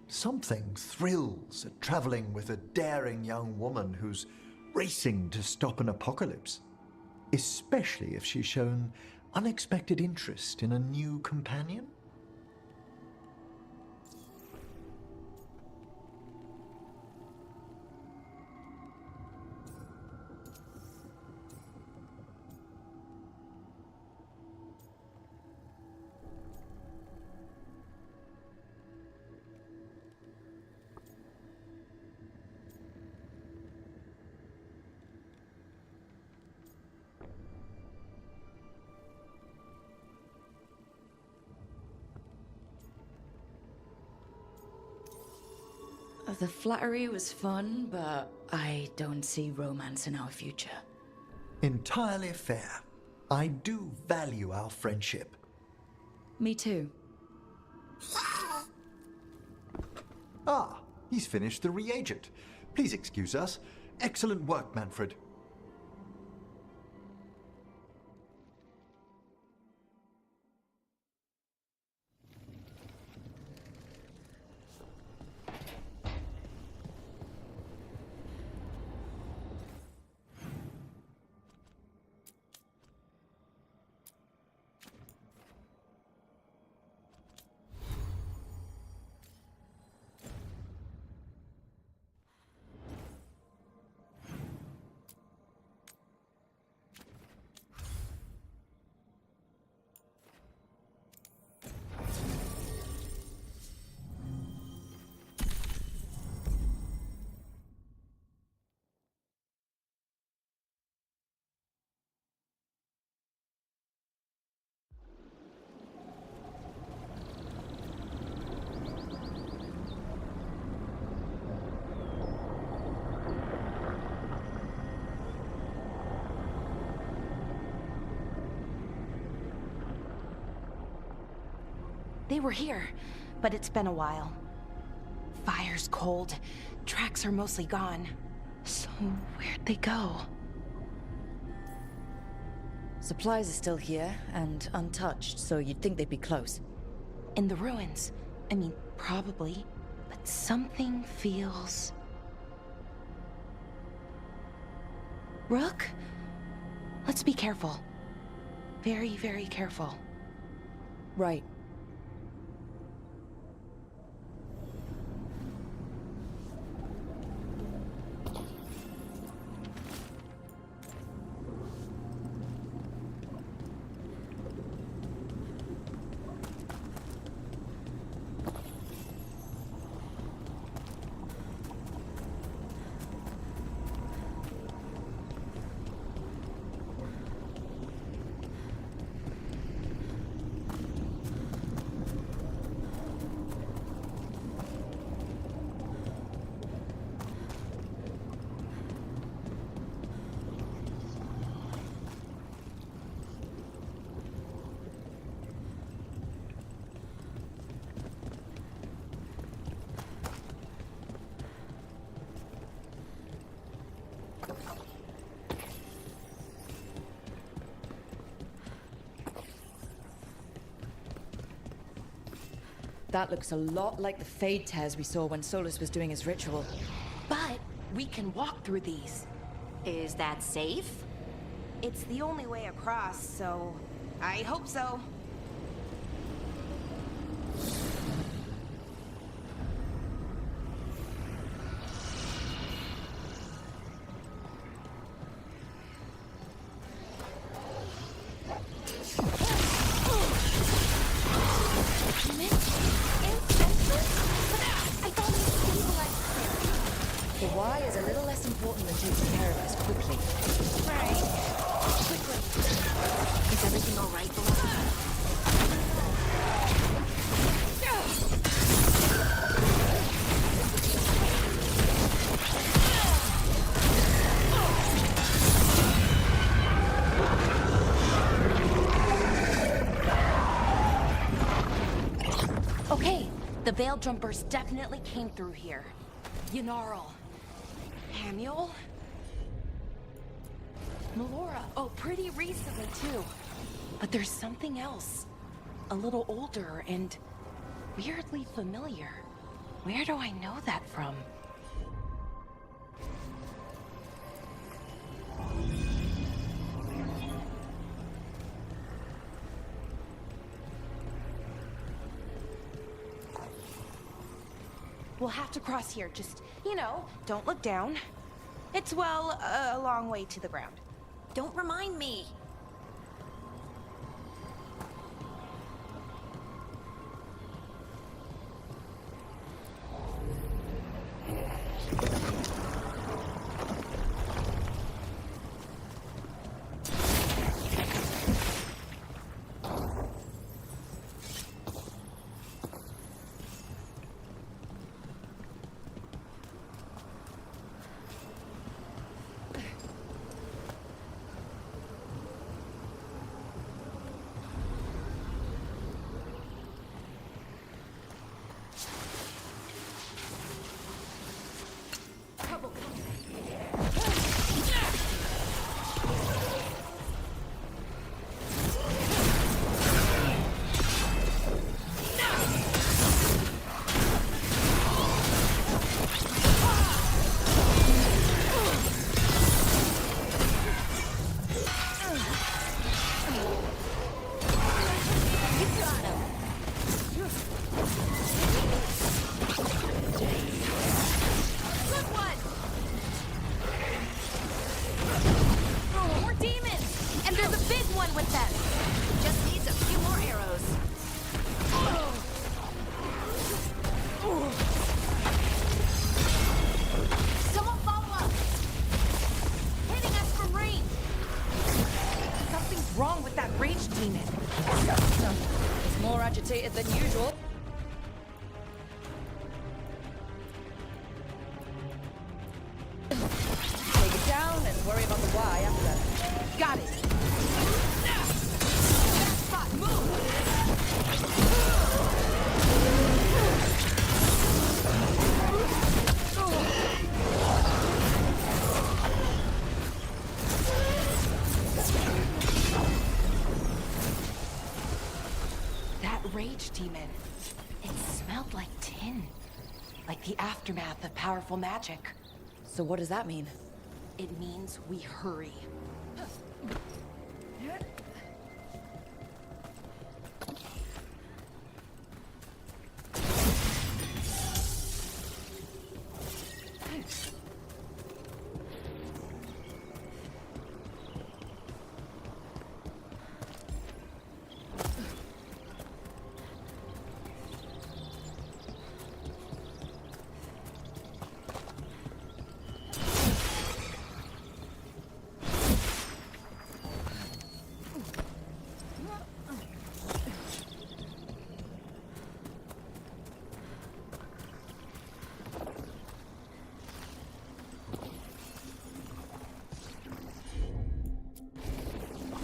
something thrills at traveling with a daring young woman who's racing to stop an apocalypse. Especially if she's shown unexpected interest in a new companion. the flattery was fun, but I don't see romance in our future. Entirely fair. I do value our friendship. Me too. Ah, he's finished the reagent. Please excuse us. Excellent work, Manfred. They were here, but it's been a while. Fire's cold. Tracks are mostly gone. So where'd they go? Supplies are still here and untouched, so you'd think they'd be close. In the ruins. I mean, probably. But something feels... Rook? Let's be careful. Very, very careful. Right. That looks a lot like the Fade tears we saw when Solus was doing his ritual. But we can walk through these. Is that safe? It's the only way across, so I hope so. The why is a little less important than taking care of us quickly. Right. Quickly. Is everything all right, Belinda? Okay, the Veil Jumpers definitely came through here. Ynarl. Hamiel? Melora. Oh, pretty recently, too. But there's something else. A little older and weirdly familiar. Where do I know that from? We'll have to cross here. Just, you know, don't look down. It's, well, a long way to the ground. Don't remind me. Good one! More demons! And there's a big one with them! Just needs a few more arrows. Someone follow up! Hitting us from range! Something's wrong with that rage demon. It's more agitated than usual. Take it down and worry about the why after. Got it. Spot, move! That rage demon. It smelled like tin. Like the aftermath of powerful magic. So what does that mean? It means we hurry.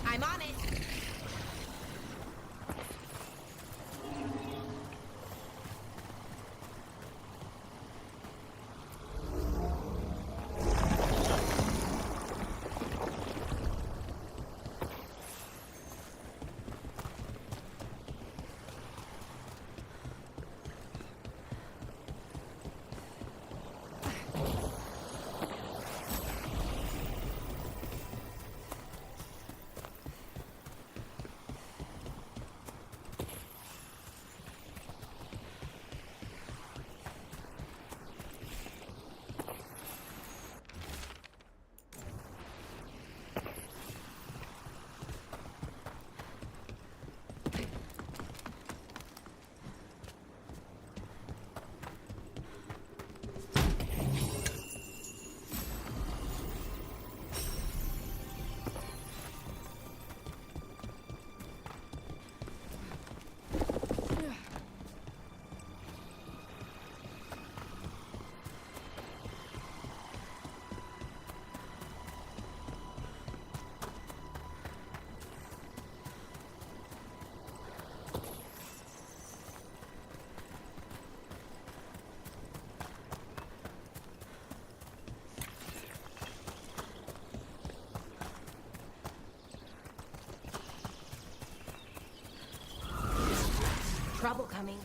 I'm on it! Trouble coming.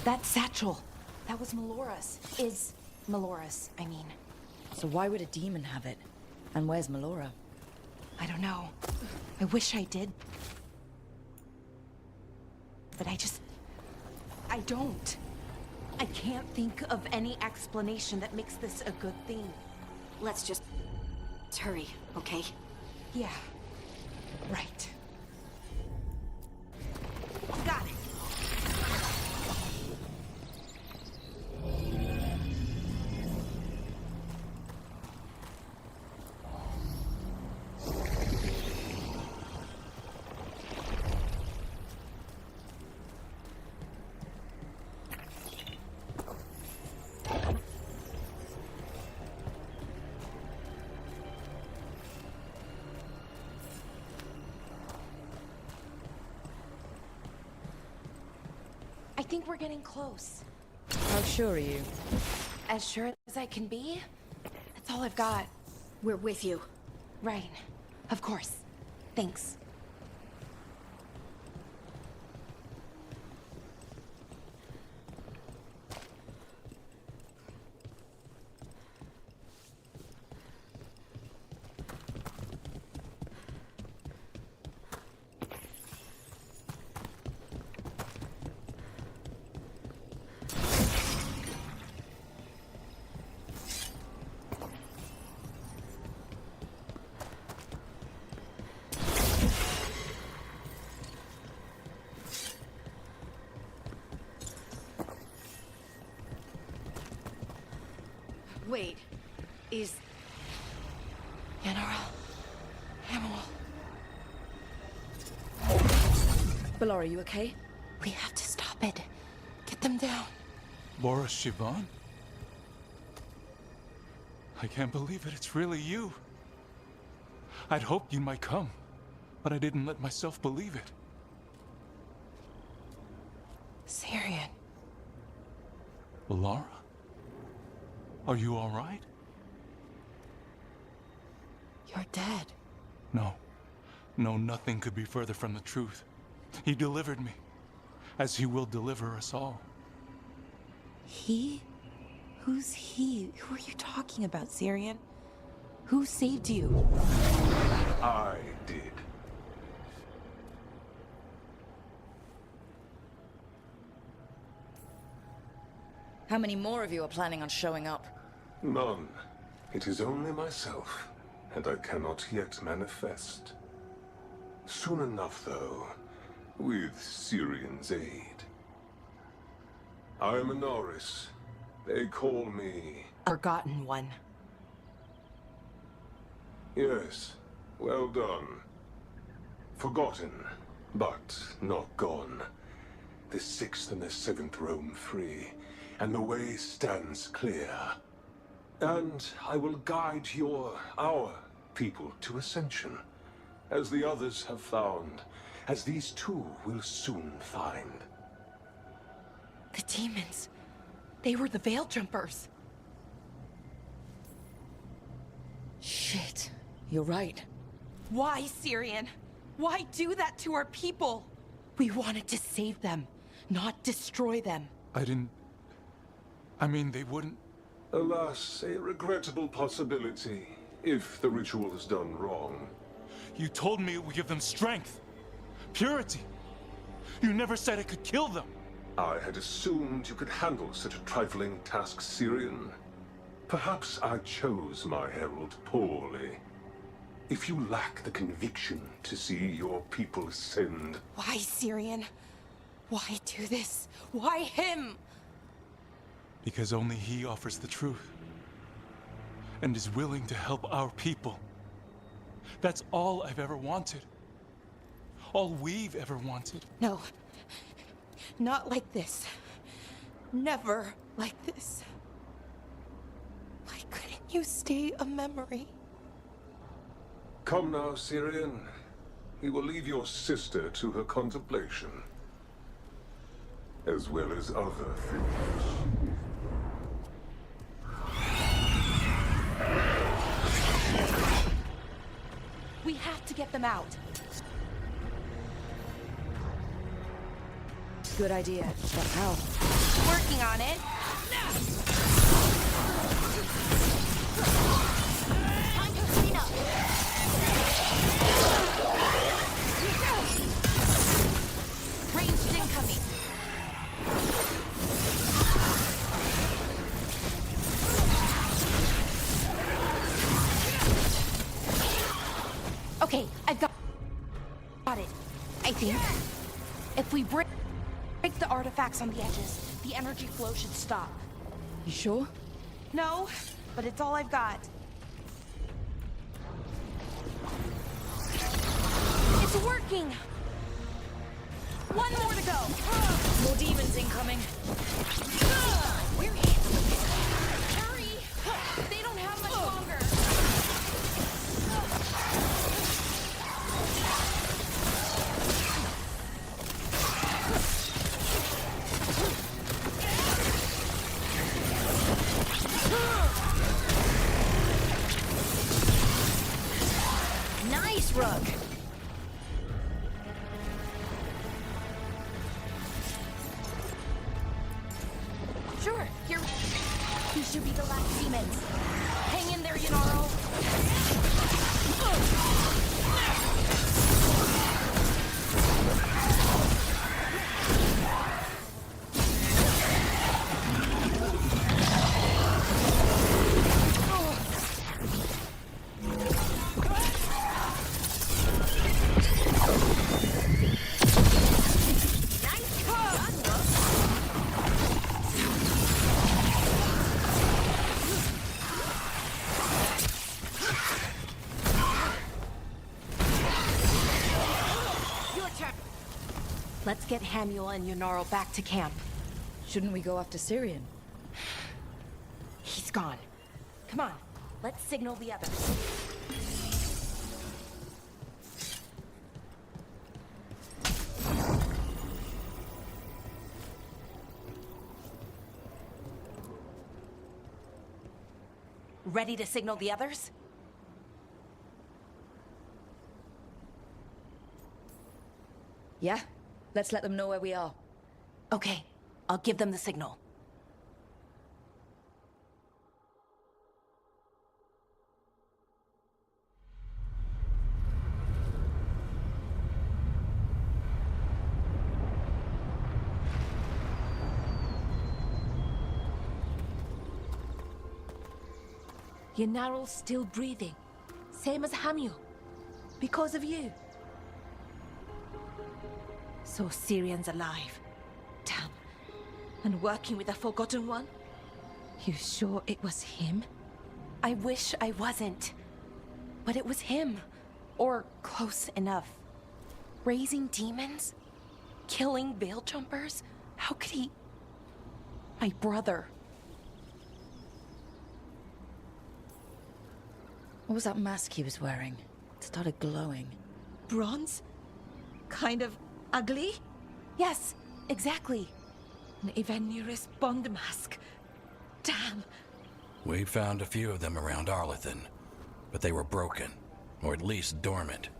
That satchel. That was Melora's. Is Melora's, I mean. So why would a demon have it? And where's Melora? I don't know. I wish I did. But I don't. I can't think of any explanation that makes this a good thing. Let's just hurry, okay? Yeah. Right. Got it. I think we're getting close. How sure are you? As sure as I can be. That's all I've got. We're with you. Right. Of course. Thanks. Wait, is... General... Hamill... Ballora, you okay? We have to stop it. Get them down. Boris Shivan? I can't believe it. It's really you. I'd hoped you might come, but I didn't let myself believe it. Syrian. Laura? Are you all right? You're dead. No. No, nothing could be further from the truth. He delivered me, as he will deliver us all. He? Who's he? Who are you talking about, Syrian? Who saved you? I did. How many more of you are planning on showing up? None. It is only myself, and I cannot yet manifest. Soon enough, though, with Syrian's aid. I am a Norris. They call me... Forgotten One. Yes, well done. Forgotten, but not gone. The 6th and the 7th roam free, and the way stands clear. And I will guide our people to ascension, as the others have found, as these two will soon find. The demons. They were the Veil Jumpers. Shit. You're right. Why, Syrian? Why do that to our people? We wanted to save them, not destroy them. I mean, they wouldn't... Alas, a regrettable possibility, if the ritual is done wrong. You told me it would give them strength, purity. You never said it could kill them. I had assumed you could handle such a trifling task, Syrian. Perhaps I chose my herald poorly. If you lack the conviction to see your people ascend... Why, Syrian? Why do this? Why him? Because only he offers the truth. And is willing to help our people. That's all I've ever wanted. All we've ever wanted. No. Not like this. Never like this. Why couldn't you stay a memory? Come now, Syrian. We will leave your sister to her contemplation. As well as other things. We have to get them out. Good idea, but how? Working on it. Time to clean up. Ranged incoming. Okay, I've got it. I think if we break the artifacts on the edges, the energy flow should stop. You sure? No, but it's all I've got. It's working! One more to go! More demons incoming. We're hit! Hurry! They don't have much longer! Nice rug. Sure, here. These should be the last demons. Hang in there, Yanaro. Let's get Hamuel and Yunaro back to camp. Shouldn't we go after Syrian? He's gone. Come on, let's signal the others. Ready to signal the others? Yeah, let's let them know where we are. Okay, I'll give them the signal. Yunnaro's still breathing. Same as Hamuel. Because of you. So Syrian's alive. Damn. And working with the Forgotten One? You sure it was him? I wish I wasn't. But it was him. Or close enough. Raising demons? Killing veil jumpers? How could he... My brother. What was that mask he was wearing? It started glowing. Bronze? Kind of ugly? Yes, exactly. An Evanurus Bond mask. Damn. We found a few of them around Arlethan, but they were broken, or at least dormant.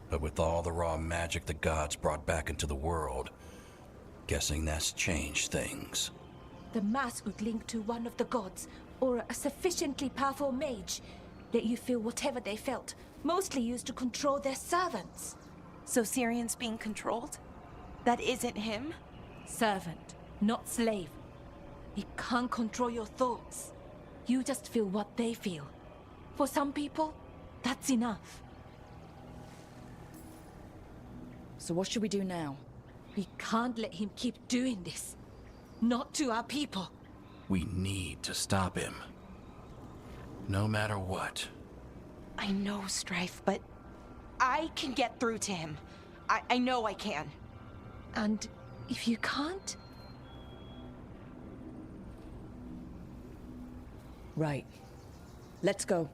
But with all the raw magic the gods brought back into the world, guessing that's changed things. The mask would link to one of the gods, or a sufficiently powerful mage. Let you feel whatever they felt, mostly used to control their servants. So Syrian's being controlled? That isn't him? Servant, not slave. He can't control your thoughts. You just feel what they feel. For some people, that's enough. So what should we do now? We can't let him keep doing this. Not to our people. We need to stop him. No matter what. I know, Strife, but I can get through to him. I know I can. And if you can't? Right. Let's go.